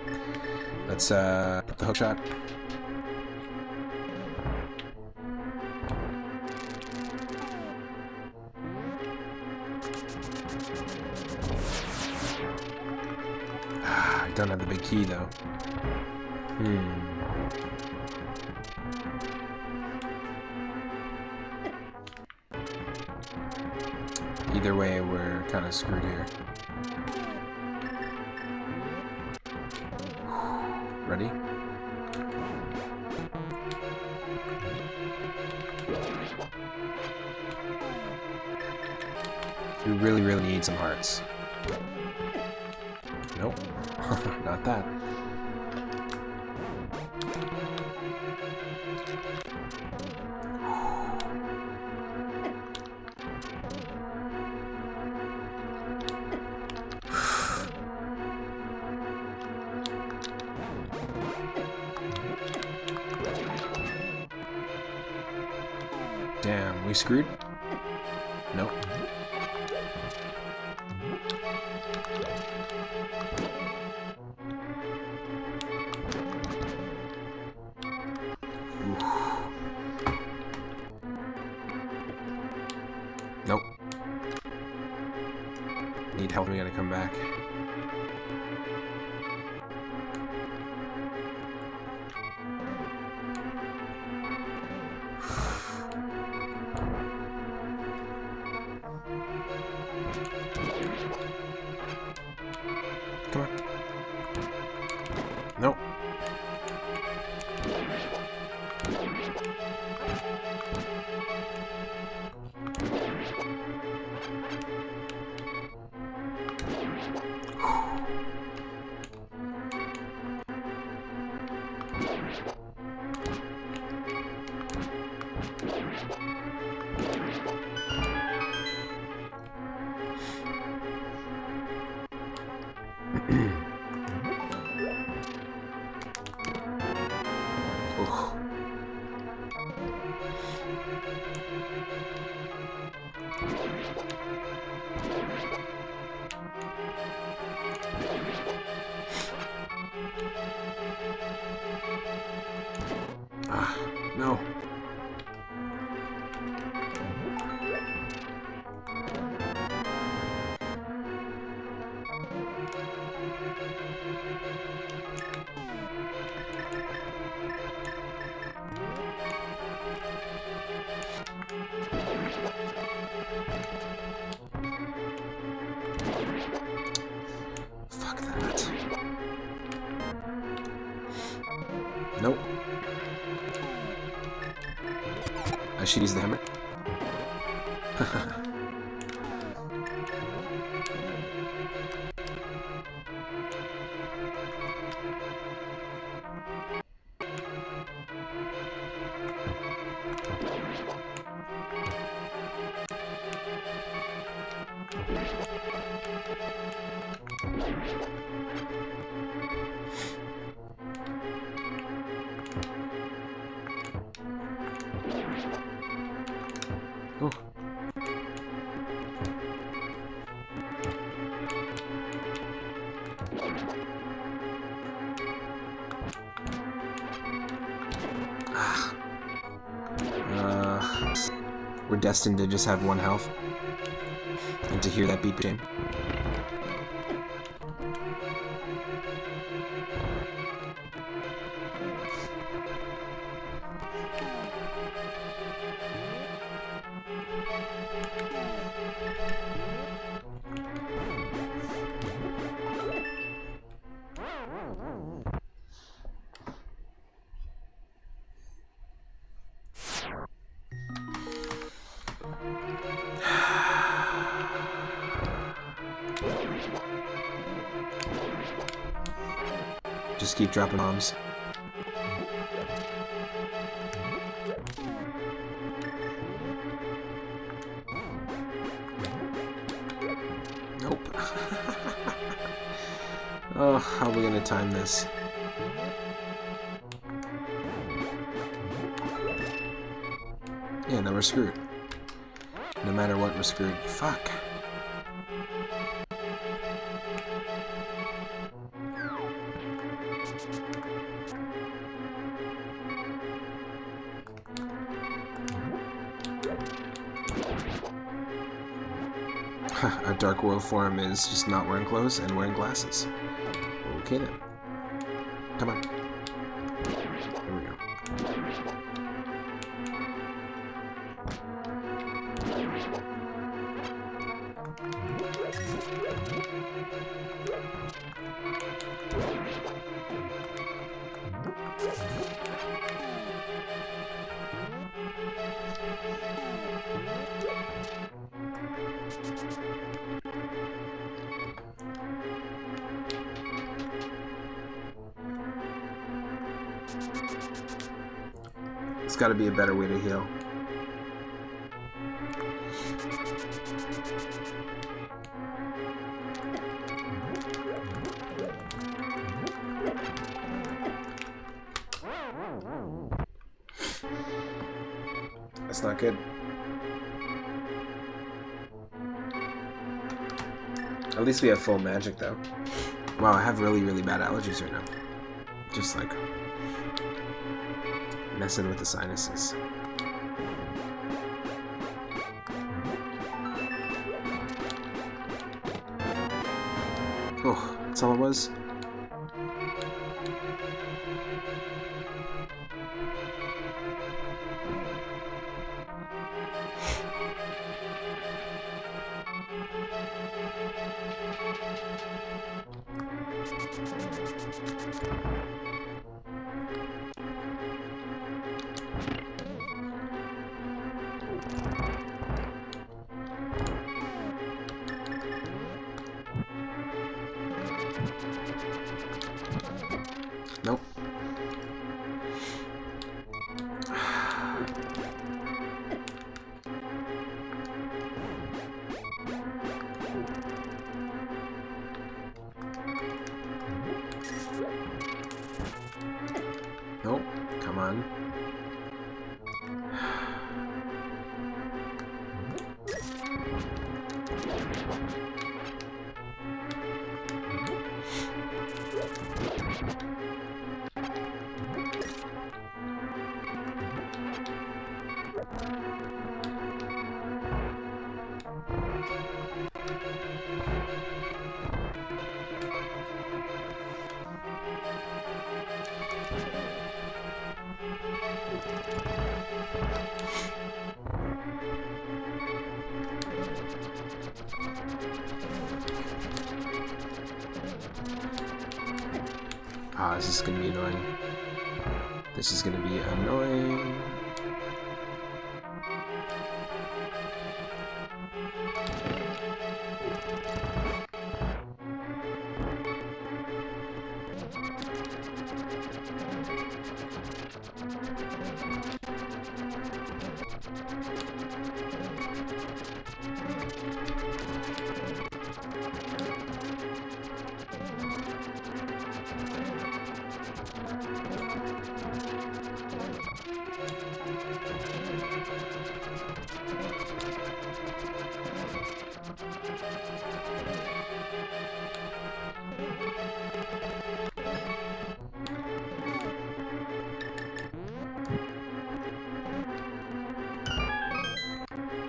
Let's put the hook shot. I don't have the big key though. Either way, we're kind of screwed here. Ready? We really, really need some hearts. Nope. Not that. Damn, we screwed? Nope. Oof. Need help. We gotta come back. Come on. Nope. No. Fuck that. Nope. I should use the hammer. Oh. We're destined to just have one health and to hear that beep jam. Just keep dropping bombs. Nope. Oh, how are we gonna time this? Yeah, no, we're screwed. No matter what, we're screwed. Fuck. Our Dark World form is just not wearing clothes and wearing glasses. Okay then. Come on. Here we go. There's got to be a better way to heal. That's not good. At least we have full magic, though. Wow, I have really, really bad allergies right now. Just like messing with the sinuses. Oh, that's all it was? Nope. Nope. Come on. Ah, this is gonna be annoying. This is gonna be annoying.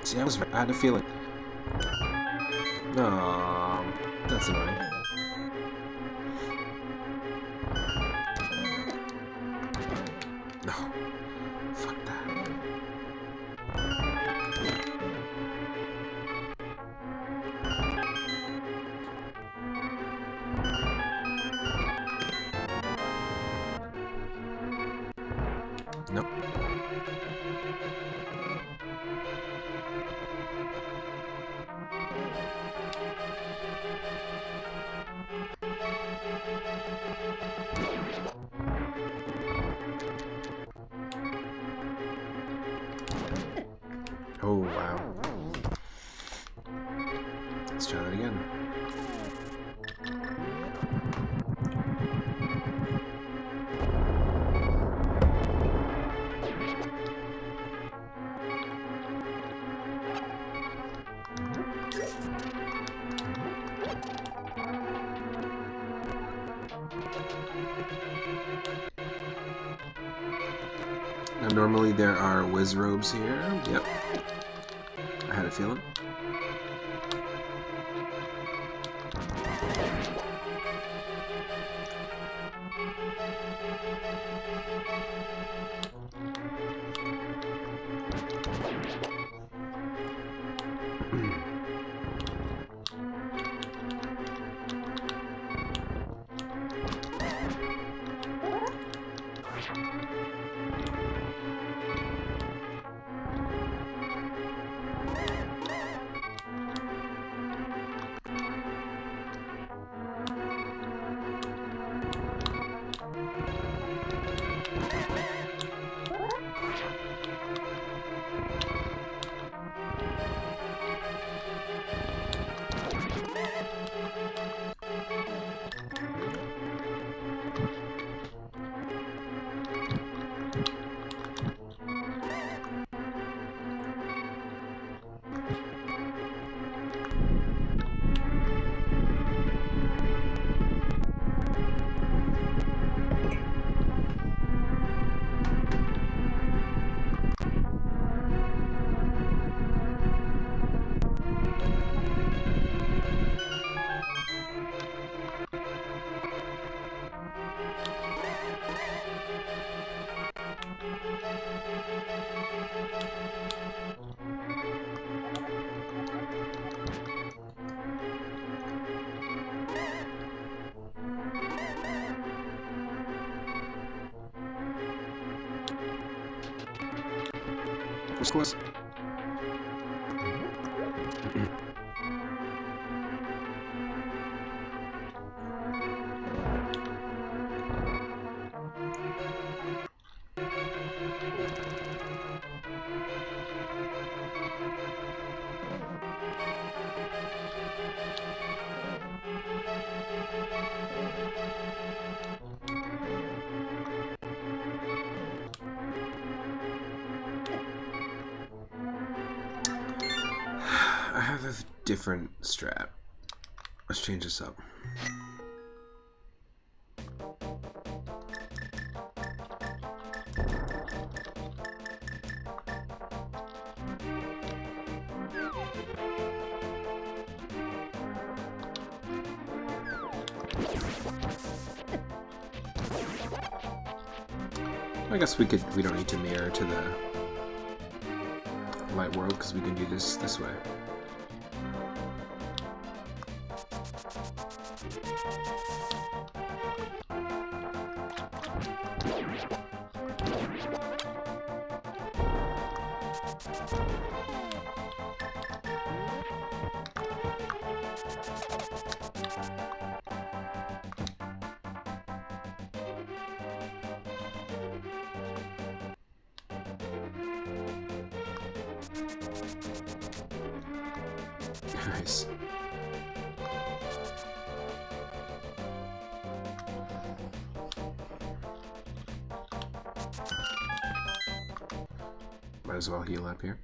See, I had a feeling. No, that's annoying. No, fuck that. Nope. Oh, wow. Let's try that again. Now, normally there are whiz robes here. Yep. I had a feeling. Of course. I have a different strat. Let's change this up. I guess we don't need to mirror to the light world because we can do this way. Nice. Might as well heal up here.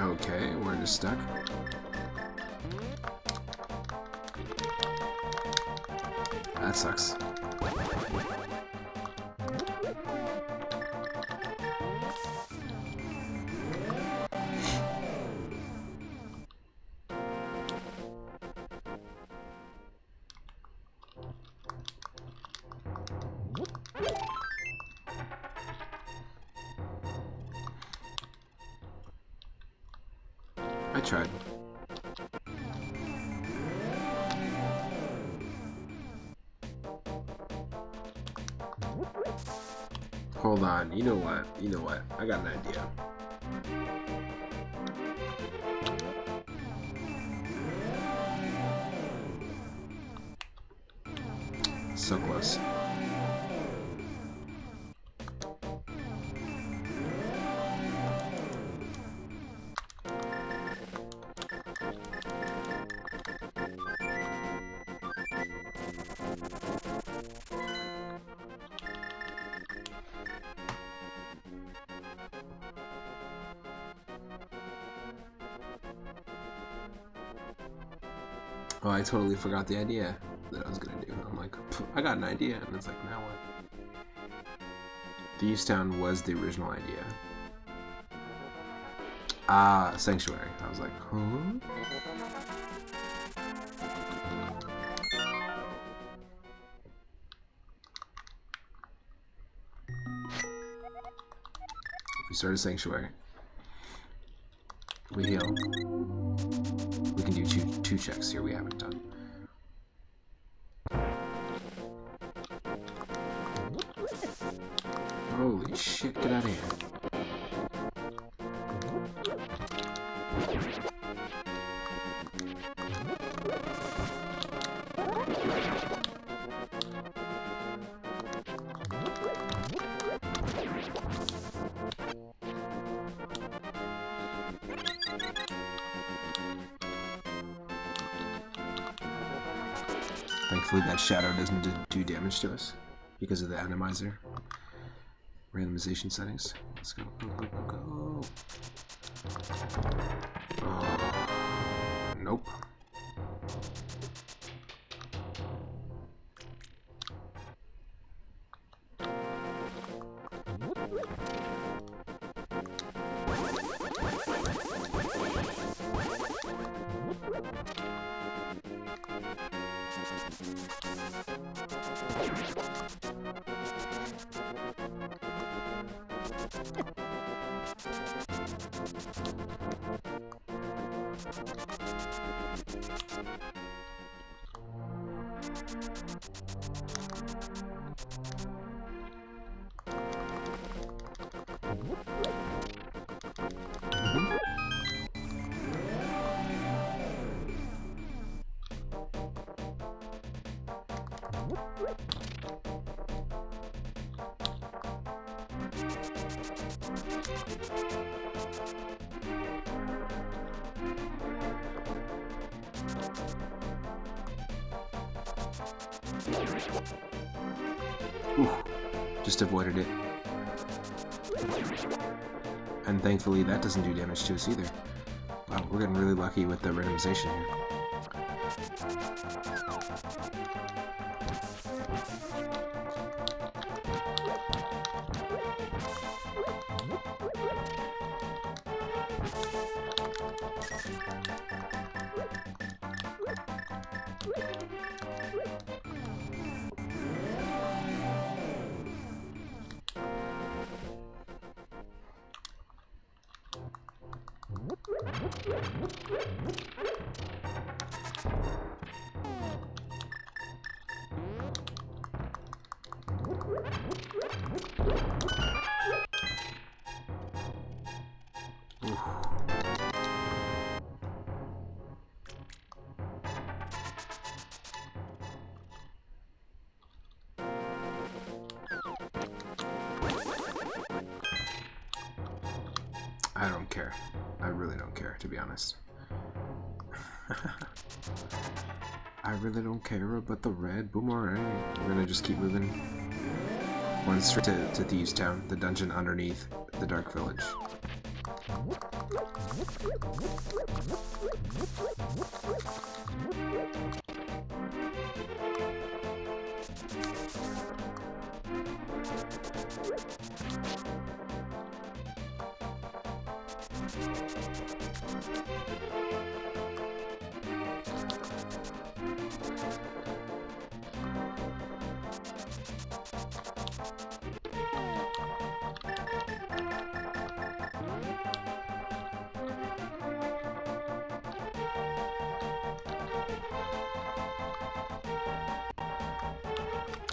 Okay, we're just stuck. That sucks. I tried. Hold on, you know what? I got an idea. So close. Oh, I totally forgot the idea that I was gonna do. I'm like, I got an idea, and it's like, now what? The Easttown was the original idea. Ah, Sanctuary. I was like, huh? We start a Sanctuary. We heal. We can do two checks here we haven't done. Holy shit, get out of here. Thankfully that shadow doesn't do damage to us because of the Randomizer. Randomization settings. Let's go, go, go, go, go. Oh, nope. Ooh, just avoided it. And thankfully that doesn't do damage to us either. Wow, we're getting really lucky with the randomization here. I don't care. I really don't care, to be honest. I really don't care about the red boomerang. We're gonna just keep moving. One straight to Thieves Town, the dungeon underneath the Dark Village.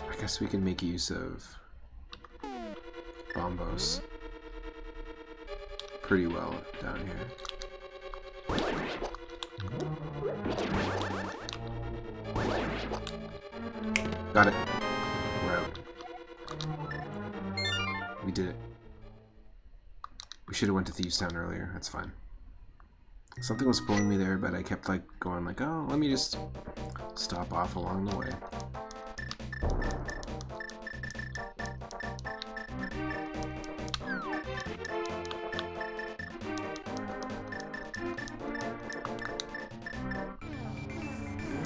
I guess we can make use of bombos pretty well down here. Got it. We're out. We did it. We should have went to Thieves Town earlier. That's fine. Something was pulling me there, but I kept like going like, oh, let me just stop off along the way.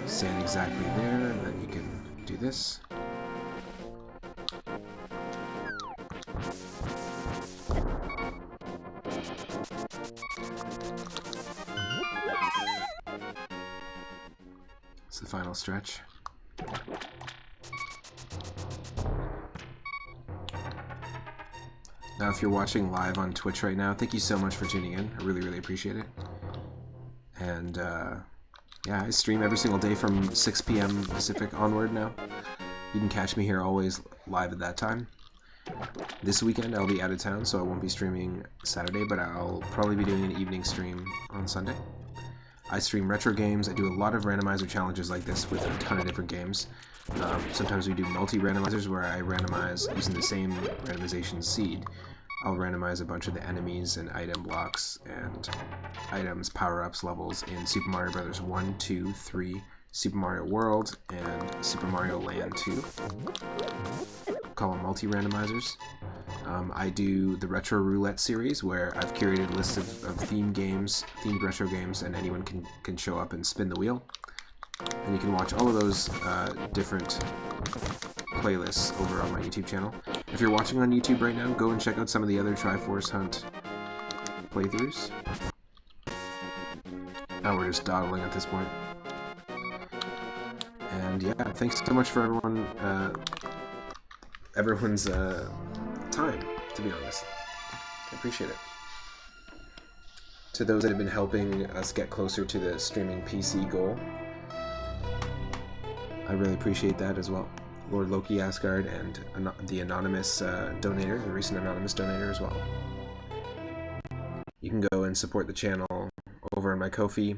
Stand exactly there, and then you can do this. It's the final stretch. Now, if you're watching live on Twitch right now, thank you so much for tuning in. I really, really appreciate it. And, yeah, I stream every single day from 6 p.m. Pacific onward now. You can catch me here always live at that time. This weekend I'll be out of town, so I won't be streaming Saturday, but I'll probably be doing an evening stream on Sunday. I stream retro games. I do a lot of randomizer challenges like this with a ton of different games. Sometimes we do multi-randomizers where I randomize using the same randomization seed. I'll randomize a bunch of the enemies and item blocks and items, power-ups, levels in Super Mario Bros. 1, 2, 3, Super Mario World, and Super Mario Land 2. Call them multi-randomizers. I do the Retro Roulette series where I've curated a list of themed retro games, and anyone can show up and spin the wheel. And you can watch all of those different playlists over on my YouTube channel. If you're watching on YouTube right now, go and check out some of the other Triforce Hunt playthroughs. Now we're just dawdling at this point. And yeah, thanks so much for everyone's time, to be honest. I appreciate it. To those that have been helping us get closer to the streaming PC goal, I really appreciate that as well. Lord Loki Asgard and the anonymous donator, the recent anonymous donator as well. You can go and support the channel over on my Ko-fi.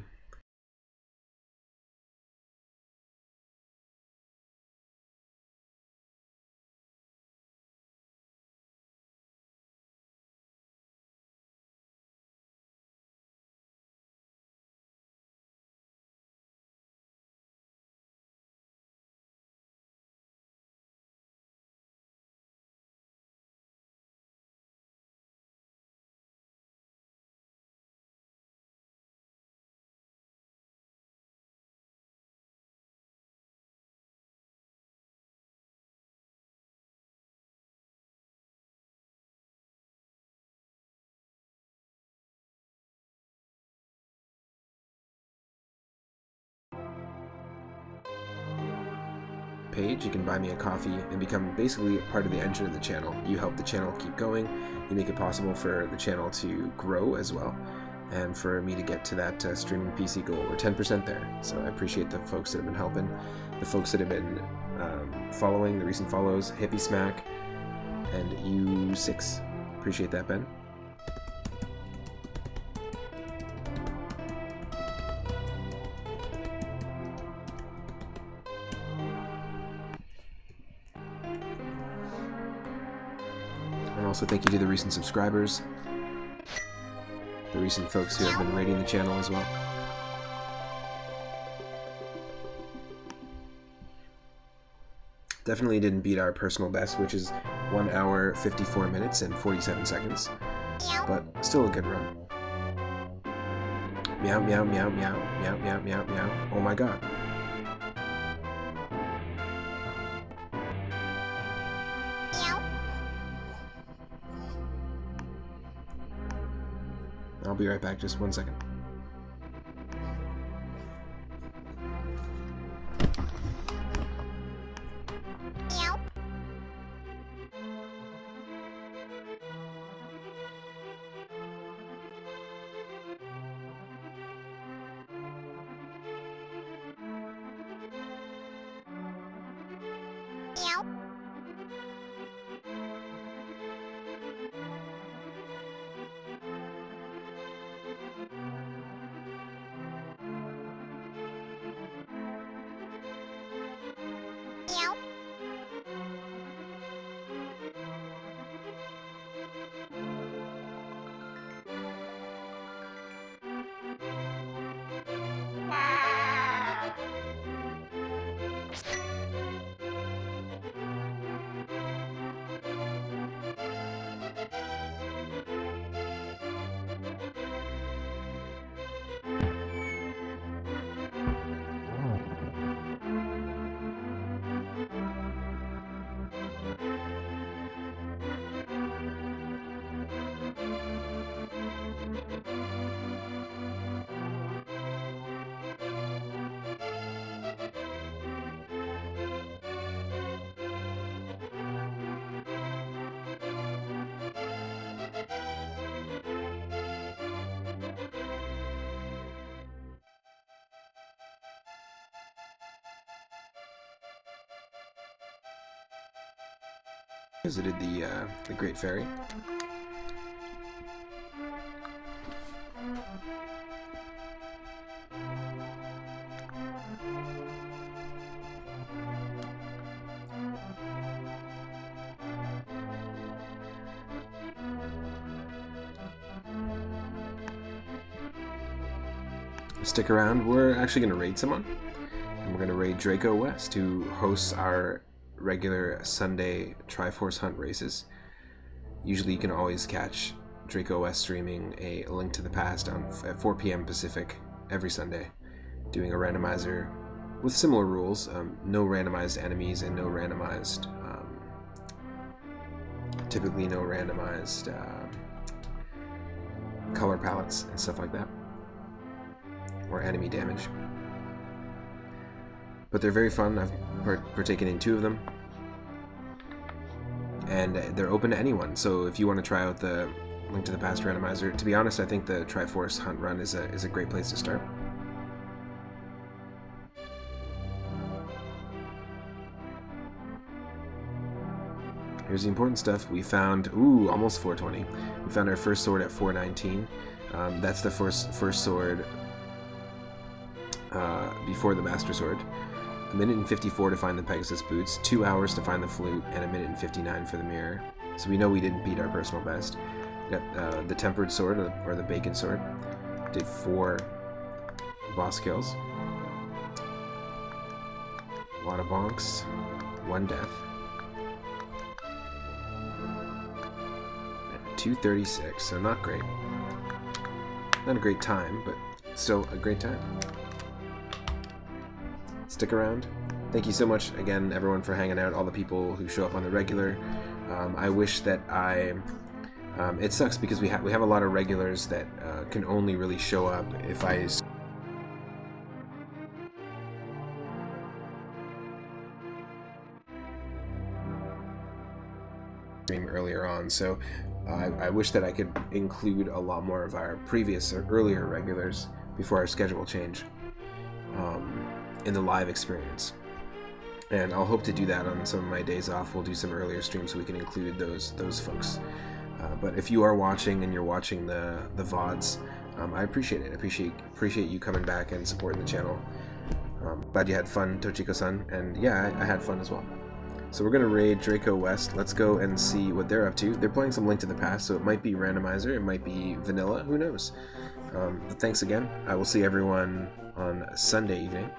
Page, you can buy me a coffee and become basically part of the engine of the channel. You help the channel keep going, you make it possible for the channel to grow as well, and for me to get to that streaming PC goal. We're 10% there, so I appreciate the folks that have been helping, the folks that have been following, the recent follows, Hippie Smack, and U6. Appreciate that, Ben. Also, thank you to the recent subscribers, the recent folks who have been rating the channel as well. Definitely didn't beat our personal best, which is 1 hour, 54 minutes, and 47 seconds, but still a good run. Meow, meow, meow, meow, meow, meow, meow, meow. Oh my god. I'll be right back, just 1 second. Visited the Great Ferry. Stick around, we're actually going to raid someone, and we're going to raid Draco West, who hosts our regular Sunday Triforce hunt races. Usually you can always catch Draco West streaming a Link to the Past at 4 p.m. Pacific every Sunday, doing a randomizer with similar rules, no randomized enemies and no randomized, typically no randomized color palettes and stuff like that, or enemy damage. but they're very fun. I've partaken in 2 of them, and they're open to anyone. So if you want to try out the Link to the Past randomizer, to be honest, I think the Triforce Hunt Run is a great place to start. Here's the important stuff. We found, almost 420. We found our first sword at 419. That's the first sword before the Master Sword. 1:54 to find the Pegasus boots, 2 hours to find the flute, and 1:59 for the mirror. So we know we didn't beat our personal best. Got the tempered sword, or the bacon sword. Did 4 boss kills. A lot of bonks. 1 death. 236, so not great. Not a great time, but still a great time. Stick around. Thank you so much again, everyone, for hanging out, all the people who show up on the regular. I wish that it sucks because we have a lot of regulars that can only really show up if I stream earlier on. So I wish that I could include a lot more of our previous or earlier regulars before our schedule change in the live experience. And I'll hope to do that on some of my days off. We'll do some earlier streams so we can include those folks. But if you are watching and you're watching the VODs, I appreciate it. I appreciate you coming back and supporting the channel. Glad you had fun, Tochiko-san, and yeah, I had fun as well. So we're going to raid Draco West. Let's go and see what they're up to. They're playing some Link to the Past, so it might be Randomizer, it might be Vanilla, who knows. But thanks again. I will see everyone on Sunday evening.